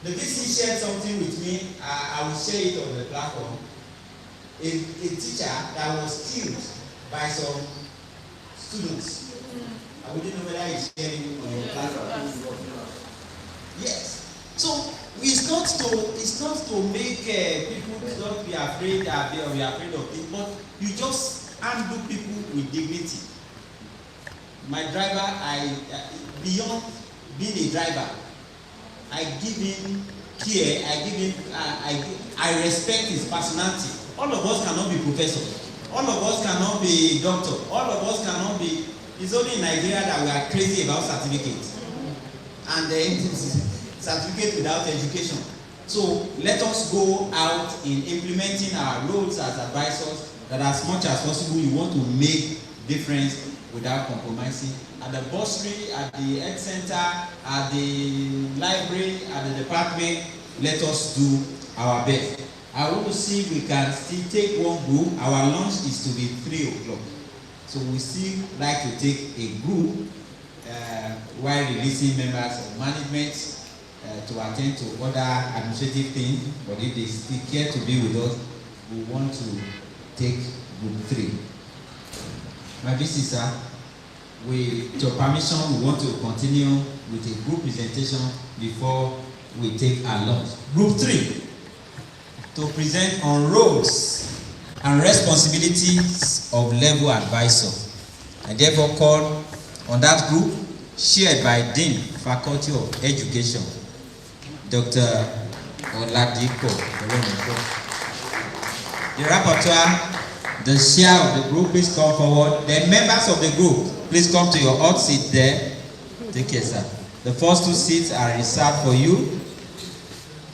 The VC shared something with me. I will share it on the platform. A teacher that was killed by some students. I wouldn't know whether he's sharing on the platform. Yes. So it's not to make people not be afraid or be afraid of it, but you just handle people with dignity. My driver, beyond being a driver, I give him care. I respect his personality. All of us cannot be professors. All of us cannot be doctor. All of us cannot be. It's only in Nigeria that we are crazy about certificates, and then certificate without education. So let us go out in implementing our roles as advisors. That as much as possible, you want to make difference without compromising. At the bursary, at the health center, at the library, at the department, let us do our best. I want to see if we can still take one group. Our lunch is to be 3 o'clock. So we still like to take a group while releasing members of management to attend to other administrative things. But if they still care to be with us, we want to take group 3. My visitor, with your permission, we want to continue with a group presentation before we take our lunch. Group 3, to present on roles and responsibilities of level advisor. I therefore call on that group, chaired by Dean, Faculty of Education, Dr. Oladipo. The rapporteur, the chair of the group, please come forward. The members of the group, please come to your hot seat there. Take care, sir. The first 2 seats are reserved for you.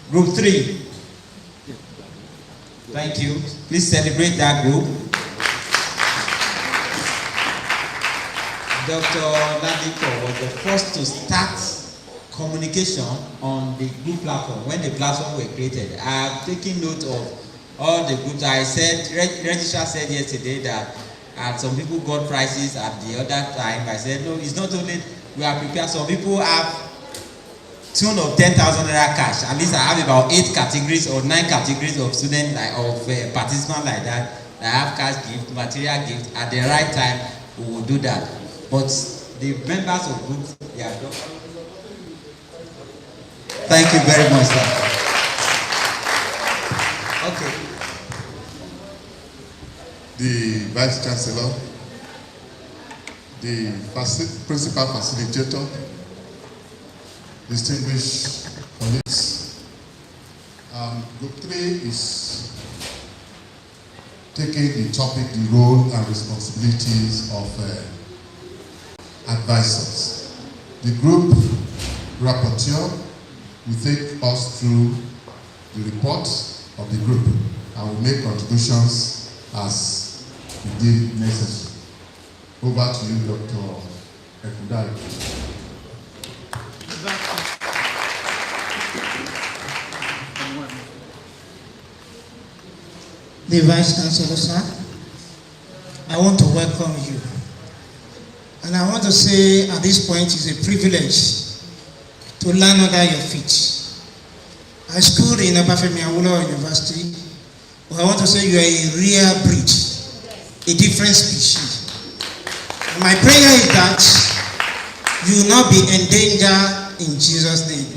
Group 3. Thank you. Please celebrate that group. Dr. Nadiko was the first to start communication on the group platform when the platform were created. I have taken note of all the groups. I said, Registrar said yesterday that some people got prizes at the other time. I said, no, it's not only we are prepared. Some people have tune of 10,000 naira cash. At least I have about 8 categories or 9 categories of students participants like that have cash gift, material gift. At the right time, we will do that. But the members of groups, they are done. Thank you very much, sir. Okay. The Vice Chancellor, the Principal Facilitator, distinguished colleagues. Group 3 is taking the topic, the role and responsibilities of advisors. The group rapporteur will take us through the report of the group and will make contributions as we deem necessary. Over to you, Dr. Ekudari. The Vice Chancellor, sir, I want to welcome you. And I want to say at this point it's a privilege to learn under your feet. I schooled in Obafemi Awolowo University, but I want to say you are a rare breed, a different species. And my prayer is that you will not be endangered in Jesus' name.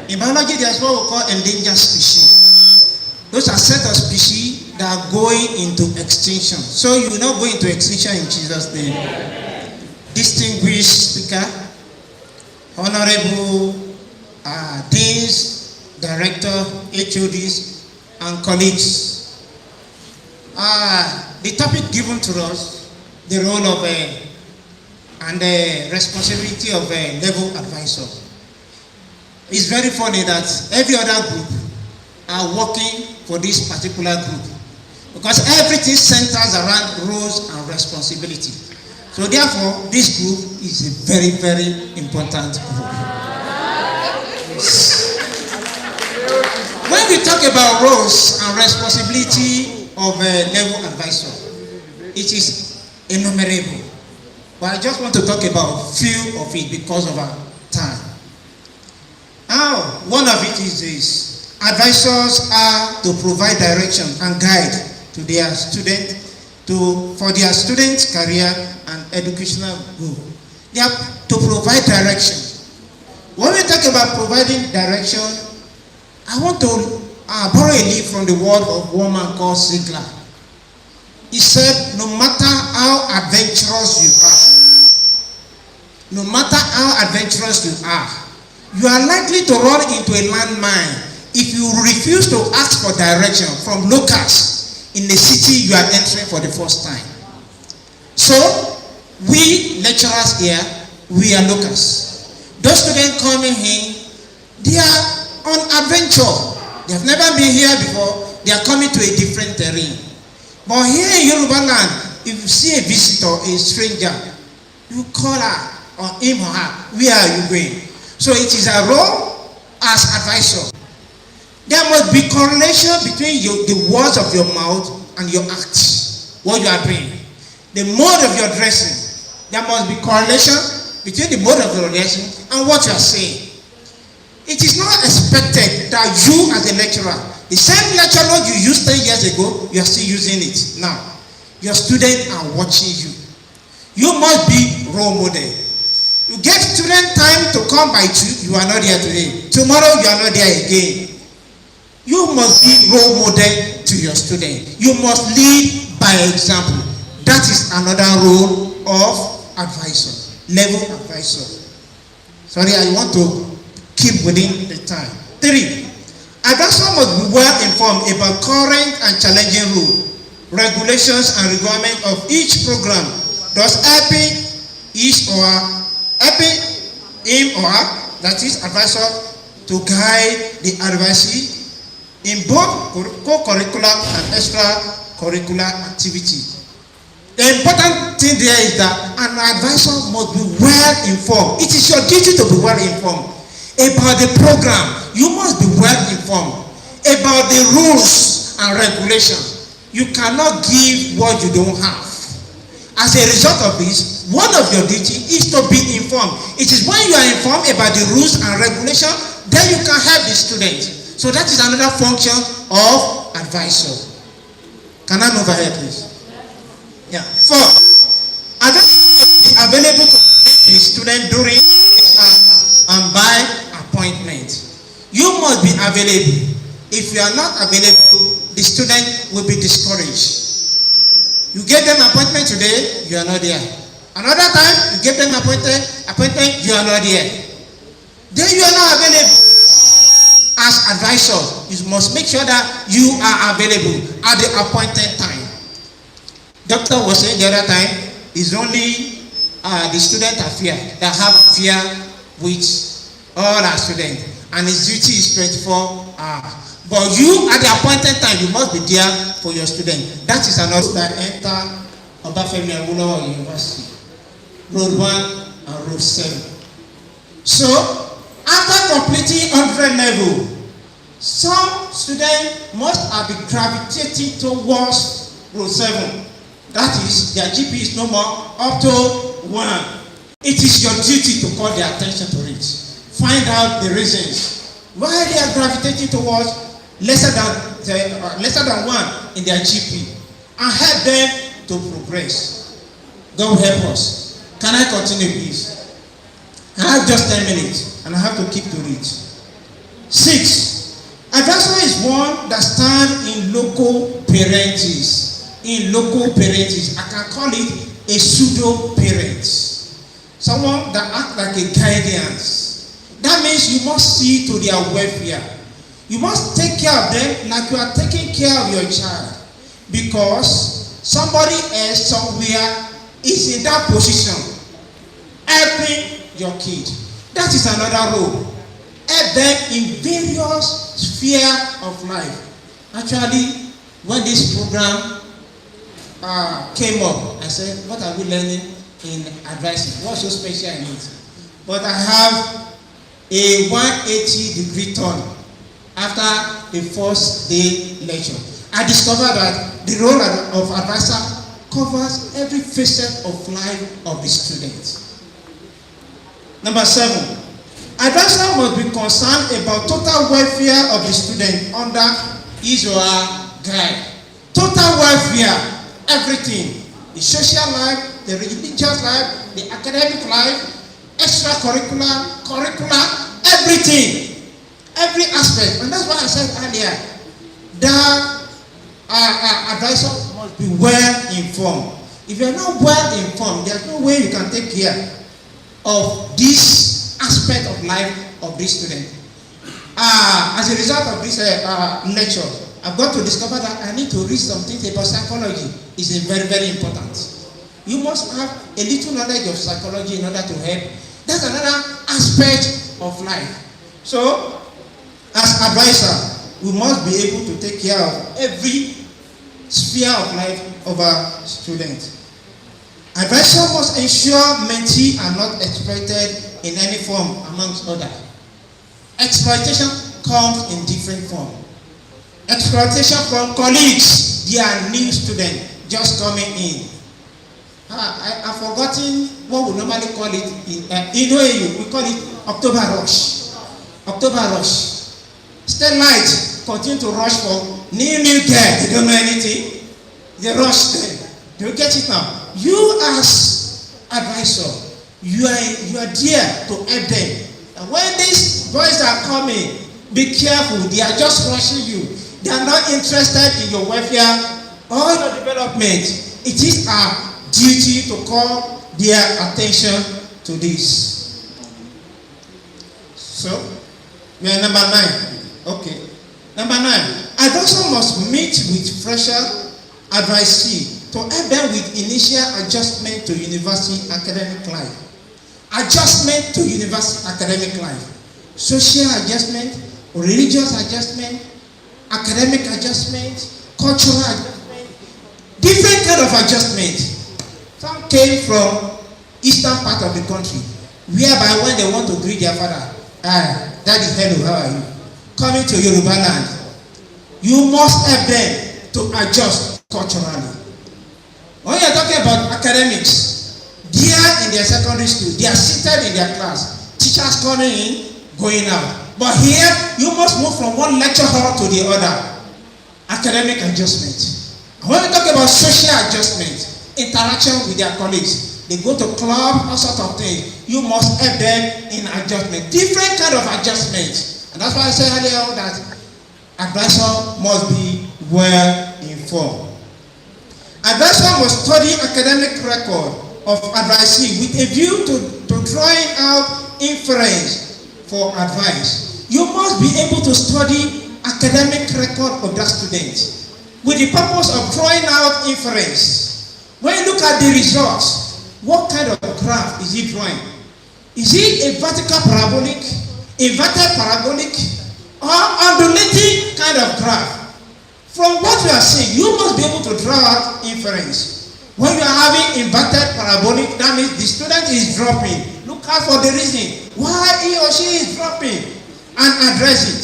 In biology, there's what we call endangered species. Those are set of species that are going into extinction. So you will not go into extinction in Jesus' name. Distinguished speaker, honorable deans, director, HODs, and colleagues. The topic given to us, the role of and the responsibility of a level advisor. It's very funny that every other group are working for this particular group because everything centers around roles and responsibility. So therefore, this group is a very, very important group. When we talk about roles and responsibility of a level advisor, it is innumerable. But I just want to talk about few of it because of our time. Now, one of it is this. Advisors are to provide direction and guide to their for their students' career and educational goal. They are to provide direction. When we talk about providing direction, I want to borrow a leaf from the word of one man called Ziegler. He said, no matter how adventurous you are, you are likely to run into a landmine if you refuse to ask for direction from locals in the city you are entering for the first time. So, we lecturers here, we are locals. Those students coming in, they are on adventure. They have never been here before. They are coming to a different terrain. But here in Yoruba land, if you see a visitor, a stranger, you call her or him or her, where are you going? So it is a role as advisor. There must be correlation between the words of your mouth and your acts, what you are doing. The mode of your dressing, there must be correlation between the mode of your dressing and what you are saying. It is not expected that you as a lecturer, the same lecture note you used 10 years ago, you are still using it now. Your students are watching you. You must be role model. You get student time to come by 2, you are not there today. Tomorrow you are not there again. You must be role model to your student. You must lead by example. That is another role of advisor, level advisor. Sorry, I want to keep within the time. 3, advisor must be well informed about current and challenging rules, regulations and requirements of each program, thus helping him or her, that is advisor, to guide the advisee in both co-curricular and extracurricular activities. The important thing there is that an advisor must be well informed. It is your duty to be well informed about the program. You must be well informed about the rules and regulations. You cannot give what you don't have. As a result of this, one of your duty is to be informed. It is when you are informed about the rules and regulations, then you can help the student. So that is another function of advisor. Can I move ahead, please? Yeah. 4. Available to the student during and by appointment. You must be available. If you are not available, the student will be discouraged. You gave them appointment today, you are not there. Another time, you gave them appointment, you are not there. Then you are not available. As advisor, you must make sure that you are available at the appointed time. Doctor was saying the other time, it's only the student affair that have affair with all our students, and his duty is 24 hours. But you, at the appointed time, you must be there for your student. That is another that enter Obafemi Awolowo University, Road 1 and Road 7. So, after completing 100 level, some students must have been gravitating towards Road 7. That is, their GP is no more up to 1. It is your duty to call their attention to it. Find out the reasons why they are gravitating towards lesser than 1 in their GP, and help them to progress. God will help us. Can I continue, please? I have just 10 minutes, and I have to keep to it. 6. Advisor is one that stands in local parentis. In local parentis, I can call it a pseudo parent. Someone that acts like a guardians. That means you must see to their welfare. You must take care of them like you are taking care of your child, because somebody else somewhere is in that position helping your kid. That is another role. Help them in various spheres of life. Actually, when this program came up, I said, what are we learning in advising? What's so special in it? But I have a 180-degree turn. After the first day lecture, I discovered that the role of advisor covers every facet of life of the student. Number 7, advisor must be concerned about total welfare of the student under his or her guide. Total welfare, everything: the social life, the religious life, the academic life, extracurricular, curricular, everything. Every aspect. And that's why I said earlier that advisor must be well informed. If you are not well informed, there's no way you can take care of this aspect of life of this student. As a result of this lecture, I've got to discover that I need to read some things about psychology. It's very, very important. You must have a little knowledge of psychology in order to help. That's another aspect of life. So, as advisor, we must be able to take care of every sphere of life of our students. Advisor must ensure mentees are not exploited in any form amongst others. Exploitation comes in different forms. Exploitation from colleagues, they are new students just coming in. I've forgotten what we normally call it in OAU. We call it October Rush. October Rush. Stay light, continue to rush for new girls. They don't know anything. They rush them. Do you get it now? You as advisor, you are there to help them. And when these boys are coming, be careful. They are just rushing you. They are not interested in your welfare or your development. It is our duty to call their attention to this. So, we are number 9. Okay. Number 9, advisor must meet with fresher advisee to help them with initial adjustment to university academic life. Adjustment to university academic life. Social adjustment, religious adjustment, academic adjustment, cultural adjustment, different kind of adjustment. Some came from eastern part of the country, whereby when they want to greet their father, Daddy, hello, how are you? Coming to Yoruba land, you must help them to adjust culturally. When you're talking about academics, they are in their secondary school, they are seated in their class, teachers coming in, going out. But here, you must move from one lecture hall to the other. Academic adjustment. And when we talk about social adjustment, interaction with their colleagues, they go to club, all sorts of things. You must help them in adjustment. Different kind of adjustment. And that's why I said earlier that advisor must be well informed. Advisor must study academic record of advisee with a view to drawing out inference for advice. You must be able to study academic record of that student with the purpose of drawing out inference. When you look at the results, what kind of graph is he drawing? Is it a vertical parabolic, inverted parabolic, or undulating kind of graph? From what you are seeing, you must be able to draw out inference. When you are having inverted parabolic, that means the student is dropping. Look out for the reason why he or she is dropping and address it.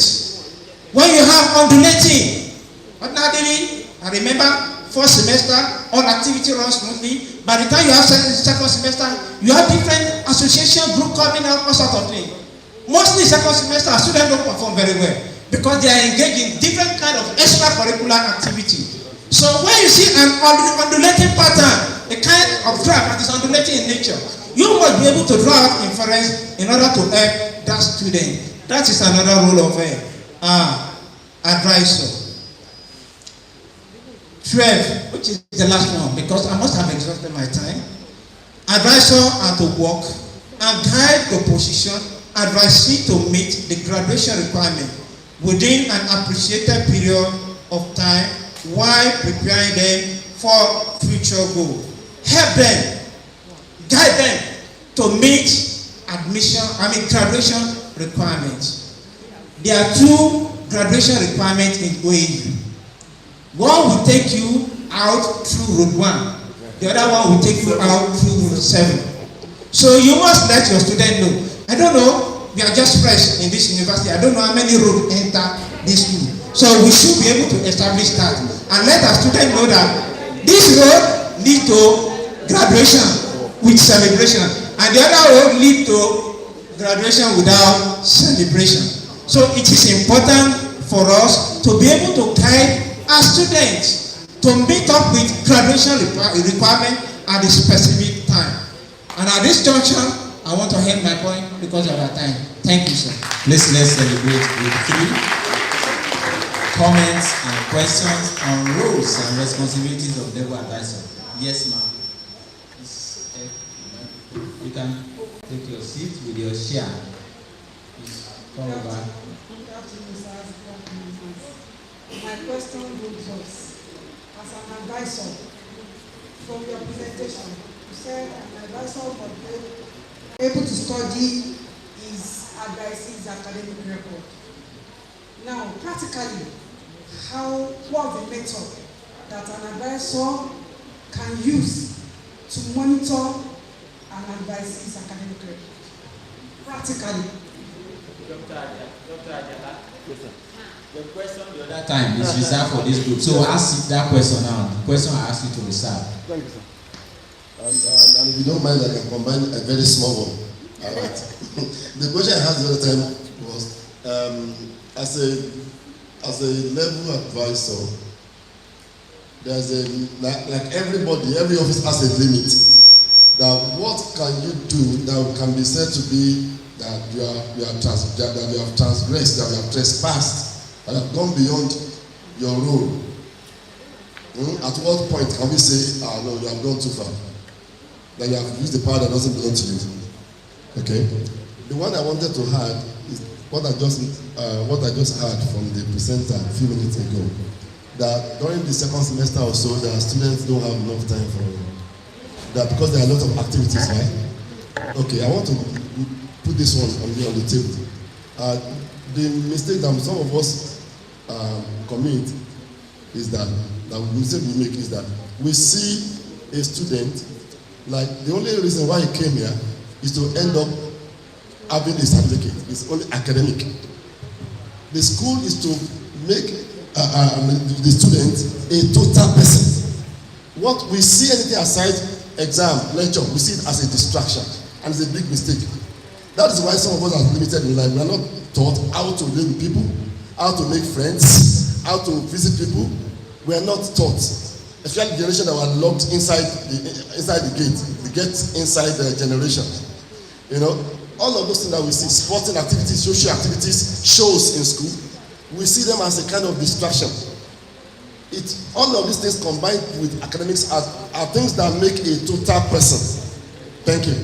When you have undulating, ordinarily, I remember first semester, all activity runs smoothly. By the time you have second semester, you have different association group coming out, all sorts of things. Mostly second semester, students don't perform very well because they are engaged in different kind of extracurricular activity. So when you see an undulating pattern, a kind of graph that is undulating in nature, you must be able to draw out inference in order to help that student. That is another role of advisor. 12, which is the last one, because I must have exhausted my time. Advisor are to work and guide the position advisee to meet the graduation requirement within an appreciated period of time while preparing them for future goals. Help them, guide them to meet graduation requirements. There are two graduation requirements in OAU. One will take you out through road 1. The other one will take you out through road 7. So you must let your student know. I don't know, we are just fresh in this university. I don't know how many roads enter this school. So we should be able to establish that and let our student know that this road leads to graduation with celebration, and the other road leads to graduation without celebration. So it is important for us to be able to guide our students to meet up with graduation requirement at a specific time. And at this junction, I want to end my point because of our time. Thank you, sir. Let's celebrate with 3 comments and questions on roles and responsibilities of level advisor. Yes, ma'am. You can take your seat with your chair. Come over. My question goes as an advisor, from your presentation, you said an advisor must be able to study his advisee's academic record. Now, practically, what's the method that an advisor can use to monitor an advisee's academic record? Practically. Dr. Ajala. Yes, sir. The question the other time is reserved for this group. So ask that question now. The question I asked you to reserve. Thank you, sir. And if you don't mind, I can combine a very small one. All right. The question I asked the other time was, as a level advisor, there's like everybody, every office has a limit. That what can you do that can be said to be that you have transgressed, that you have trespassed, that you have gone beyond your role. At what point can we say, no, you have gone too far? That you have used the power that doesn't belong to you. Okay? The one I wanted to add is what I just heard from the presenter a few minutes ago. That during the second semester or so, the students don't have enough time for that because there are a lot of activities, right? Okay, I want to put this one on the table. The mistake that some of us commit is that the mistake we make is that we see a student Like, the only reason why he came here is to end up having a certificate. It's only academic. The school is to make the student a total person. What we see anything aside exam, lecture, we see it as a distraction, and it's a big mistake. That is why some of us are limited in life. We are not taught how to live with people, how to make friends, how to visit people. We are not taught, especially the generation that were locked inside the gate, the get inside the generation. You know, all of those things that we see, sporting activities, social activities, shows in school, we see them as a kind of distraction. All of these things combined with academics are things that make a total person. Thank you.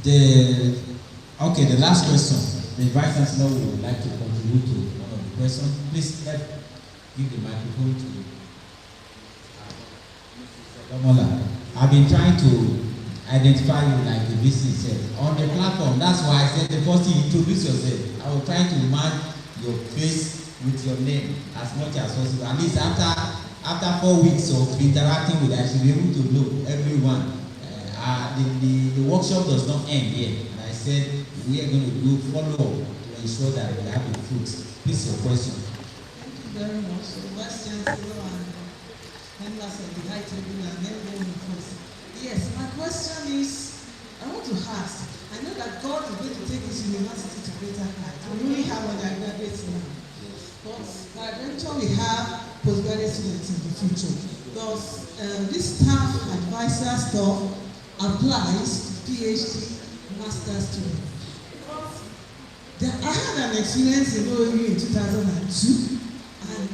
The last question. The Vice Chancellor would like to contribute to one of the questions. Please give the microphone to Mrs. Damola. I've been trying to identify you like the VC said on the platform. That's why I said the first thing, introduce yourself. I will try to match your face with your name as much as possible. At least after 4 weeks of interacting with us, you'll be able to know everyone. The workshop does not end yet. And I said we are going to do follow-up to ensure that we have the fruits. Please, your question. Thank you very much. Vice Chancellor and members of the high table and everyone in person. Yes, my question is, I want to ask, I know that God is going to take this university to greater heights. We only have undergraduates now. But by adventure we have postgraduate students in the future. Because this staff advisor stuff applies to PhD master students. I had an experience in OU in 2002, and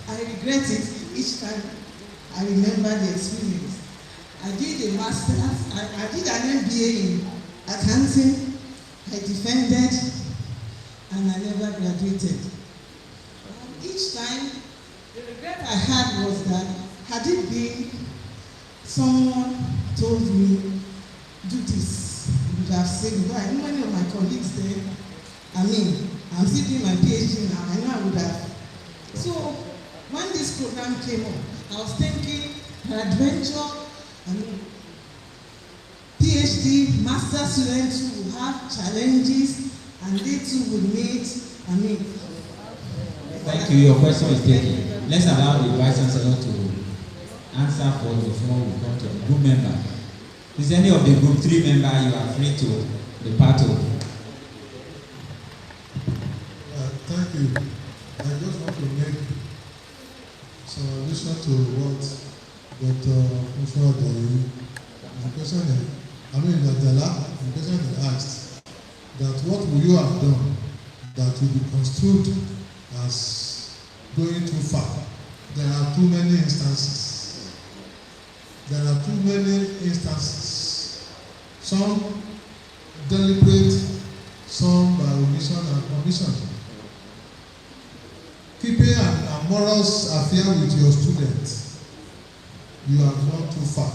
I regret it each time I remember the experience. I did a master's, I did an MBA in accounting, I defended, and I never graduated. Each time, the regret I had was that had it been someone told me, do this, you would have said, well, I know many of my colleagues there, I'm still doing my PhD now, I know I would have. So, when this program came up, I was thinking, adventure, PhD, master students who will have challenges, and they too will meet, Thank you. Your question is taken. Let's allow the Vice Chancellor to answer for before we come to the group member. Is any of the group 3 member you are free to depart of? Thank you. I just want to make some addition to what Dr. Prof. The question the question is asked that what will you have done that will be construed as going too far. There are too many instances. Some deliberate, some by omission and commission. Keeping a moral affair with your students, you have gone too far.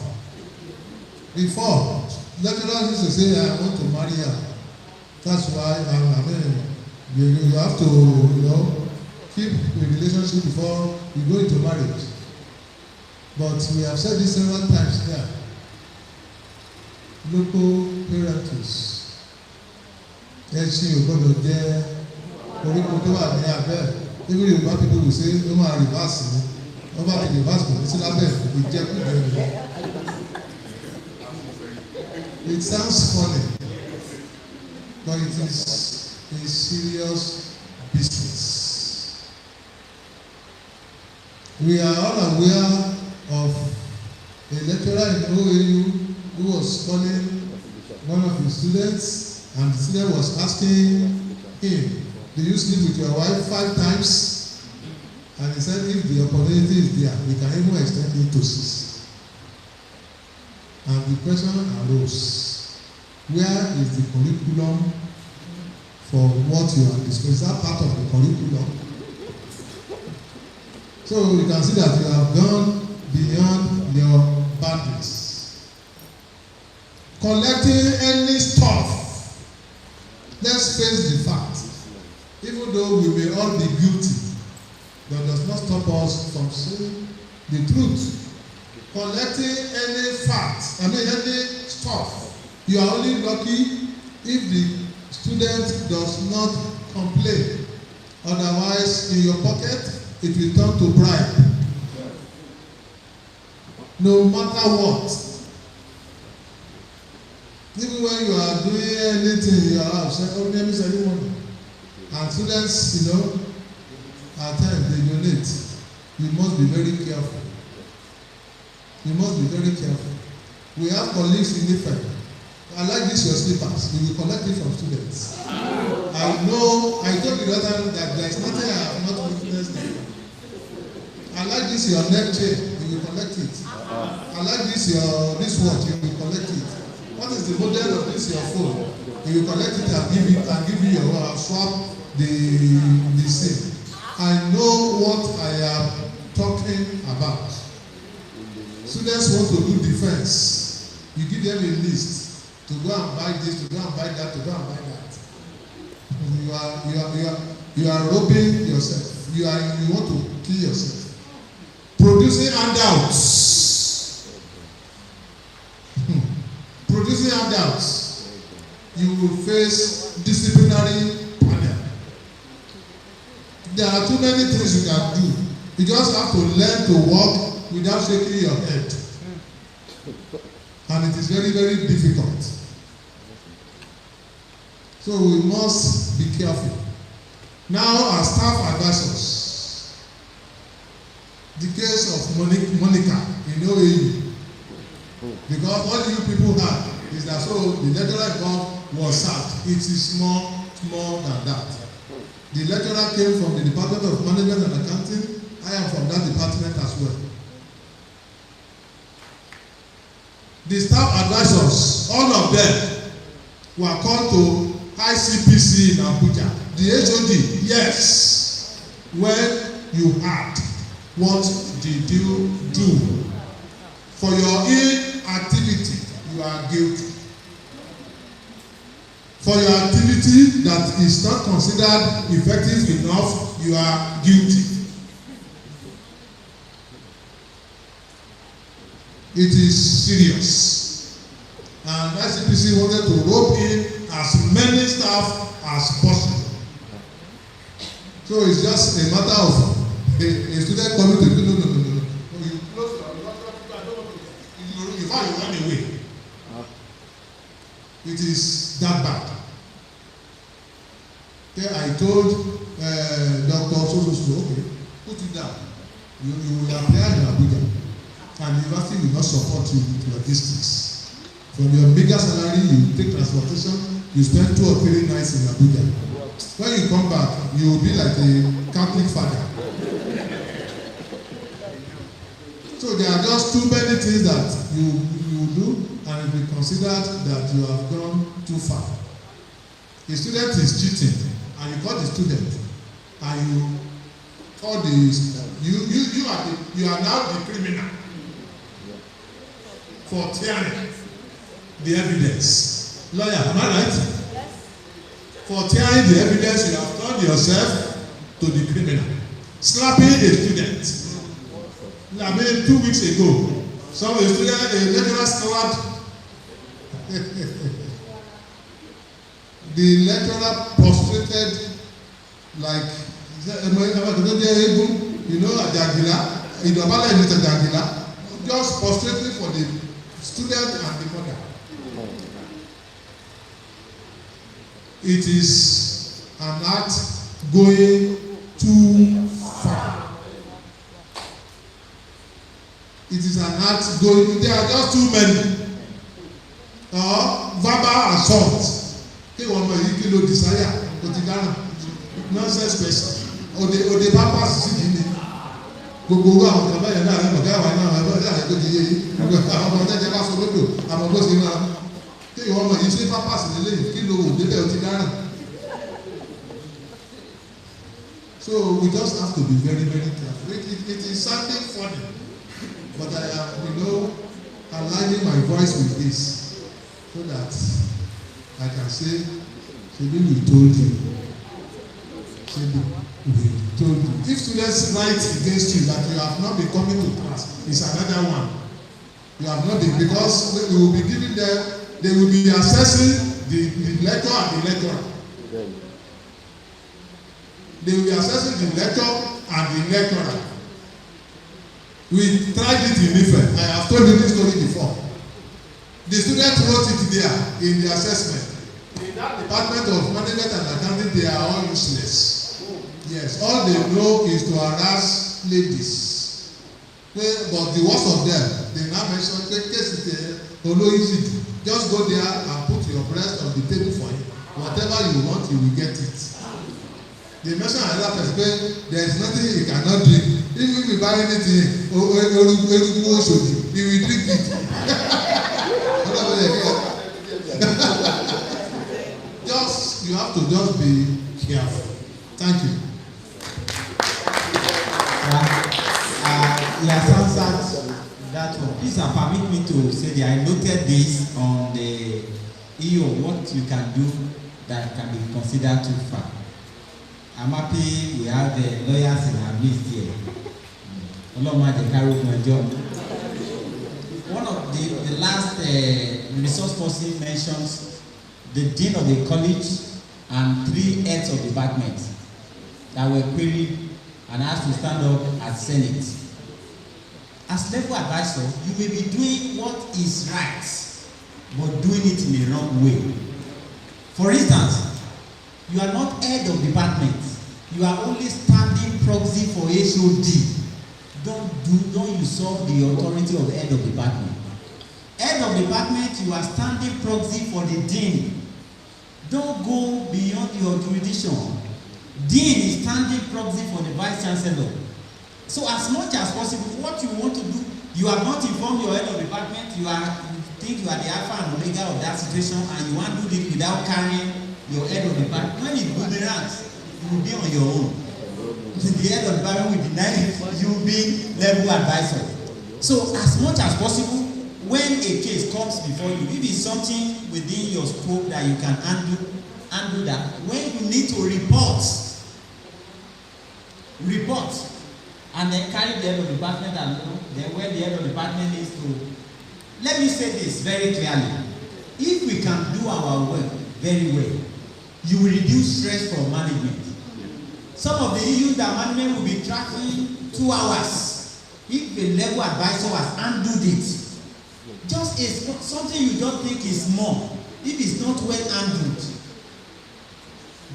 Before, lecturers used to say, I want to marry her. That's why you have to, keep a relationship before you go into marriage. But we have said this several times here. Local parents, ẹṣin ò gbọdọ̀ jẹ́ oríko tó wà ní abẹ́. Even Yorùbá people will say, ó máa reverse ni. Wọ́n bá ti reverse kò ní sí lábẹ́ ìjẹ́kújẹ rẹ̀. It sounds funny, but it is a serious business. We are all aware of a lecturer in OAU who was calling one of his students, and the student was asking him, do you sleep with your wife 5 times? And he said if the opportunity is there, we can even extend it to 6. And the question arose, where is the curriculum for what you are discussing? Is that part of the curriculum? So you can see that you have gone beyond your boundaries. Collecting any stuff, let's face the fact, even though we may all be guilty, that does not stop us from saying the truth. collecting any fact, any stuff. You are only lucky if the student does not complain. Otherwise, in your pocket, it will turn to bribe. No matter what. Even when you are doing anything in your house, ceremony, and students, at times they donate, you must be very careful. You must be very careful. We have colleagues in Ife. I like this your slippers. We will collect it from students. I told you the other time that there is nothing I have not witnessed. I like this your neck chain. You will collect it. I like this watch. You will collect it. What is the model of this your phone? You will collect it and give you your swap the same. I know what I am talking about. Students want to do defense. You give them a list to go and buy this, to go and buy that, to go and buy that. You are robbing yourself. You want to kill yourself. Producing handouts. Producing handouts. You will face disciplinary panel. There are too many things you can do. You just have to learn to walk without shaking your head. And it is very, very difficult. So we must be careful. Now, as staff advisors, the case of Monica in OAU, because all you people had is that so the lecturer involved was sacked. It is more than that. The lecturer came from the Department of Management and Accounting. I am from that department as well. The staff advisors, all of them were called to ICPC in Abuja. The HOD, yes. When you had, what did you do? For your inactivity, you are guilty. For your activity that is not considered effective enough, you are guilty. It is serious. And ICPC wanted to rope in as many staff as possible. So it's just a matter of a student coming to you, no. You close you run away. It is that bad. Okay, I told Dr. So, okay, put it down. You will apply in Abuja. And the university will not support you with logistics. From your bigger salary, you take transportation, you spend 2 or 3 nights in Abuja. When you come back, you will be like a Catholic father. So there are just too many things that you do, and it will be considered that you have gone too far. A student is cheating, and you call the student, and you call you are now the criminal for tearing the evidence. Lawyer, am I right? Yes. For tearing the evidence, you have turned yourself to the criminal. Slapping a student. I mean, 2 weeks ago, a lecturer slapped the lecturer prostrated like, just prostrated for the student and the mother. It is an act going too far. It is an act going, there are just too many. Verbal assault. Desire, nonsense person. Ode papas sí ni. Gbogbo àwọn kan báyìí náà lẹ́nu ọ̀gá àwọn náà ẹ̀rọ ẹ̀rọ tó di yé yìí. Gbogbo àwọn ọmọ ọ̀gá jẹ́ bá sọ lódò àmọ́ bó ṣe máa. Kí ìwọ ọmọ yìí ṣe papas lélẹ̀ kí ló wò débẹ̀ ó ti dáná. So we just have to be very, very careful. It is something funny, but I am, aligning my voice with this so that I can say, Shebi, we told you. Shebi, we told you. If students write against you that you have not been coming to class, it's another one. You have not been, because we will be giving them, they will be assessing the lecturer and the lecturer. They will be assessing the lecturer and the lecturer. We tried it in Ife. I have told you this story before. The students wrote it there in the assessment. In that department of management and accounting, they are all useless. Yes, all they know is to harass ladies. But the worst of them, they now mention case easy. Just go there and put your breast on the table for him. Whatever you want, you will get it. They mention another person, there is nothing he cannot drink. Even if you buy anything, he will drink it. Just, you have to just be careful. Thank you. You have answered that one. Please permit me to say that I noted this on the EU of what you can do that can be considered too far. I'm happy we have the lawyers in our midst here. One of the last resource person mentions the dean of the college and 3 heads of department that were queried and asked to stand up at Senate. As level advisor, you may be doing what is right, but doing it in the wrong way. For instance, you are not head of department. You are only standing proxy for HOD. Don't usurp the authority of the head of department. Head of department, you are standing proxy for the dean. Don't go beyond your jurisdiction. Dean is standing proxy for the vice chancellor. So as much as possible, what you want to do, you have not informed your head of department, you think you are the alpha and omega of that situation, and you want to do it without carrying your head of department. When it boomerangs, you will be on your own. The head of department will deny you being level advisor. So as much as possible, when a case comes before you, if it's something within your scope that you can handle that. When you need to report, and then carry the head of department and then where the head of department needs to. Let me say this very clearly. If we can do our work very well, you will reduce stress from management. Some of the issues that management will be tracking 2 hours. If the level advisor has handled it, just something you don't think is small, if it's not well handled,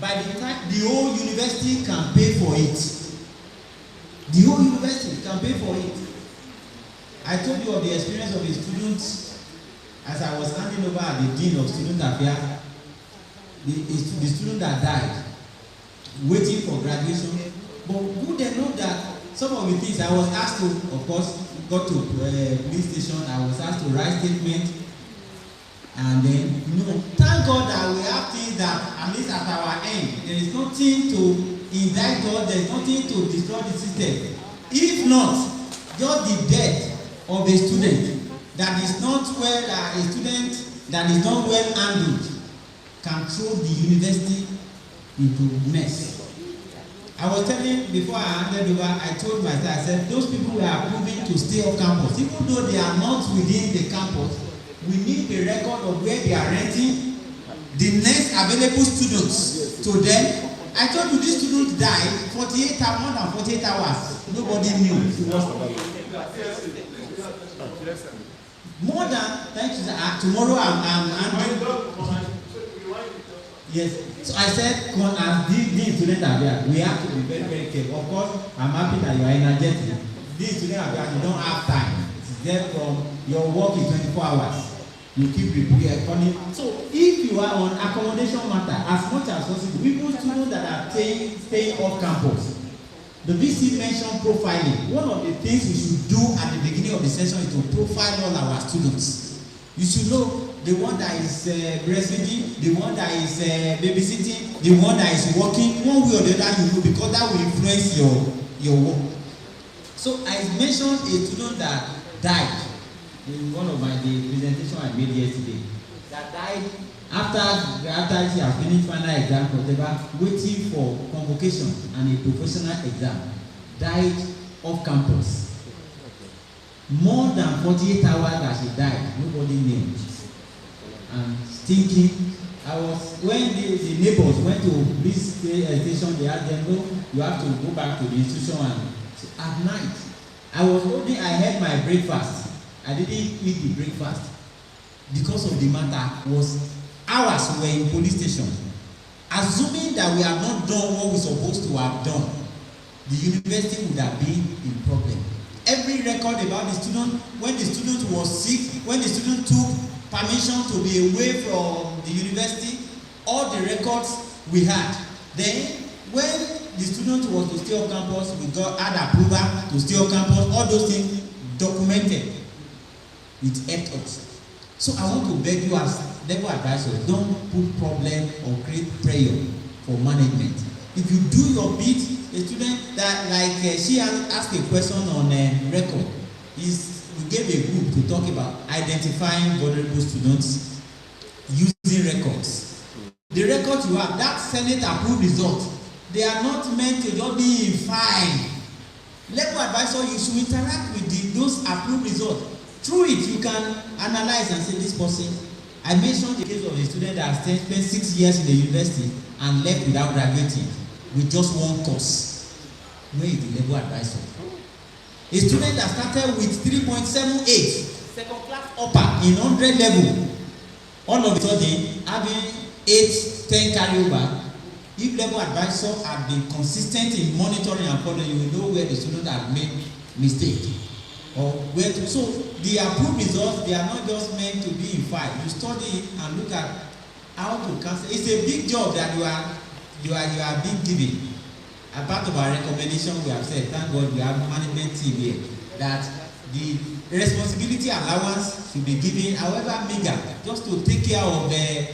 by the time the whole university can pay for it. The whole university can pay for it. I told you of the experience of a student as I was handing over at the dean of student affairs, the student that died, waiting for graduation. But who they know that some of the things I was asked to, of course, got to police station, I was asked to write statement, and then, thank God that we have things that, at least at our end, there is nothing to indict God, there is nothing to destroy the system. If not, just the death of a student that is not well, a student that is not well handled, can throw the university into mess. I was telling, before I handed over, I told myself, I said, those people who are approving to stay off campus, even though they are not within the campus, we need a record of where they are renting, the next available students to them. I told you these students died more than 48 hours. Nobody knew. More than, thank you, tomorrow I'm handling. Yes. So I said, as these students are there, we have to be very, very careful. Of course, I'm happy that you are energetic. These students are there, you don't have time. It's there from your work is 24 hours. You keep reporting. So if you are on accommodation matter, as much as possible, people students that are staying off campus. The VC mentioned profiling. One of the things we should do at the beginning of the session is to profile all our students. You should know the one that is breastfeeding, the one that is babysitting, the one that is working, one way or the other, you know, because that will influence your work. So I mentioned a student that died in one of the presentation I made yesterday. That died after she has finished final exam, whatever, waiting for convocation and a professional exam. Died off campus. More than 48 hours that she died, nobody knew. And thinking, when the neighbors went to police station, they asked them, no, you have to go back to the institution. And so at night, I had my breakfast. I didn't eat the breakfast because of the matter was hours we were in police station. Assuming that we have not done what we're supposed to have done, the university would have been in problem. Every record about the student, when the student was sick, when the student took permission to be away from the university, all the records we had. Then when the student was to stay on campus, we had approval to stay on campus, all those things documented. It helped us. So I want to beg you as level advisors, don't put problem or create pressure for management. If you do your bit, a student that she asked a question on record, we gave a group to talk about identifying vulnerable students using records. The records you have, that Senate approved result, they are not meant to just be in file. Level advisor, you should interact with those approved results. Through it, you can analyze and say, this person. I mentioned the case of a student that spent 6 years in the university and left without graduating with just one course. Where is the level advisor? A student that started with 3.78, second class upper in 100 level, all of a sudden having 8, 10 carryover. If level advisor have been consistent in monitoring and following, you will know where the student have made mistake. Or where to, so the approved results, they are not just meant to be in file. You study it and look at how to cancel. It's a big job that you are being given. A part of our recommendation, we have said, thank God we have management team here, that the responsibility allowance should be given, however meager, just to take care of the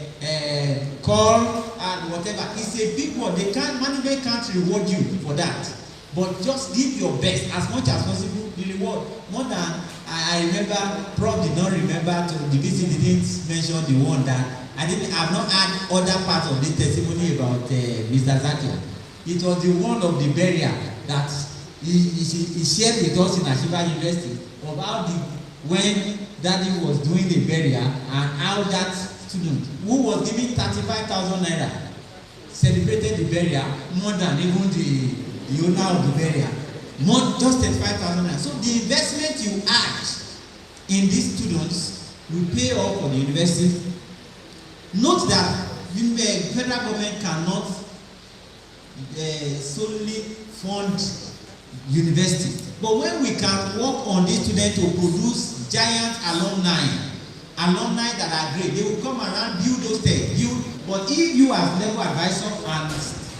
call and whatever. It's a big one. Management can't reward you for that. But just give your best as much as possible. The reward more than I remember. Prof did not remember the visit didn't mention the one that I've not had other parts of this testimony about Mr. Zakia. It was the one of the burial that he shared with us in Ashiba University about when Daddy was doing the burial and how that student who was given 35,000 naira celebrated the burial more than even the owner of the burial. More just 35,000 naira. So the investment you add in these students will pay off for the university. Note that the federal government cannot solely fund university. But when we can work on these students to produce giant alumni that are great, they will come around, build those things. But if you as level advisor and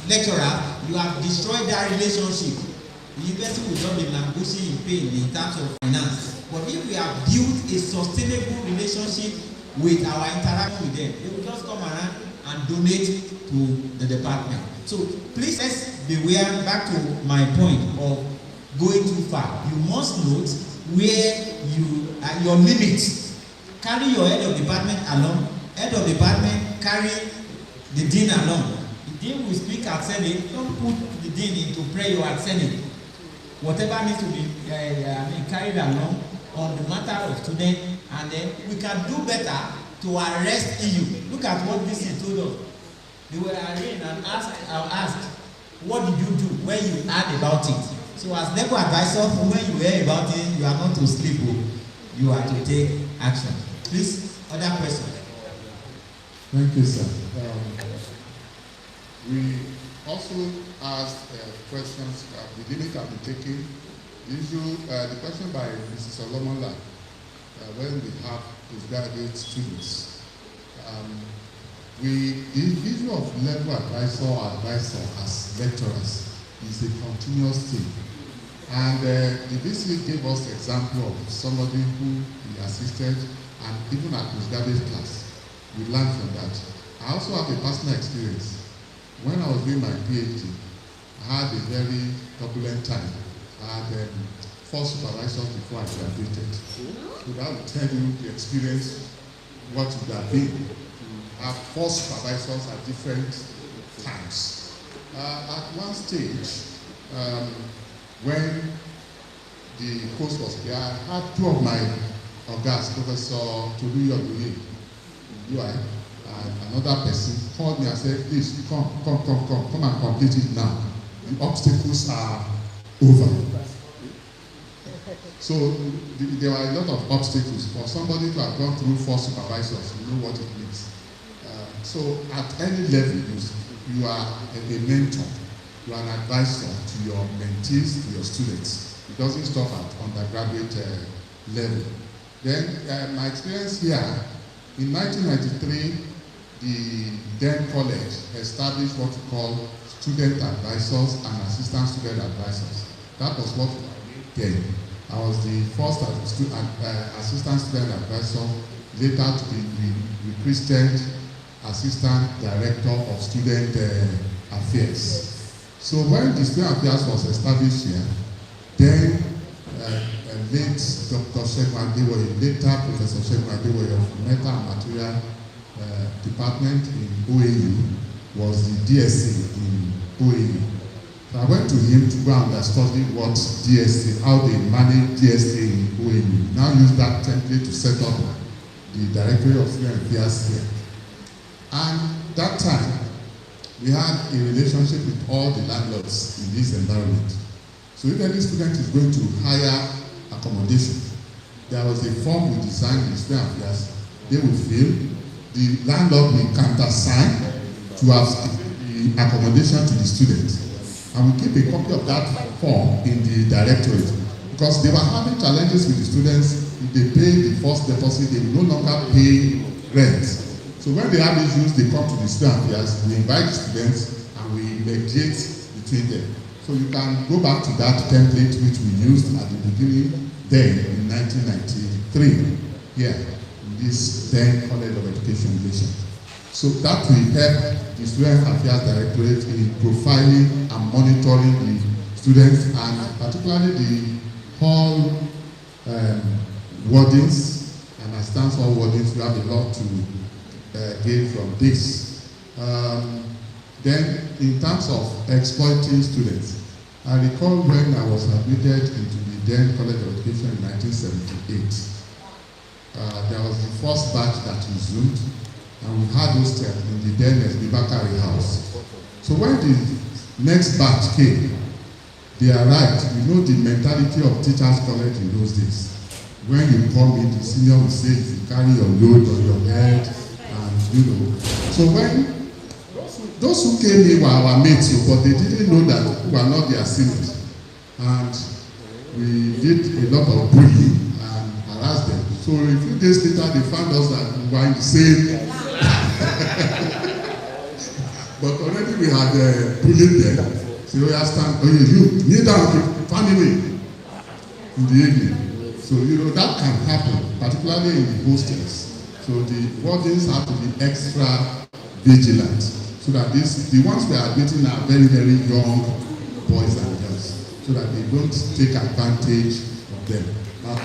lecturer, you have destroyed that relationship. The university will not be languishing in pain in terms of finance. But if we have built a sustainable relationship with our interaction with them, they will just come around and donate to the department. So please let's beware, back to my point of going too far. You must note where your limits. Carry your head of department along. Head of department carry the dean along. The dean will speak at Senate. Don't put the dean into prayer at Senate. Whatever needs to be carried along on the matter of student, and then we can do better to arrest EU. Look at what this is told us. They were arraigned and asked, what did you do when you heard about it? So as legal advisor, when you hear about it, you are not to sleep. You are to take action. Please, other questions. Thank you, sir. We also asked questions. The limit can be taken. The question by Mrs. Solomonla, when we have postgraduate students, the issue of level advisor or advisor as lecturers is a continuous thing. And the VC gave us the example of somebody who we assisted, and even at postgraduate class, we learned from that. I also have a personal experience. When I was doing my PhD, I had a very turbulent time. I had 4 supervisors before I graduated. So that will tell you the experience, what would have been to have 4 supervisors at different times. At one stage, when the course was clear, I had two of my guys, Professor Taiwo Adenegan, UI, and another person called me and said, please come and complete it now. The obstacles are over. So there were a lot of obstacles. For somebody to have gone through 4 supervisors, you know what it means. So at any level, you are a mentor, you are an advisor to your mentees, to your students. It doesn't stop at undergraduate level. Then my experience here, in 1993, the then college established what we call student advisors and assistant student advisors. That was what we did then. I was the first assistant student advisor, later to be requested assistant director of student affairs. So when the student affairs was established here, then late Dr. Shegun Adewoye, later Professor Shegun Adewoye of Metal and Material Department in OAU, was the DSA in OAU. So I went to him to go and study what DSA, how they manage DSA in OAU. Now use that template to set up the Directorate of Student Affairs here. And that time, we had a relationship with all the landlords in this environment. So if any student is going to hire accommodation, there was a form we designed in student affairs. They will fill, the landlord will countersign to have the accommodation to the student. And we keep a copy of that form in the directorate, because they were having challenges with the students. If they pay the first deposit, they will no longer pay rent. So when they have issues, they come to the student affairs, we invite the students and we mediate between them. So you can go back to that template which we used at the beginning then in 1993 here in this then College of Education Relation. So that will help the Student Affairs Directorate in profiling and monitoring the students, and particularly the hall wardens and assistant hall wardens. We have a lot to gain from this. Then in terms of exploiting students, I recall when I was admitted into the then College of Education in 1978. There was the first batch that resumed, and we had hosted in the then Bakari House. So when the next batch came, they arrived. You know the mentality of teachers' college in those days. When you come in, the senior will say, if you carry your load on your head, and you know. So when those who came in were our mates, but they didn't know that we were not their seniors. And we did a lot of bullying and harassed them. So a few days later, they found us that we were in the same. But already we had bullied them. So we have stand, oh, you kneel down, family in the evening. So you know that can happen, particularly in the hostels. So the wardens have to be extra vigilant, so that the ones we are admitting are very, very young boys and girls, so that they don't take advantage of them. Now,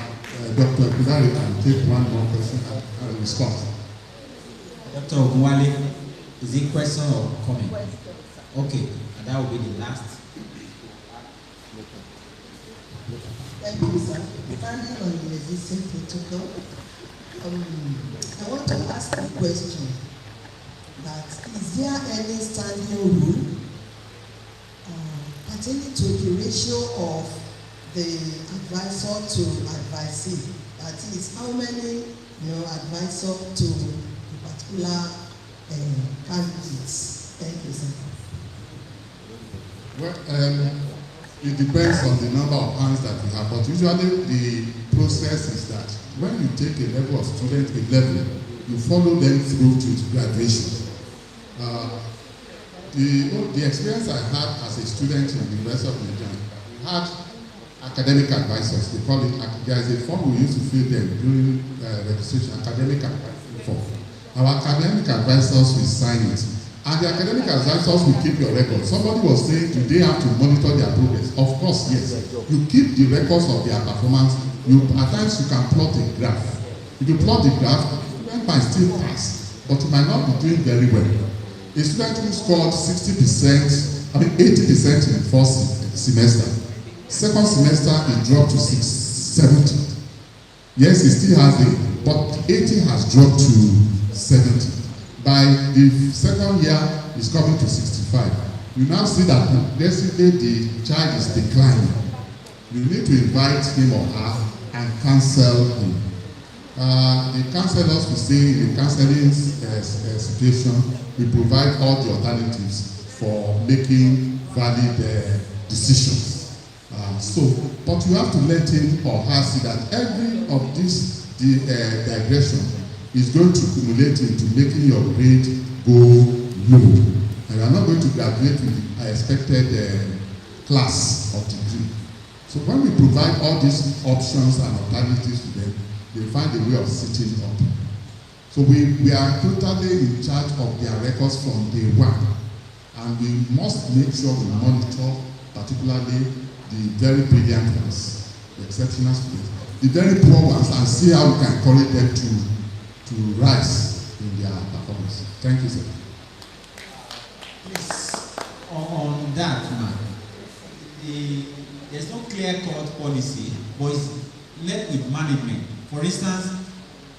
Dr. Kudari can take one more question and respond. Dr. Ogunwale, is it question or comment? Okay, and that will be the last. Thank you, sir. Standing on the existing protocol, I want to ask a question. That is there any standing rule pertaining to the ratio of the advisor to advisee? That is, how many advisor to a particular candidates? Thank you, sir. Well, it depends on the number of hands that we have, but usually the process is that when you take a level of student, a level, you follow them through to graduation. The experience I had as a student in the University of Nigeria, we had academic advisors. They call it, there is a form we used to fill them during registration, academic advisor form. Our academic advisors will sign it, and the academic advisors will keep your record. Somebody was saying, do they have to monitor their progress? Of course, yes. You keep the records of their performance. At times you can plot a graph. If you plot the graph, you might still pass, but you might not be doing very well. A student who scored 60%, 80% in the first semester, Second semester, it dropped to 70. Yes, it still has it, but 80 has dropped to 70. By the second year, it's coming to 65. You now see that basically the child is declining. You need to invite him or her and counsel him. The counselors will say in the counseling situation, we provide all the alternatives for making valid decisions. But you have to let him or her see that every of this digression is going to accumulate into making your grade go low. And you are not going to graduate with the expected class or degree. So when we provide all these options and alternatives to them, they find a way of sitting up. So we are totally in charge of their records from day one. And we must make sure we monitor particularly the very brilliant ones, the exceptional students, the very poor ones, and see how we can encourage them to rise in their performance. Thank you, sir. Please, on that, man, there's no clear-cut policy, but it's led with management. For instance,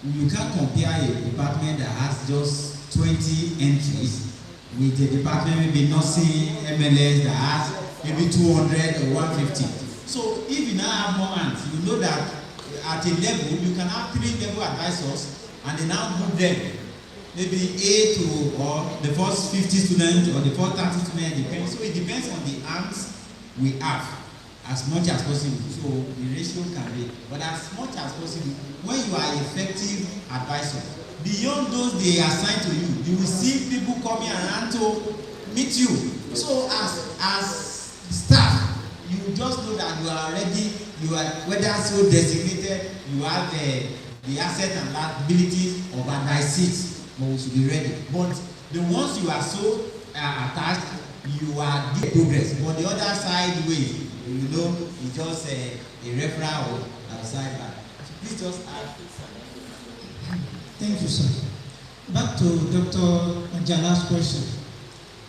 you can't compare a department that has just 20 entries with a department maybe nursing MLS that has maybe 200 or 150. So if you now have more hands, you know that at a level, you can have 3 level advisors and they now group them. Maybe A to, or the first 50 students or the first 30 students, depends. So it depends on the hands we have as much as possible. So the ratio can vary. But as much as possible, when you are effective advisor, beyond those they assign to you, you will see people coming around to meet you. So as staff, you just know that you are ready, you are whether so designated, you have the asset and liabilities of advice, but we should be ready. But the ones you are so attached, you are the progress. But the other side way, you know, it's just a referral or outside back. Please just add. Thank you, sir. Back to Dr. Ajala's question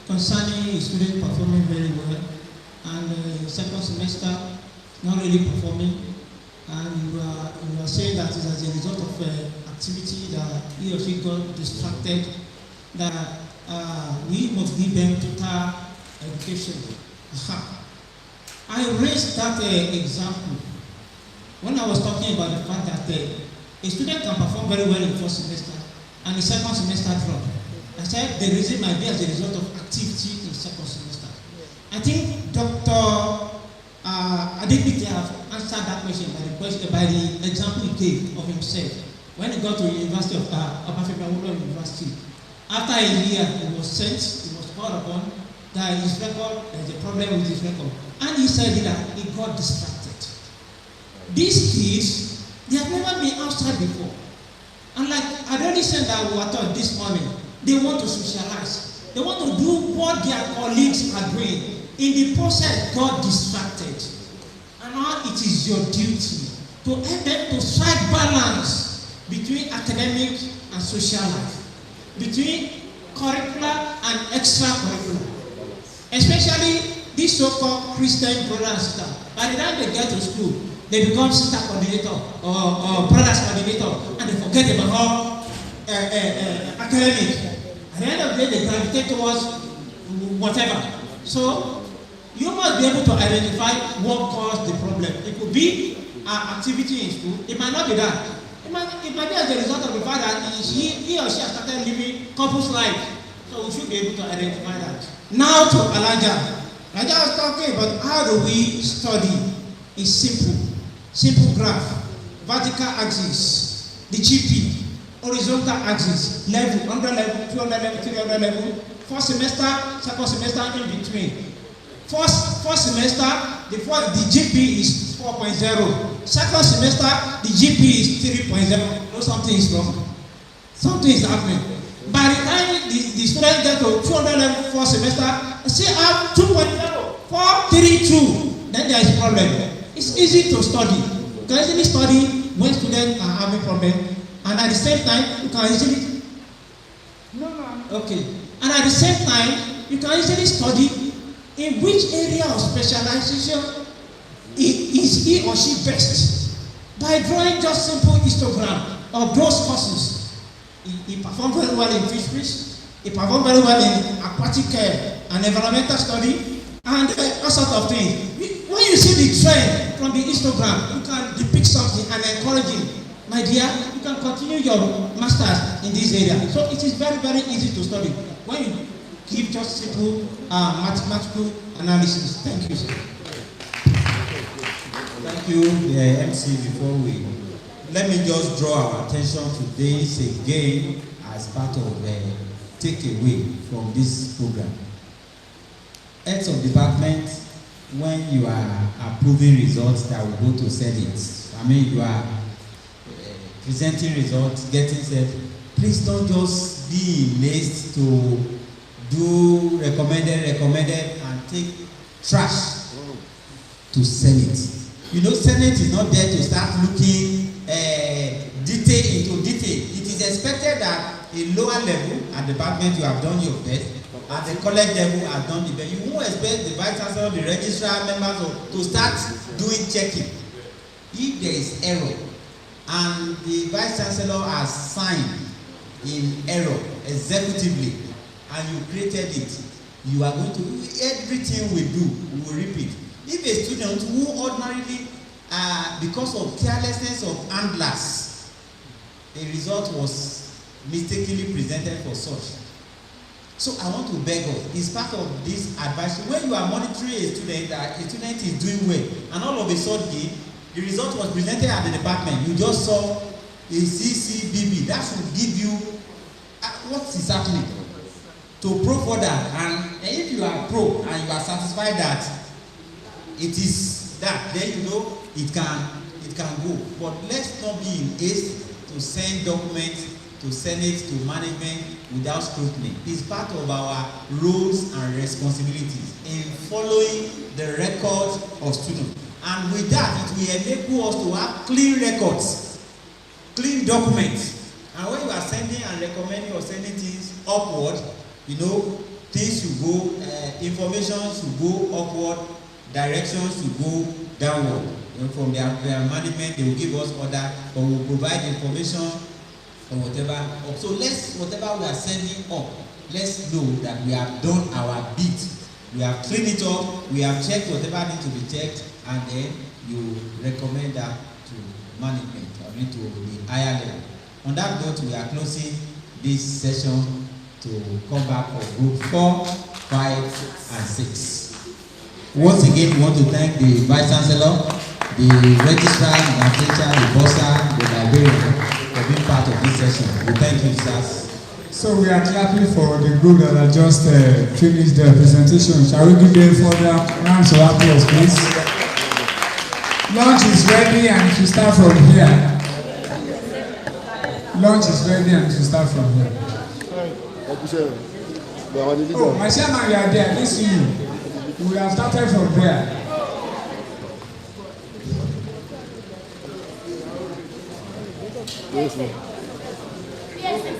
concerning a student performing very well and second semester not really performing, and you are saying that it's as a result of activity that he or she got distracted, that we must give them total education. I raised that example when I was talking about the fact that a student can perform very well in first semester and the second semester drop. I said the reason might be as a result of activity in second semester. I think Dr. Adenegan have answered that question by the example he gave of himself. When he got to the University of University, after a year he was sent, he was called upon that his record, there's a problem with his record. And he said that he got distracted. These kids, they have never been outside before. And like I already said that we were taught this morning, they want to socialize. They want to do what their colleagues are doing. In the process, got distracted. And now it is your duty to help them to strike balance between academic and social life, between curricular and extracurricular. Especially these so-called Christian brothers and sisters. By the time they get to school, they become sister coordinator or brothers coordinator, and they forget about all academic. At the end of the day, they gravitate towards whatever. So you must be able to identify what caused the problem. It could be activity in school. It might not be that. It might be as a result of the fact that he or she has started living couple's life. So we should be able to identify that. Now to Elijah. Elijah was talking about how do we study. It's simple graph, vertical axis, the GP, horizontal axis, level, 100 level, 200 level, 300 level, first semester, second semester in between. First semester, the GP is 4.0. Second semester, the GP is 3.0. No, something is wrong. Something is happening. By the time the students get to 200 level first semester, they still have 2.0, 4.32. Then there is a problem. It's easy to study. You can easily study when students are having problem, and at the same time, you can easily. Okay. And at the same time, you can easily study in which area of specialization is he or she best? By drawing just simple histogram of those courses. He performed very well in fisheries, he performed very well in aquatic and environmental study, and all sorts of things. When you see the trend from the histogram, you can depict something and encourage him. My dear, you can continue your masters in this area. So it is very, very easy to study when you give just simple mathematical analysis. Thank you, sir. Thank you, the MC. Before we, let me just draw our attention to this again as part of the takeaway from this program. Heads of department, when you are approving results that will go to Senate, I mean you are presenting results, getting set, please don't just be in haste to do recommended and take trash to Senate. You know, Senate is not there to start looking detail into detail. It is expected that a lower level at the department you have done your best, at the college level have done the best. You won't expect the vice chancellor, the registrar, members to start doing checking. If there is error and the vice chancellor has signed in error executively and you created it, you are going to do everything we do, we will repeat. If a student who ordinarily, because of carelessness of handlers, a result was mistakenly presented for such. So I want to beg us, it's part of this advice. When you are monitoring a student, that a student is doing well, and all of a sudden, the result was presented at the department, you just saw a CCBB, that should give you what is happening to probe further. And if you are pro and you are satisfied that it is that, then you know it can go. But let's not be in haste to send documents to Senate, to management without scrutiny. It's part of our roles and responsibilities in following the records of students. And with that, it will enable us to have clean records, clean documents. And when you are sending and recommending or sending things upward, you know, things should go, information should go upward, directions should go downward. You know, from their management, they will give us order, or will provide information or whatever. So whatever we are sending up, let's know that we have done our bit. We have cleaned it up, we have checked whatever needs to be checked, and then you recommend that to management, I mean to the higher level. On that note, we are closing this session to come back for group 4, 5, and 6. Once again, we want to thank the Vice Chancellor, the Registrar, the teacher, the bursar, the librarian for being part of this session. We thank you, sirs. So we are clapping for the group that have just finished their presentation. Shall we give them further rounds of applause, please? Lunch is ready and if you start from here. Lunch is ready and if you start from here. Oh, my chairman, you are there. I didn't see you. We have started from there. Yes, sir. Yes, sir.